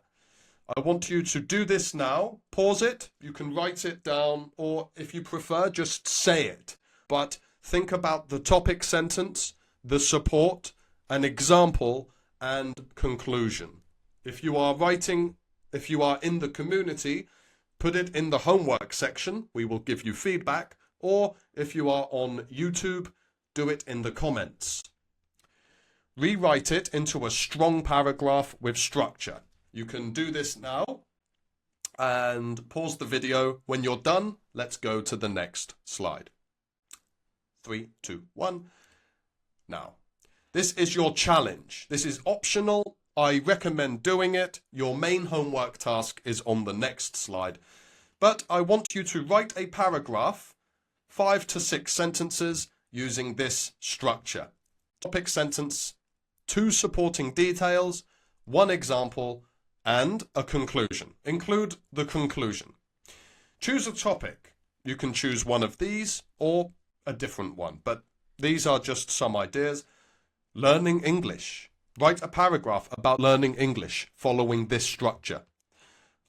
I want you to do this now. Pause it. You can write it down, or if you prefer, just say it. But think about the topic sentence, the support, an example, and conclusion. If you are in the community, put it in the homework section. We will give you feedback. Or if you are on YouTube, do it in the comments. Rewrite it into a strong paragraph with structure. You can do this now and pause the video. When you're done, let's go to the next slide. 3, 2, 1. Now, this is your challenge. This is optional. I recommend doing it. Your main homework task is on the next slide. But I want you to write a paragraph, 5 to 6 sentences using this structure. Topic sentence, 2 supporting details, 1 example, and a conclusion. Include the conclusion. Choose a topic. You can choose one of these or a different one, but these are just some ideas. Learning English. Write a paragraph about learning English following this structure.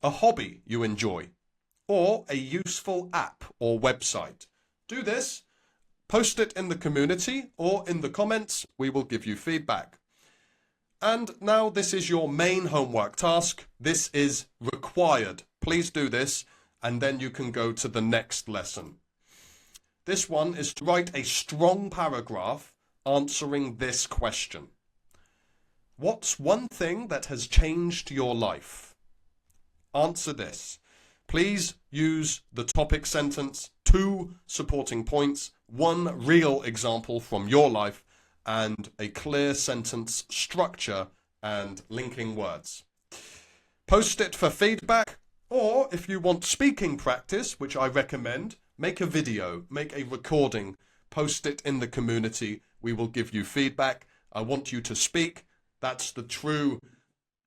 A hobby you enjoy, or a useful app or website. Do this, post it in the community or in the comments. We will give you feedback. And now this is your main homework task. This is required. Please do this, and then you can go to the next lesson. This one is to write a strong paragraph answering this question. What's one thing that has changed your life? Answer this. Please use the topic sentence, 2 supporting points, 1 real example from your life, and a clear sentence structure and linking words. Post it for feedback. Or if you want speaking practice, which I recommend, make a video, make a recording, post it in the community. We will give you feedback. I want you to speak. That's the true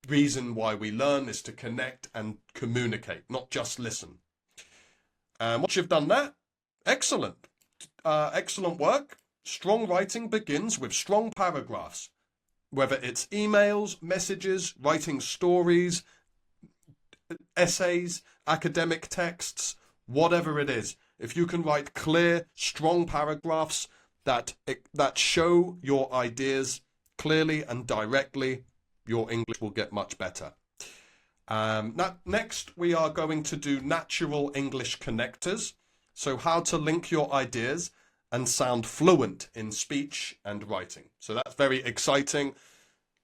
reason why we learn, is to connect and communicate, not just listen. And once you've done that, excellent. Excellent work. Strong writing begins with strong paragraphs. Whether it's emails, messages, writing stories, essays, academic texts, whatever it is. If you can write clear, strong paragraphs that show your ideas clearly and directly, your English will get much better. Next, we are going to do natural English connectors. So how to link your ideas and sound fluent in speech and writing. So that's very exciting.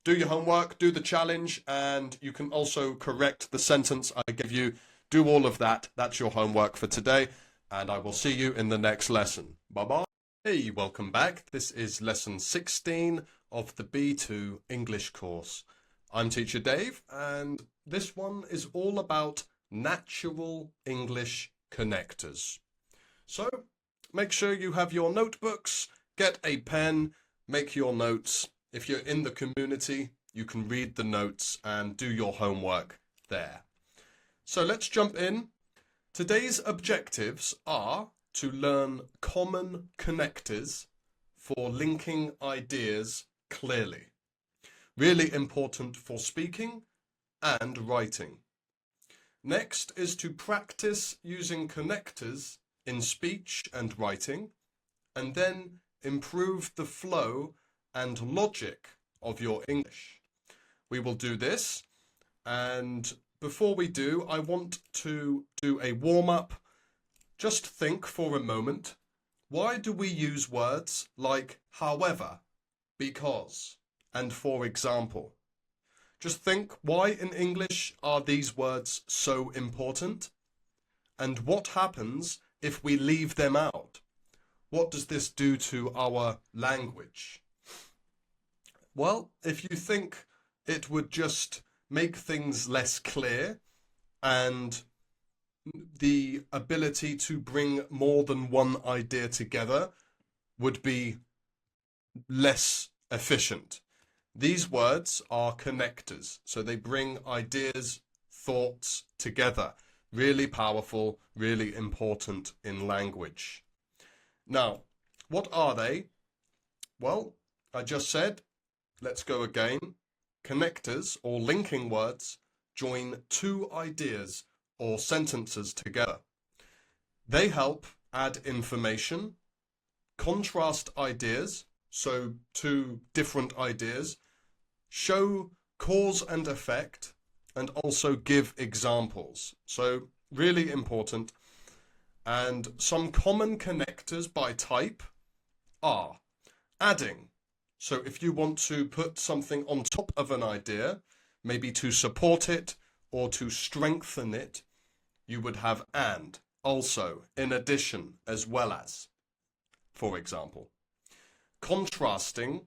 Do your homework, do the challenge, and you can also correct the sentence I give you. Do all of that. That's your homework for today, and I will see you in the next lesson. Bye-bye. Hey, welcome back. This is lesson 16 of the B2 English course. I'm Teacher Dave, and this one is all about natural English connectors. So make sure you have your notebooks, get a pen, make your notes. If you're in the community, you can read the notes and do your homework there. So let's jump in. Today's objectives are to learn common connectors for linking ideas clearly. Really important for speaking and writing. Next is to practice using connectors in speech and writing, and then improve the flow and logic of your English. We will do this, and before we do, I want to do a warm-up. Just think for a moment, why do we use words like however, because, and for example? Just think, why in English are these words so important? And what happens if we leave them out? What does this do to our language? Well, if you think it would just make things less clear and the ability to bring more than one idea together would be less efficient. These words are connectors, so they bring ideas, thoughts together. Really powerful, really important in language. Now, what are they? Well, I just said, let's go again. Connectors, or linking words, join two ideas or sentences together. They help add information, contrast ideas, so two different ideas, show cause and effect, and also give examples. So really important. And some common connectors by type are adding. So if you want to put something on top of an idea, maybe to support it or to strengthen it, you would have and, also, in addition, as well as, for example. Contrasting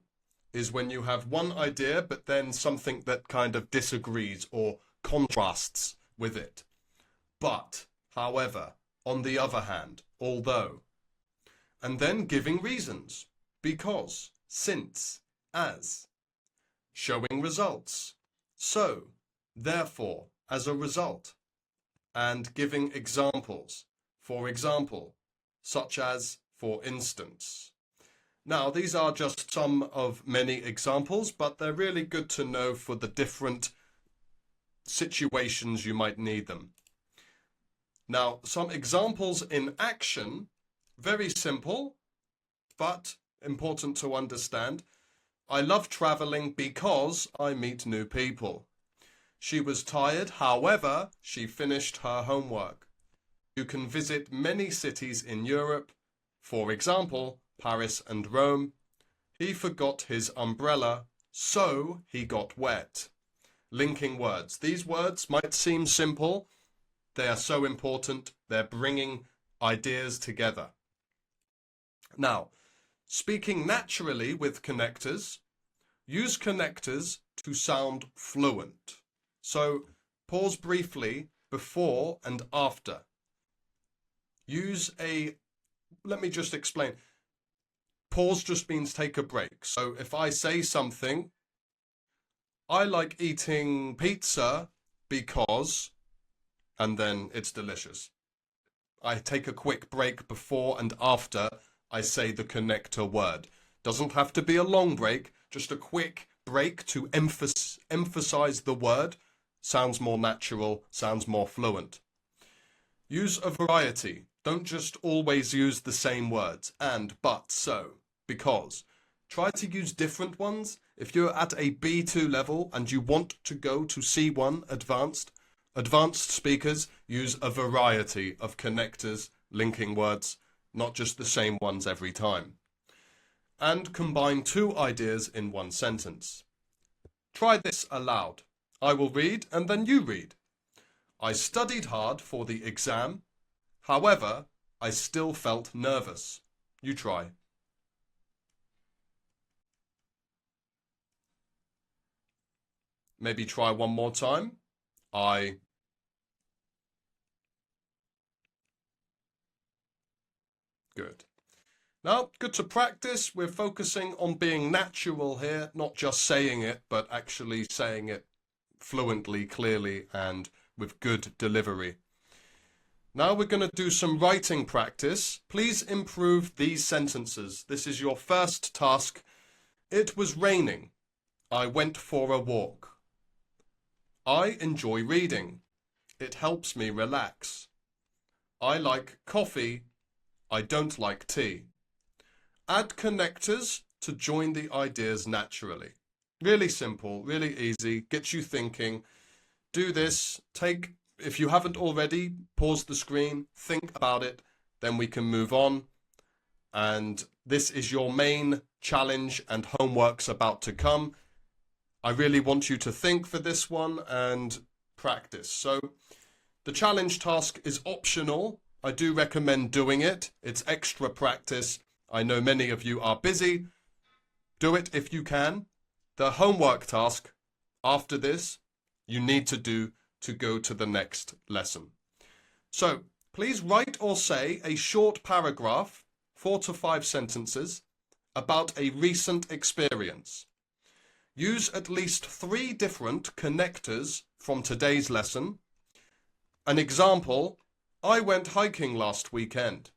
is when you have one idea but then something that kind of disagrees or contrasts with it. But, however, on the other hand, although. And then giving reasons. Because, since, as. Showing results. So, therefore, as a result. And giving examples. For example, such as, for instance. Now, these are just some of many examples, but they're really good to know for the different situations you might need them. Now, some examples in action, very simple, but important to understand. I love traveling because I meet new people. She was tired, however, she finished her homework. You can visit many cities in Europe, for example, Paris and Rome. He forgot his umbrella, so he got wet. Linking words. These words might seem simple. They are so important. They're bringing ideas together. Now, speaking naturally with connectors, use connectors to sound fluent. So, pause briefly before and after. Let me just explain. Pause just means take a break. So if I say something, I like eating pizza because, and then it's delicious. I take a quick break before and after I say the connector word. Doesn't have to be a long break, just a quick break to emphasize the word. Sounds more natural, sounds more fluent. Use a variety. Don't just always use the same words. And, but, so, because. Try to use different ones. If you're at a B2 level and you want to go to C1 advanced speakers use a variety of connectors, linking words, not just the same ones every time. And combine two ideas in one sentence. Try this aloud. I will read and then you read. I studied hard for the exam. However, I still felt nervous. You try. Maybe try one more time. Good. Now, good to practice. We're focusing on being natural here, not just saying it, but actually saying it fluently, clearly, and with good delivery. Now we're going to do some writing practice. Please improve these sentences. This is your first task. It was raining. I went for a walk. I enjoy reading. It helps me relax. I like coffee. I don't like tea. Add connectors to join the ideas naturally. Really simple, really easy, gets you thinking. Do this, if you haven't already, pause the screen, think about it, then we can move on. And this is your main challenge and homework's about to come. I really want you to think for this one and practice. So the challenge task is optional. I do recommend doing it. It's extra practice. I know many of you are busy. Do it if you can. The homework task after this, you need to do to go to the next lesson. So please write or say a short paragraph, 4 to 5 sentences, about a recent experience. Use at least 3 different connectors from today's lesson. An example, I went hiking last weekend.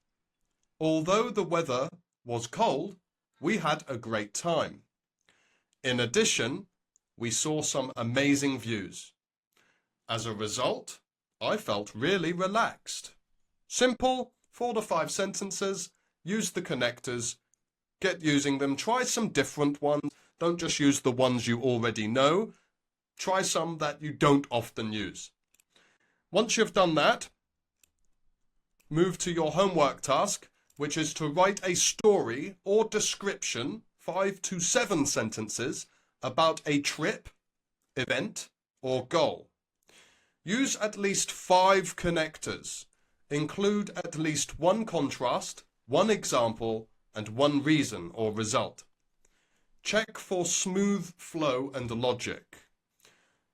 Although the weather was cold, we had a great time. In addition, we saw some amazing views. As a result, I felt really relaxed. Simple, 4 to 5 sentences, use the connectors, get using them, try some different ones. Don't just use the ones you already know. Try some that you don't often use. Once you've done that, move to your homework task, which is to write a story or description, 5 to 7 sentences, about a trip, event, or goal. Use at least 5 connectors. Include at least 1 contrast, 1 example, and 1 reason or result. Check for smooth flow and logic.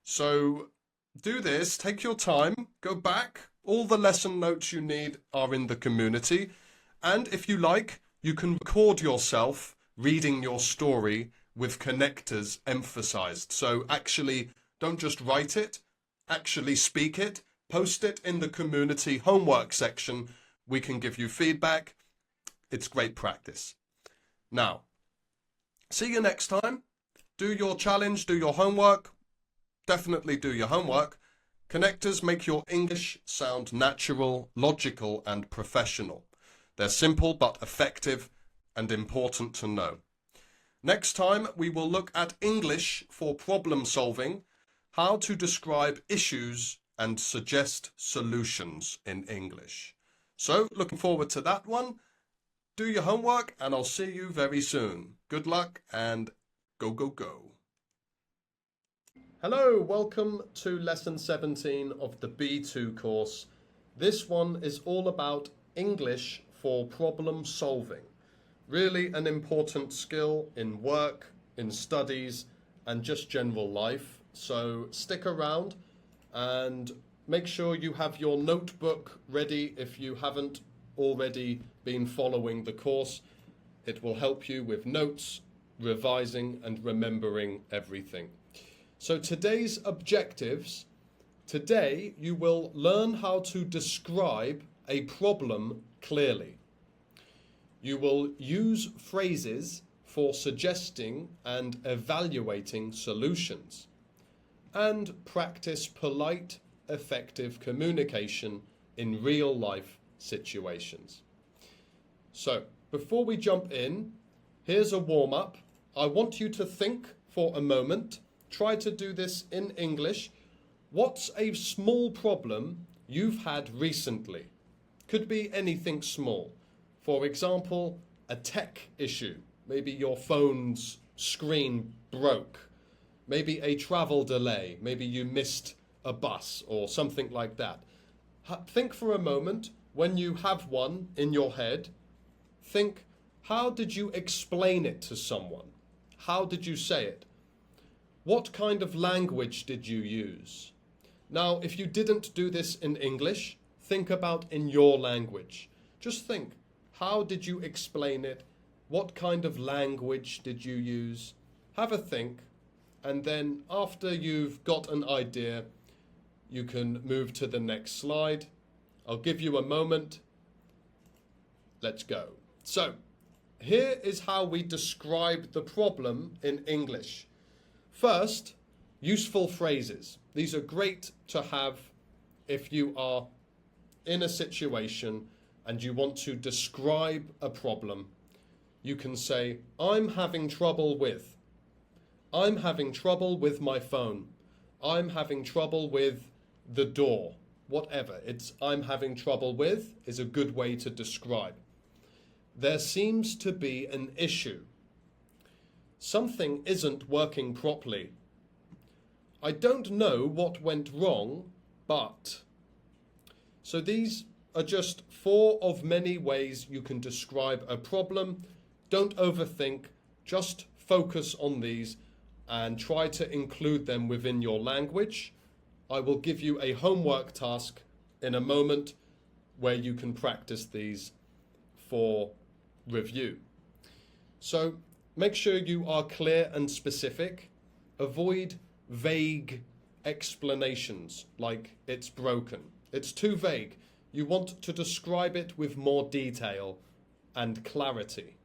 So do this, take your time, go back. All the lesson notes you need are in the community. And if you like, you can record yourself reading your story with connectors emphasized. So actually, don't just write it, actually speak it, post it in the community homework section. We can give you feedback. It's great practice. Now, see you next time. Do your challenge, do your homework. Definitely do your homework. Connectors make your English sound natural, logical, and professional. They're simple but effective and important to know. Next time, we will look at English for problem solving, how to describe issues and suggest solutions in English. So, looking forward to that one. Do your homework and I'll see you very soon. Good luck and go, go, go. Hello, welcome to lesson 17 of the B2 course. This one is all about English for problem solving. Really an important skill in work, in studies, and just general life. So stick around and make sure you have your notebook ready if you haven't already been following the course. It will help you with notes, revising and remembering everything. So today's objectives. Today you will learn how to describe a problem clearly. You will use phrases for suggesting and evaluating solutions, and practice polite, effective communication in real-life situations. So, before we jump in, here's a warm-up. I want you to think for a moment. Try to do this in English. What's a small problem you've had recently? Could be anything small. For example, a tech issue. Maybe your phone's screen broke. Maybe a travel delay. Maybe you missed a bus or something like that. Think for a moment, when you have one in your head, think, how did you explain it to someone? How did you say it? What kind of language did you use? Now, if you didn't do this in English, think about in your language. Just think, how did you explain it? What kind of language did you use? Have a think, and then after you've got an idea, you can move to the next slide. I'll give you a moment. Let's go. So, here is how we describe the problem in English. First, useful phrases. These are great to have if you are in a situation and you want to describe a problem. You can say, I'm having trouble with. I'm having trouble with my phone. I'm having trouble with the door. Whatever. It's I'm having trouble with is a good way to describe. There seems to be an issue. Something isn't working properly. I don't know what went wrong, but. So these are just 4 of many ways you can describe a problem. Don't overthink, just focus on these and try to include them within your language. I will give you a homework task in a moment where you can practice these for review. So make sure you are clear and specific. Avoid vague explanations like it's broken. It's too vague. You want to describe it with more detail and clarity.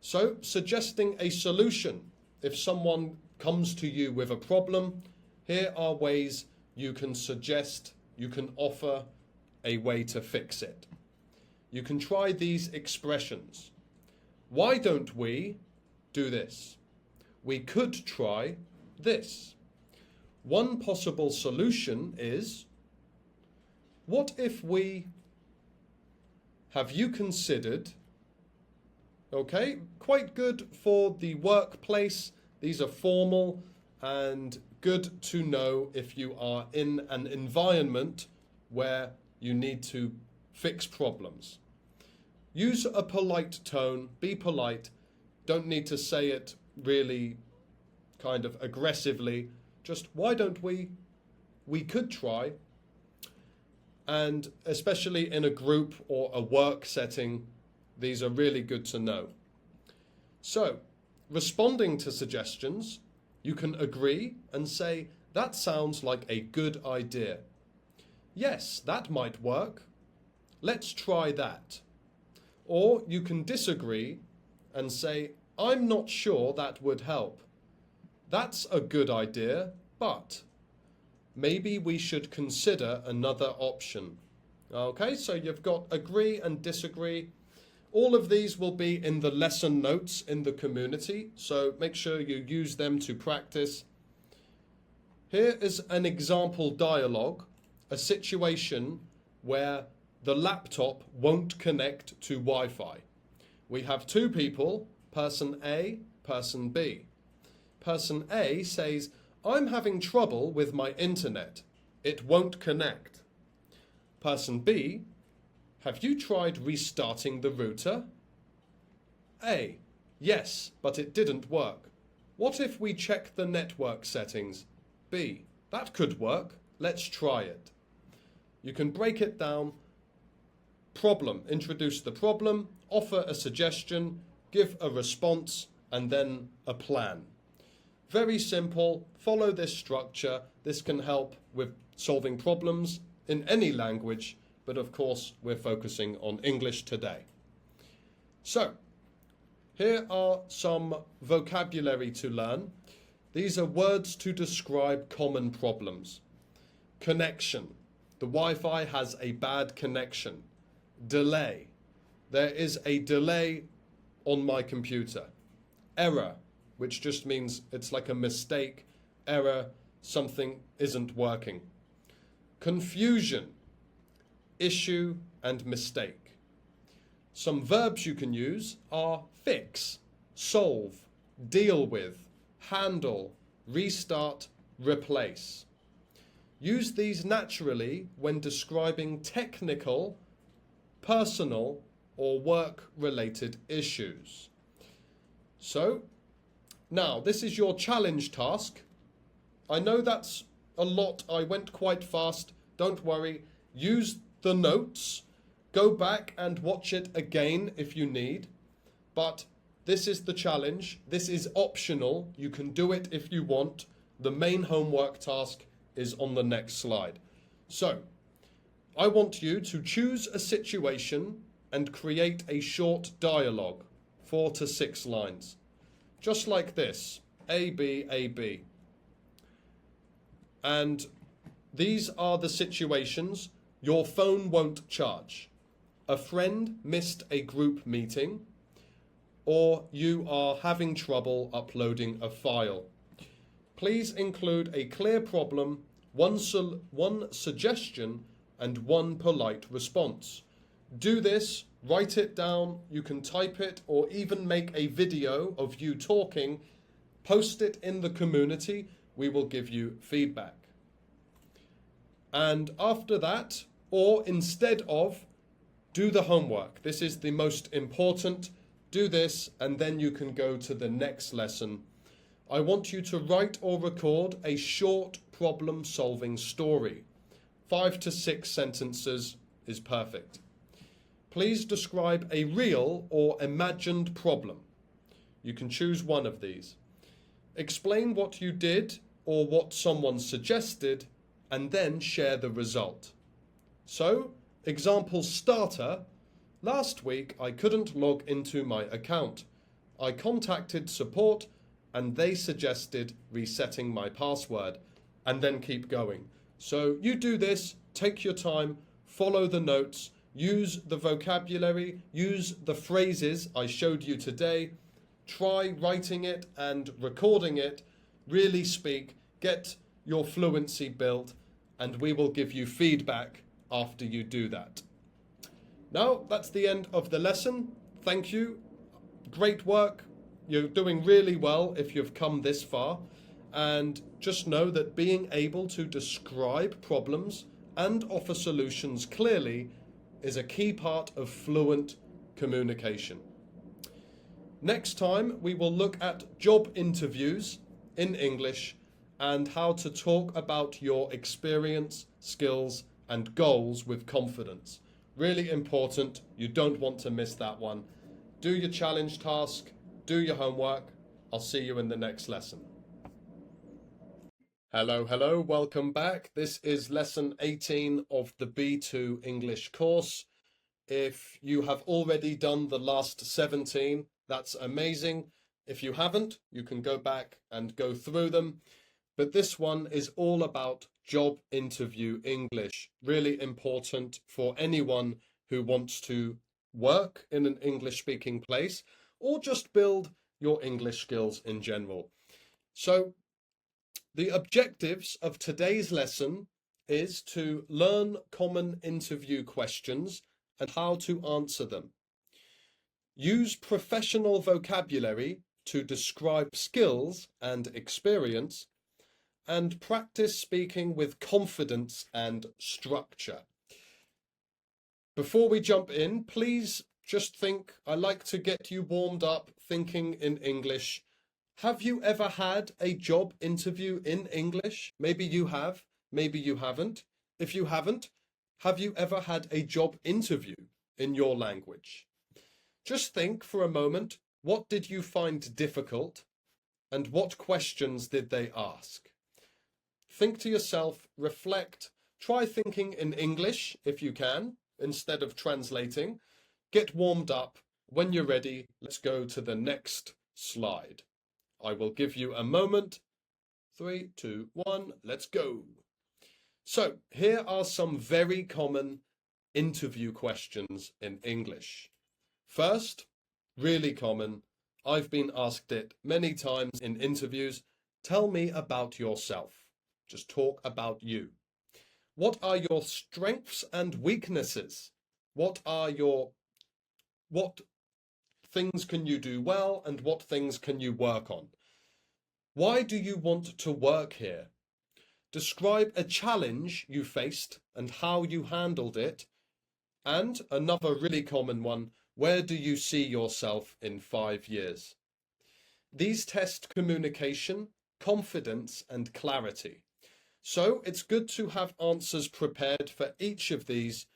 So, suggesting a solution. If someone comes to you with a problem, here are ways you can suggest, you can offer a way to fix it. You can try these expressions. Why don't we do this? We could try this. One possible solution is, what if we, have you considered? Okay, quite good for the workplace. These are formal and good to know if you are in an environment where you need to fix problems. Use a polite tone, be polite. Don't need to say it really kind of aggressively. Just, why don't we? We could try. And especially in a group or a work setting, these are really good to know. So, responding to suggestions, you can agree and say, that sounds like a good idea. Yes, that might work. Let's try that. Or you can disagree and say, I'm not sure that would help. That's a good idea, but maybe we should consider another option. Okay, so you've got agree and disagree. All of these will be in the lesson notes in the community, so make sure you use them to practice. Here is an example dialogue, a situation where the laptop won't connect to Wi-Fi. We have 2 people, person A, person B. Person A says, I'm having trouble with my internet. It won't connect. Person B, have you tried restarting the router? A, yes, but it didn't work. What if we check the network settings? B, that could work. let's try it. You can break it down. Problem, introduce the problem, offer a suggestion, give a response, and then a plan. Very simple. Follow this structure. This can help with solving problems in any language, but of course we're focusing on English today. So, here are some vocabulary to learn. These are words to describe common problems. Connection. The Wi-Fi has a bad connection. Delay. There is a delay on my computer. Error, which just means it's like a mistake, error, something isn't working. Confusion, issue and mistake. Some verbs you can use are fix, solve, deal with, handle, restart, replace. Use these naturally when describing technical, personal or work-related issues. So, now this is your challenge task. I know that's a lot. I went quite fast. Don't worry. Use the notes. Go back and watch it again if you need. But this is the challenge. This is optional. You can do it if you want. The main homework task is on the next slide. So, I want you to choose a situation and create a short dialogue, 4 to 6 lines. Just like this, A, B, A, B. And these are the situations. Your phone won't charge. A friend missed a group meeting, or you are having trouble uploading a file. Please include a clear problem, one suggestion, and one polite response. Do this, write it down, you can type it or even make a video of you talking, post it in the community, we will give you feedback. And after that, or instead of, do the homework. This is the most important. Do this and then you can go to the next lesson. I want you to write or record a short problem-solving story. 5 to 6 sentences is perfect. Please describe a real or imagined problem. You can choose one of these. Explain what you did or what someone suggested and then share the result. So, example starter. Last week I couldn't log into my account. I contacted support and they suggested resetting my password, and then keep going. So you do this, take your time, follow the notes, use the vocabulary, use the phrases I showed you today, try writing it and recording it, really speak, get your fluency built, and we will give you feedback after you do that. Now, that's the end of the lesson. Thank you. Great work. You're doing really well if you've come this far. And just know that being able to describe problems and offer solutions clearly is a key part of fluent communication. Next time, we will look at job interviews in English and how to talk about your experience, skills, and goals with confidence. Really important. You don't want to miss that one. Do your challenge task. Do your homework. I'll see you in the next lesson. Hello, welcome back. This is lesson 18 of the B2 English course. If you have already done the last 17, that's amazing. If you haven't, you can go back and go through them. But this one is all about job interview English. Really important for anyone who wants to work in an English-speaking place or just build your English skills in general. So, the objectives of today's lesson is to learn common interview questions and how to answer them. Use professional vocabulary to describe skills and experience, and practice speaking with confidence and structure. Before we jump in, please just think, I like to get you warmed up thinking in English. Have you ever had a job interview in English? Maybe you have. Maybe you haven't. If you haven't, have you ever had a job interview in your language? Just think for a moment, what did you find difficult and what questions did they ask? Think to yourself, reflect, try thinking in English if you can, instead of translating. Get warmed up. When you're ready, let's go to the next slide. I will give you a moment. 3, 2, 1, let's go. So here are some very common interview questions in English. First, really common, I've been asked it many times in interviews, tell me about yourself. Just talk about you. What are your strengths and weaknesses? What things can you do well and what things can you work on? Why do you want to work here? Describe a challenge you faced and how you handled it. And another really common one, where do you see yourself in 5 years? These test communication, confidence, and clarity. So it's good to have answers prepared for each of these.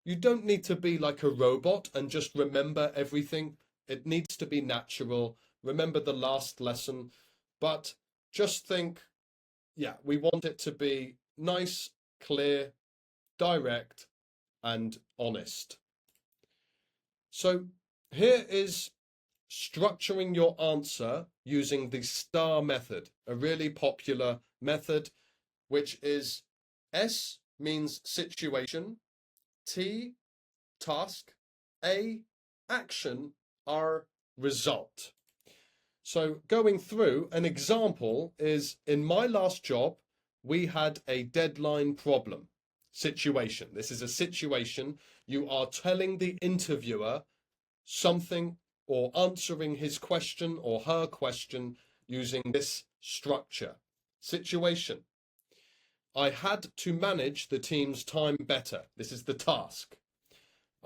You don't need to be like a robot and just remember everything. It needs to be natural. Remember the last lesson, but just think, yeah, we want it to be nice, clear, direct, and honest. So here is structuring your answer using the STAR method, a really popular method, which is S means situation, T, task, A, action, R, result. So going through, an example is, in my last job, we had a deadline problem. Situation. This is a situation. You are telling the interviewer something or answering his question or her question using this structure. Situation. I had to manage the team's time better. This is the task.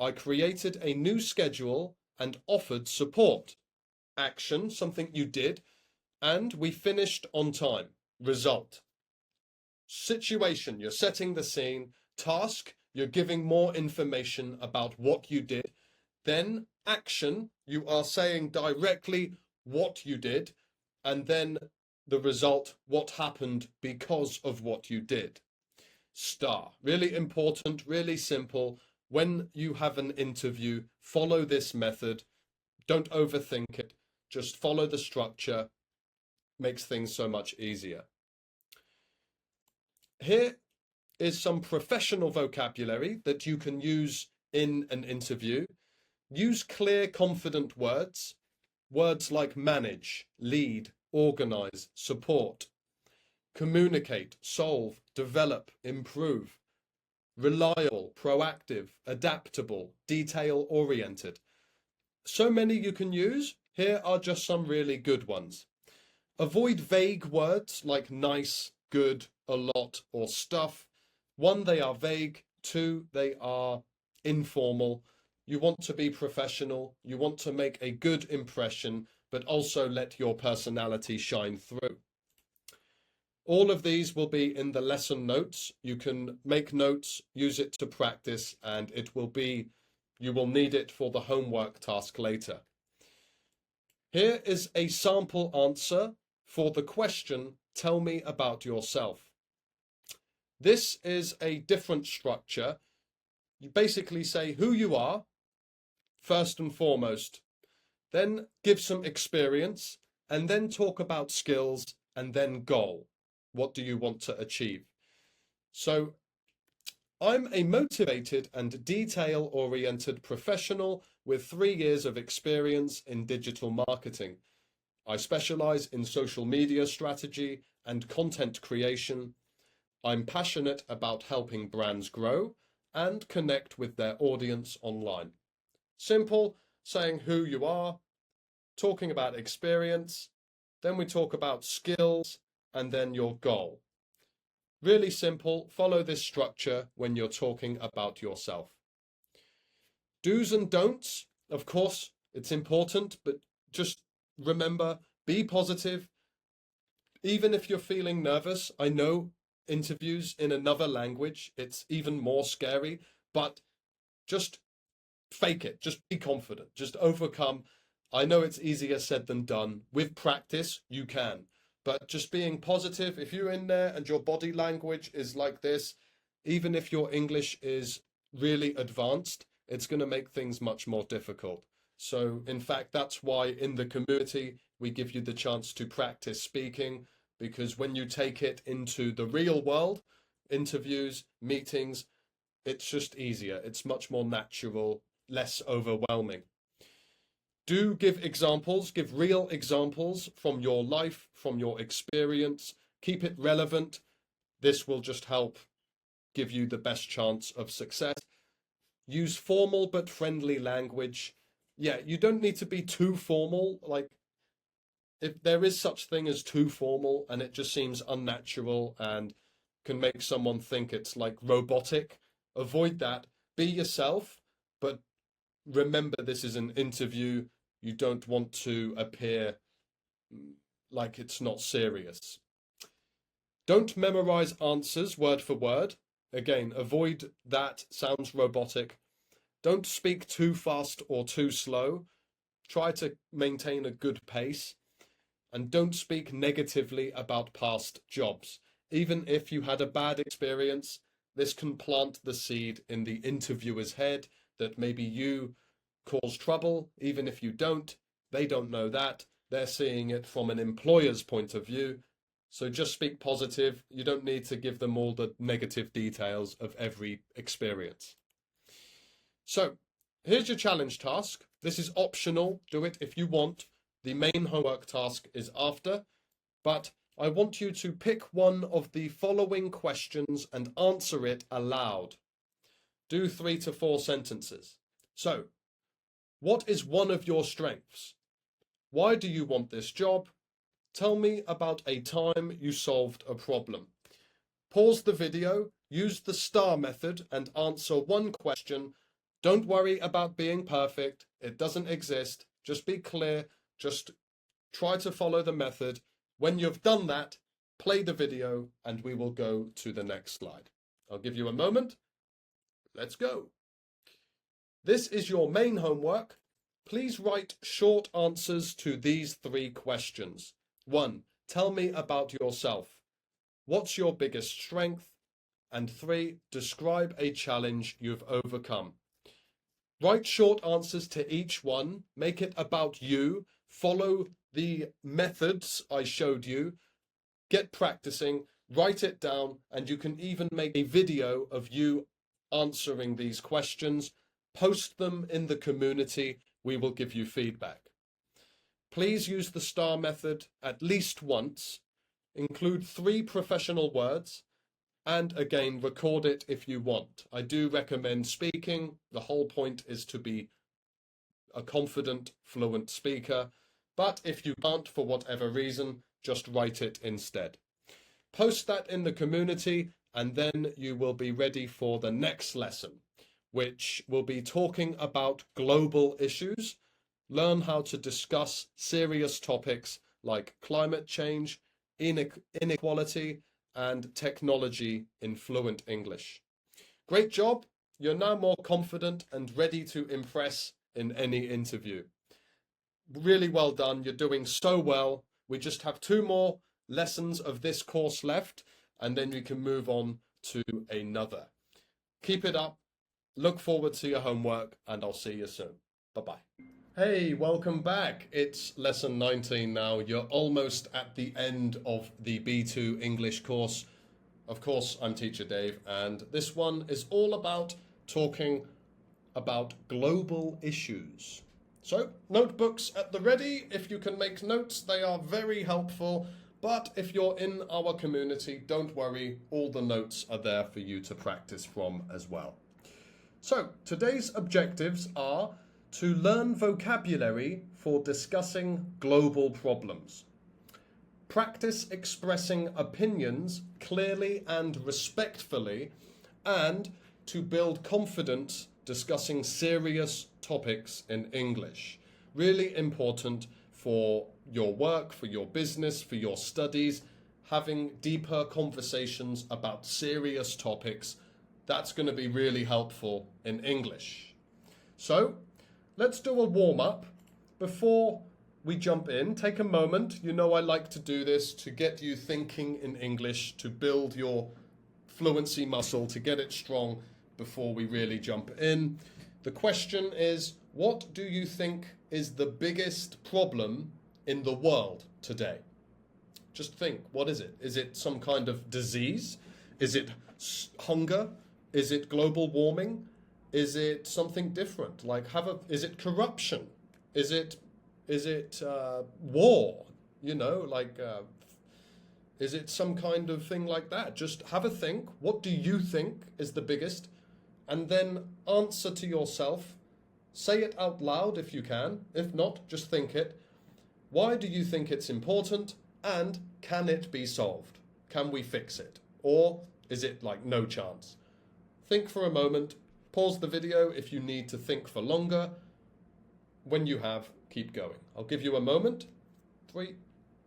I created a new schedule and offered support. Action, something you did, and we finished on time. Result. Situation, you're setting the scene. Task, you're giving more information about what you did. Then action, you are saying directly what you did, and then the result, what happened because of what you did. STAR, really important, really simple. When you have an interview, follow this method. Don't overthink it. Just follow the structure. Makes things so much easier. Here is some professional vocabulary that you can use in an interview. Use clear, confident words. Words like manage, lead, organize, support. Communicate, solve, develop, improve. Reliable, proactive, adaptable, detail-oriented. So many you can use. Here are just some really good ones. Avoid vague words like nice, good, a lot, or stuff. 1, they are vague. 2, they are informal. You want to be professional. You want to make a good impression, but also let your personality shine through. All of these will be in the lesson notes. You can make notes, use it to practice, and you will need it for the homework task later. Here is a sample answer for the question, tell me about yourself. This is a different structure. You basically say who you are, first and foremost, then give some experience, and then talk about skills, and then goal. What do you want to achieve? So, I'm a motivated and detail-oriented professional with 3 years of experience in digital marketing. I specialize in social media strategy and content creation. I'm passionate about helping brands grow and connect with their audience online. Simple, saying who you are, talking about experience, then we talk about skills, and then your goal. Really simple. Follow this structure when you're talking about yourself. Do's and don'ts, of course, it's important, but just remember, be positive. Even if you're feeling nervous, I know interviews in another language, it's even more scary, but just fake it. Just be confident. Just overcome. I know it's easier said than done. With practice, you can. But just being positive, if you're in there and your body language is like this, even if your English is really advanced, it's going to make things much more difficult. So, in fact, that's why in the community, we give you the chance to practice speaking, because when you take it into the real world, interviews, meetings, it's just easier. It's much more natural, less overwhelming. Do give examples, give real examples from your life, from your experience. Keep it relevant. This will just help give you the best chance of success. Use formal but friendly language. Yeah, you don't need to be too formal. Like, if there is such thing as too formal and it just seems unnatural and can make someone think it's like robotic, avoid that. Be yourself, but remember this is an interview. You don't want to appear like it's not serious. Don't memorize answers word for word. Again, avoid that. Sounds robotic. Don't speak too fast or too slow. Try to maintain a good pace. And don't speak negatively about past jobs. Even if you had a bad experience, this can plant the seed in the interviewer's head that maybe you cause trouble. Even if you don't, they don't know that. They're seeing it from an employer's point of view. So just speak positive. You don't need to give them all the negative details of every experience. So here's your challenge task. This is optional. Do it if you want. The main homework task is after, but I want you to pick one of the following questions and answer it aloud. Do 3 to 4 sentences. So, what is one of your strengths? Why do you want this job? Tell me about a time you solved a problem. Pause the video, use the star method and answer one question. Don't worry about being perfect. It doesn't exist. Just be clear. Just try to follow the method. When you've done that, play the video and we will go to the next slide. I'll give you a moment. Let's go. This is your main homework. Please write short answers to these 3 questions. 1. Tell me about yourself. What's your biggest strength? And 3. Describe a challenge you've overcome. Write short answers to each one. Make it about you. Follow the methods I showed you. Get practicing. Write it down. And you can even make a video of you answering these questions. Post them in the community. We will give you feedback. Please use the star method at least once. Include 3 professional words. And again, record it if you want. I do recommend speaking. The whole point is to be a confident, fluent speaker. But if you can't for whatever reason, just write it instead. Post that in the community and then you will be ready for the next lesson, which will be talking about global issues. Learn how to discuss serious topics like climate change, inequality, and technology in fluent English. Great job! You're now more confident and ready to impress in any interview. Really well done. You're doing so well. We just have 2 more lessons of this course left, and then we can move on to another. Keep it up. Look forward to your homework, and I'll see you soon. Bye-bye. Hey, welcome back. It's lesson 19 now. You're almost at the end of the B2 English course. Of course, I'm Teacher Dave, and this one is all about talking about global issues. So, notebooks at the ready. If you can make notes, they are very helpful. But if you're in our community, don't worry, all the notes are there for you to practice from as well. So, today's objectives are to learn vocabulary for discussing global problems. Practice expressing opinions clearly and respectfully, and to build confidence discussing serious topics in English. Really important for your work, for your business, for your studies. having deeper conversations about serious topics. That's going to be really helpful in English. So let's do a warm-up before we jump in. Take a moment. You know I like to do this to get you thinking in English, to build your fluency muscle, to get it strong before we really jump in. The question is, what do you think is the biggest problem in the world today? Just think, what is it? Is it some kind of disease? Is it hunger? Is it global warming? Is it something different? Like is it corruption? Is it war? You know, is it some kind of thing like that? Just have a think. What do you think is the biggest? And then answer to yourself. Say it out loud if you can. If not, just think it. Why do you think it's important? And can it be solved? Can we fix it? Or is it like no chance? Think for a moment. Pause the video if you need to think for longer. When you have, keep going. I'll give you a moment. 3,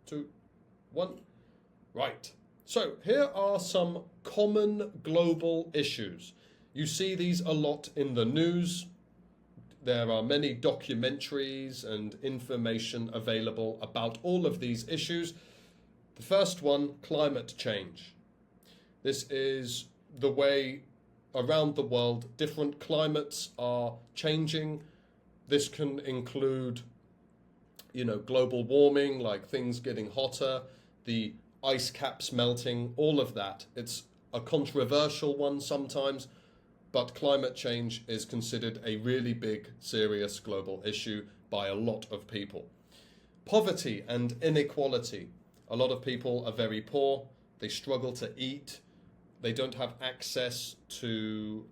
2, 1. Right. So here are some common global issues. You see these a lot in the news. There are many documentaries and information available about all of these issues. The first one, climate change. This is the way around the world different climates are changing. This can include, global warming, like things getting hotter, the ice caps melting, all of that. It's a controversial one sometimes, but climate change is considered a really big, serious global issue by a lot of people. Poverty and inequality. A lot of people are very poor. They struggle to eat. They don't have access to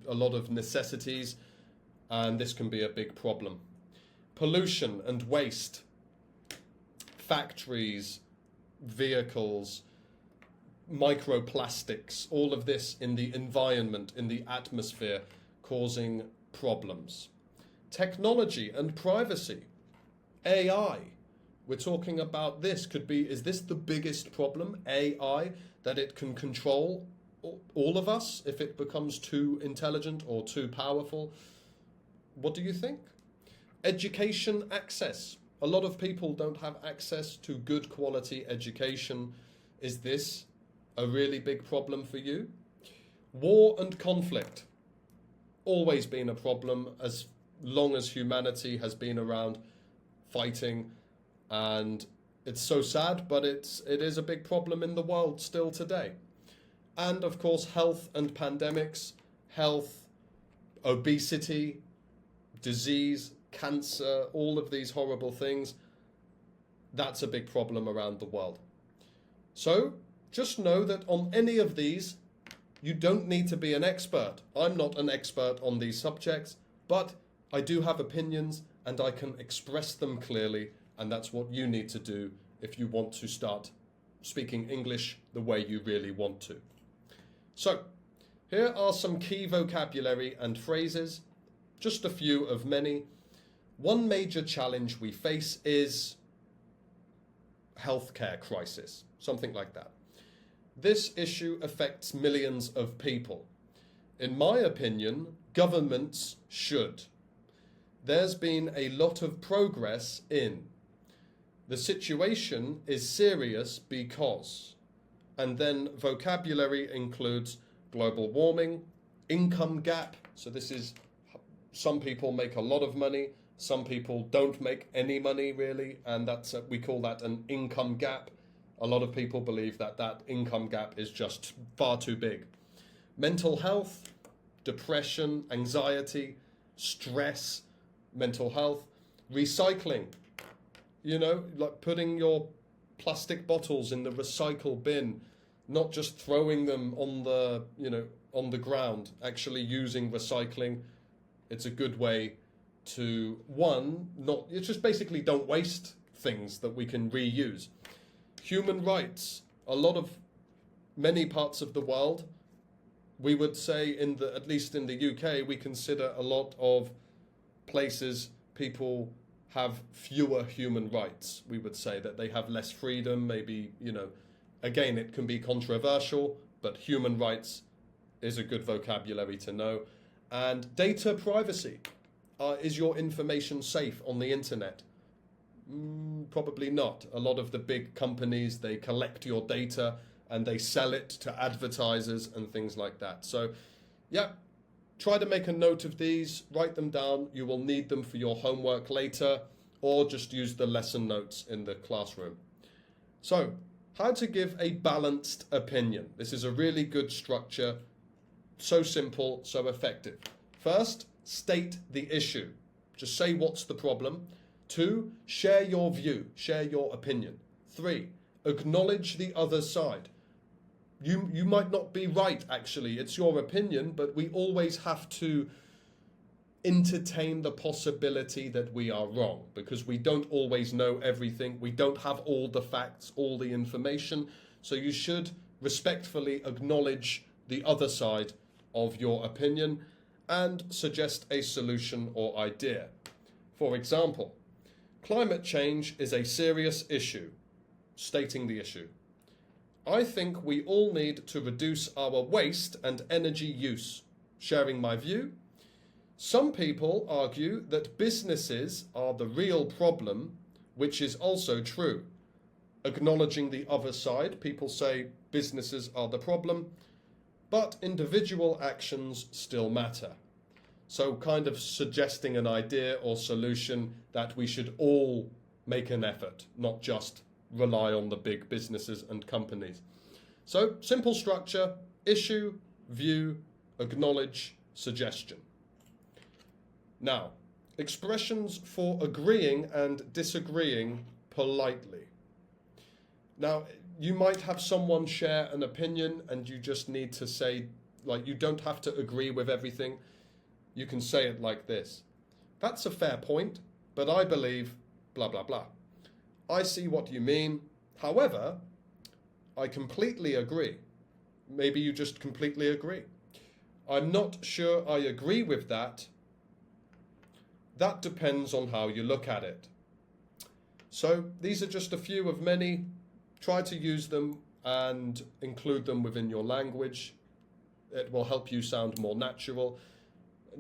a lot of necessities, and this can be a big problem. Pollution and waste. Factories, vehicles, microplastics, all of this in the environment, in the atmosphere, causing problems. Technology and privacy. AI. We're talking about this. Is this the biggest problem? AI, that it can control all of us if it becomes too intelligent or too powerful. What do you think? Education access. A lot of people don't have access to good quality education. Is this a really big problem for you? War and conflict. Always been a problem as long as humanity has been around fighting, and it's so sad, but it is a big problem in the world still today. And of course, health and pandemics, health, obesity, disease, cancer, all of these horrible things. That's a big problem around the world. So just know that on any of these, you don't need to be an expert. I'm not an expert on these subjects, but I do have opinions and I can express them clearly, and that's what you need to do if you want to start speaking English the way you really want to. So, here are some key vocabulary and phrases, just a few of many. One major challenge we face is healthcare crisis, something like that. This issue affects millions of people. In my opinion, governments should. There's been a lot of progress in. The situation is serious because. And then vocabulary includes global warming, income gap. So this is, some people make a lot of money, some people don't make any money really, and we call that an income gap. A lot of people believe that income gap is just far too big. Mental health, depression, anxiety, stress, mental health, recycling. Like putting your plastic bottles in the recycle bin, not just throwing them on the ground, actually using recycling. It's a good way to, it's just basically don't waste things that we can reuse. Human rights. Many parts of the world, we would say at least in the UK, we consider a lot of places people have fewer human rights. We would say that they have less freedom, maybe, Again, it can be controversial, but human rights is a good vocabulary to know. And data privacy. Is your information safe on the internet? Probably not. A lot of the big companies, they collect your data and they sell it to advertisers and things like that. So, yeah, try to make a note of these, write them down. You will need them for your homework later, or just use the lesson notes in the classroom. So, how to give a balanced opinion. This is a really good structure. So simple, so effective. First, state the issue. Just say what's the problem. 2, share your view, share your opinion. 3, acknowledge the other side. You might not be right, actually. It's your opinion, but we always have to entertain the possibility that we are wrong, because we don't always know everything. We don't have all the facts, all the information. So you should respectfully acknowledge the other side of your opinion and suggest a solution or idea. For example, climate change is a serious issue. Stating the issue. I think we all need to reduce our waste and energy use. Sharing my view. Some people argue that businesses are the real problem, which is also true. Acknowledging the other side, people say businesses are the problem, but individual actions still matter. So kind of suggesting an idea or solution that we should all make an effort, not just rely on the big businesses and companies. So simple structure: issue, view, acknowledge, suggestion. Now, expressions for agreeing and disagreeing politely. Now, you might have someone share an opinion and you just need to say, like, you don't have to agree with everything. You can say it like this: that's a fair point, but I believe blah, blah, blah. I see what you mean. However, I completely agree. Maybe you just completely agree. I'm not sure I agree with that. That depends on how you look at it. So these are just a few of many. Try to use them and include them within your language. It will help you sound more natural.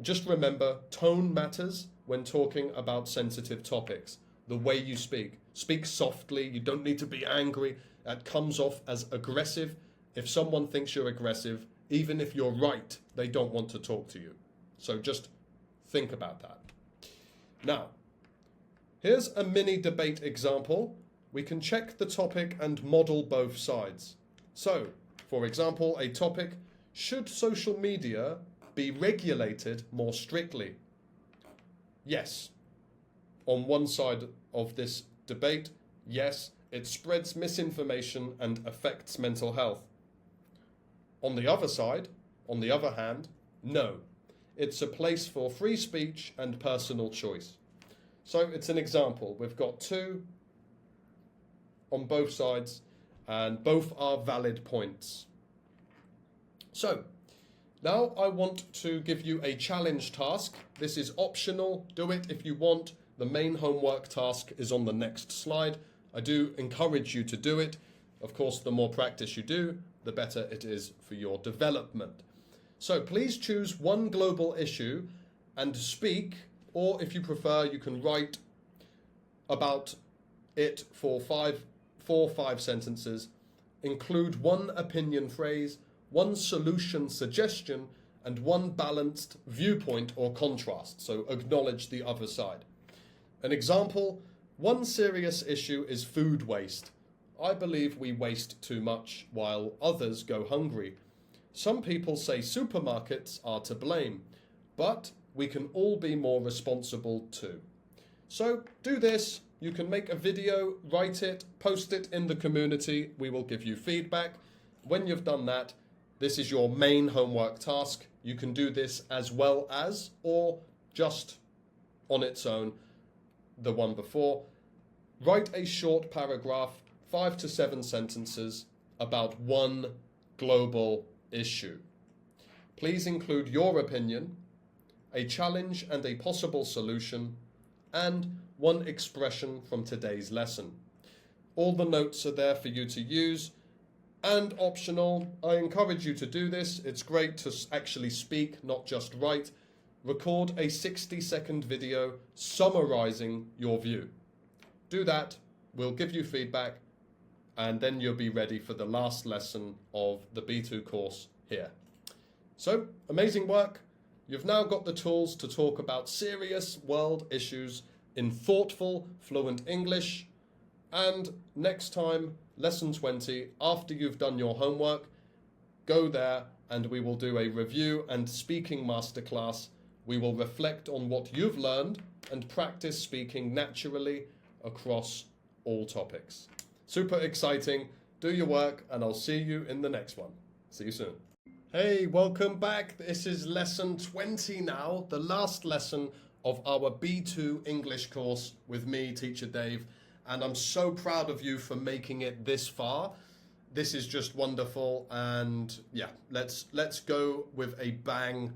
Just remember, tone matters when talking about sensitive topics. The way you speak. Speak softly. You don't need to be angry. That comes off as aggressive. If someone thinks you're aggressive, even if you're right, they don't want to talk to you. So just think about that. Now, here's a mini debate example. We can check the topic and model both sides. So, for example, a topic: should social media be regulated more strictly? Yes. On one side of this debate, yes, it spreads misinformation and affects mental health. On the other side, on the other hand, no. It's a place for free speech and personal choice. So it's an example. We've got 2 on both sides, and both are valid points. So now I want to give you a challenge task. This is optional. Do it if you want. The main homework task is on the next slide. I do encourage you to do it. Of course, the more practice you do, the better it is for your development. So please choose one global issue and speak, or if you prefer, you can write about it for 5 sentences. Include 1 opinion phrase, 1 solution suggestion, and 1 balanced viewpoint or contrast. So acknowledge the other side. An example: one serious issue is food waste. I believe we waste too much while others go hungry. Some people say supermarkets are to blame, but we can all be more responsible too. So do this. You can make a video, write it, post it in the community. We will give you feedback. When you've done that, this is your main homework task. You can do this as well as, or just on its own, the one before. Write a short paragraph, 5 to 7 sentences, about one global issue. Please include your opinion, a challenge and a possible solution, and one expression from today's lesson. All the notes are there for you to use. And optional, I encourage you to do this. It's great to actually speak, not just write. Record a 60-second video summarizing your view. Do that, we'll give you feedback, and then you'll be ready for the last lesson of the B2 course here. So, amazing work. You've now got the tools to talk about serious world issues in thoughtful, fluent English. And next time, lesson 20, after you've done your homework, go there and we will do a review and speaking masterclass. We will reflect on what you've learned and practice speaking naturally across all topics. Super exciting. Do your work and I'll see you in the next one. See you soon. Hey, welcome back. This is lesson 20 now, the last lesson of our B2 English course with me, Teacher Dave. And I'm so proud of you for making it this far. This is just wonderful. And yeah, let's go with a bang.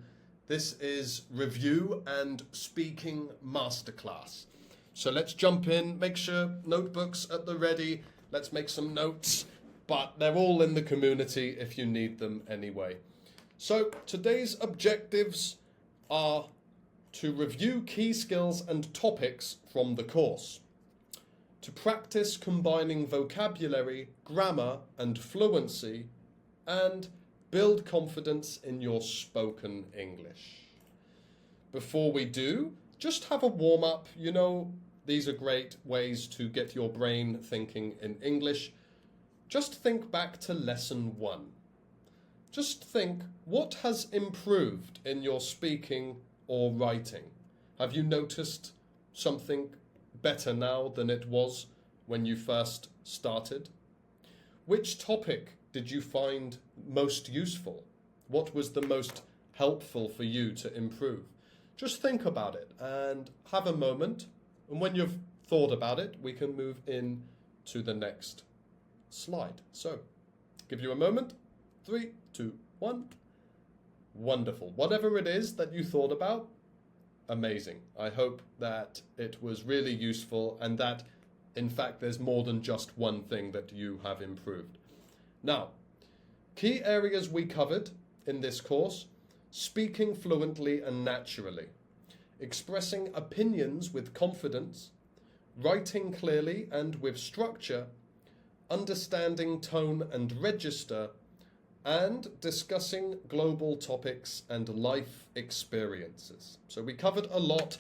This is review and speaking masterclass. So let's jump in. Make sure notebooks at the ready. Let's make some notes. But they're all in the community if you need them anyway. So today's objectives are to review key skills and topics from the course, to practice combining vocabulary, grammar and fluency, and build confidence in your spoken English. Before we do, just have a warm-up. You know, these are great ways to get your brain thinking in English. Just think back to lesson 1. Just think, what has improved in your speaking or writing? Have you noticed something better now than it was when you first started? Which topic did you find most useful? What was the most helpful for you to improve? Just think about it and have a moment. And when you've thought about it, we can move in to the next slide. So, give you a moment. 3, 2, 1. Wonderful. Whatever it is that you thought about, amazing. I hope that it was really useful and that, in fact, there's more than just one thing that you have improved. Now, key areas we covered in this course: speaking fluently and naturally, expressing opinions with confidence, writing clearly and with structure, understanding tone and register, and discussing global topics and life experiences. So we covered a lot,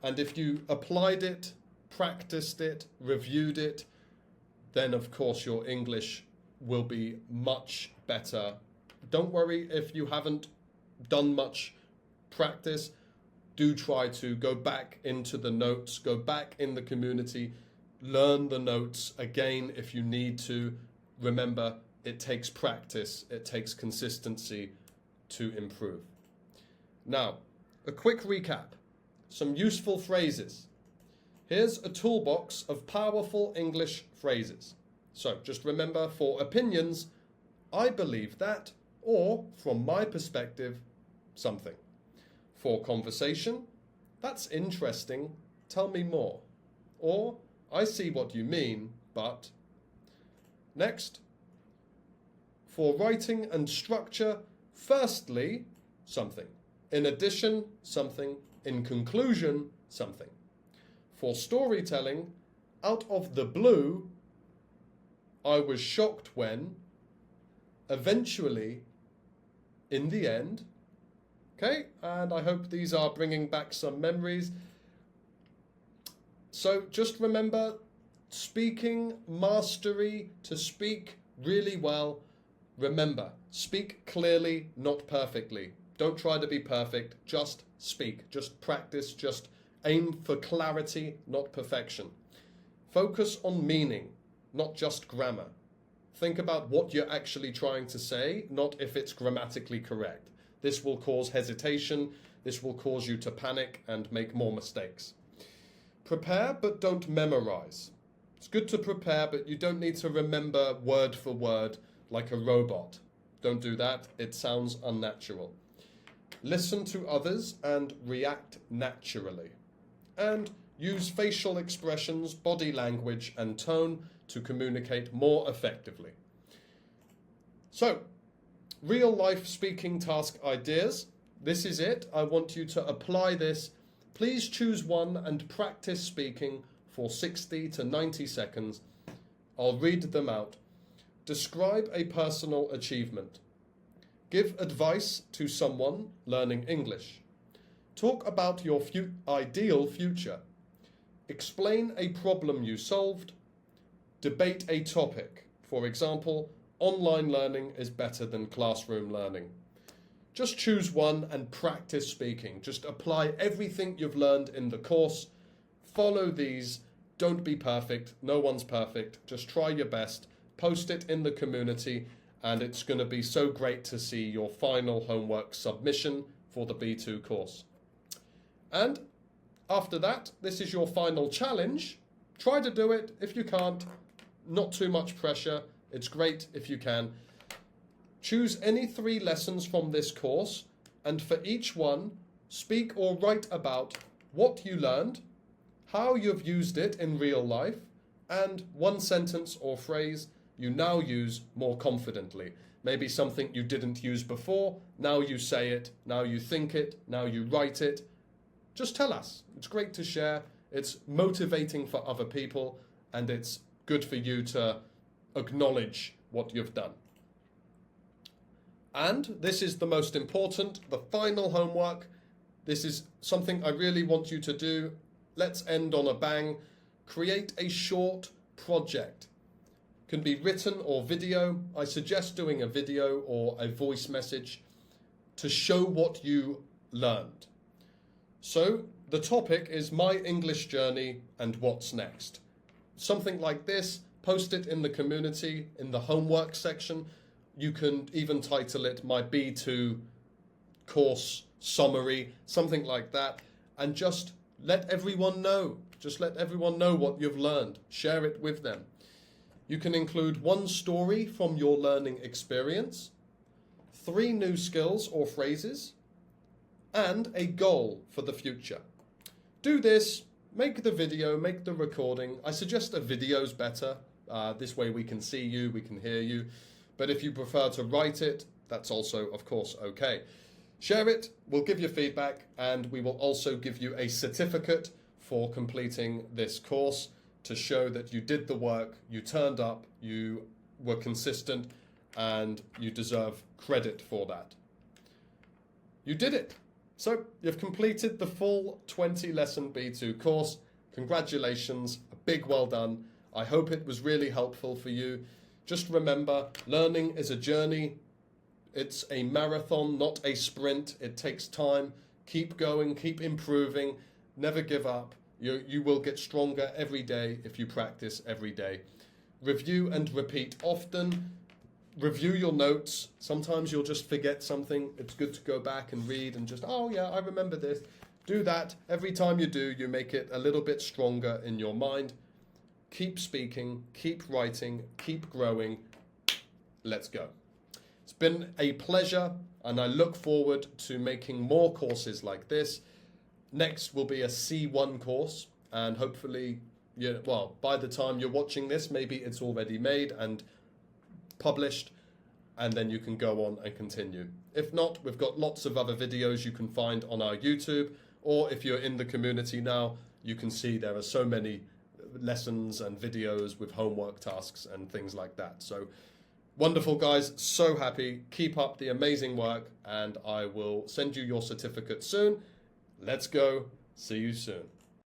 and if you applied it, practiced it, reviewed it, then of course your English will be much better. Don't worry if you haven't done much practice. Do try to go back into the notes, go back in the community, learn the notes again if you need to. Remember, it takes practice, it takes consistency to improve. Now, a quick recap. Some useful phrases. Here's a toolbox of powerful English phrases. So just remember, for opinions, I believe that, or from my perspective, something. For conversation, that's interesting, tell me more. Or, I see what you mean, but. Next, for writing and structure, firstly, something. In addition, something. In conclusion, something. For storytelling, out of the blue, I was shocked when, eventually, in the end. Okay, and I hope these are bringing back some memories. So just remember, speaking mastery, to speak really well. Remember, speak clearly, not perfectly. Don't try to be perfect, just speak, just practice, just aim for clarity, not perfection. Focus on meaning, not just grammar. Think about what you're actually trying to say, not if it's grammatically correct. This will cause hesitation, this will cause you to panic and make more mistakes. Prepare, but don't memorize. It's good to prepare, but you don't need to remember word for word like a robot. Don't do that, it sounds unnatural. Listen to others and react naturally. And use facial expressions, body language and tone to communicate more effectively. So, real life speaking task ideas. This is it. I want you to apply this. Please choose one and practice speaking for 60 to 90 seconds. I'll read them out. Describe a personal achievement. Give advice to someone learning English. Talk about your ideal future. Explain a problem you solved. Debate a topic. For example, online learning is better than classroom learning. Just choose one and practice speaking. Just apply everything you've learned in the course. Follow these. Don't be perfect. No one's perfect. Just try your best. Post it in the community, and it's going to be so great to see your final homework submission for the B2 course. And after that, this is your final challenge. Try to do it. If you can't, not too much pressure. It's great if you can. Choose any 3 lessons from this course, and for each one, speak or write about what you learned, how you've used it in real life, and one sentence or phrase you now use more confidently. Maybe something you didn't use before, now you say it, now you think it, now you write it. Just tell us. It's great to share. It's motivating for other people, and it's good for you to acknowledge what you've done. And this is the most important, the final homework. This is something I really want you to do. Let's end on a bang. Create a short project. Can be written or video. I suggest doing a video or a voice message to show what you learned. So the topic is my English journey and what's next. Something like this. Post it in the community, in the homework section. You can even title it my B2 course summary, something like that. And just let everyone know. Just let everyone know what you've learned. Share it with them. You can include one story from your learning experience, 3 new skills or phrases, and a goal for the future. Do this. Make the video, make the recording. I suggest a video's better. This way we can see you, we can hear you. But if you prefer to write it, that's also, of course, okay. Share it, we'll give you feedback, and we will also give you a certificate for completing this course to show that you did the work, you turned up, you were consistent, and you deserve credit for that. You did it. So you've completed the full 20-lesson B2 course. Congratulations, a big well done. I hope it was really helpful for you. Just remember, learning is a journey. It's a marathon, not a sprint. It takes time. Keep going, keep improving, never give up. You will get stronger every day if you practice every day. Review and repeat often. Review your notes. Sometimes you'll just forget something. It's good to go back and read and just, oh yeah, I remember this. Do that. Every time you do, you make it a little bit stronger in your mind. Keep speaking, keep writing, keep growing. Let's go. It's been a pleasure, and I look forward to making more courses like this. Next will be a C1 course, and hopefully, by the time you're watching this, maybe it's already made and published, and then you can go on and continue. If not, we've got lots of other videos you can find on our YouTube, or if you're in the community now, you can see there are so many lessons and videos with homework tasks and things like that. So wonderful, guys. So happy. Keep up the amazing work, and I will send you your certificate soon. Let's go. See you soon.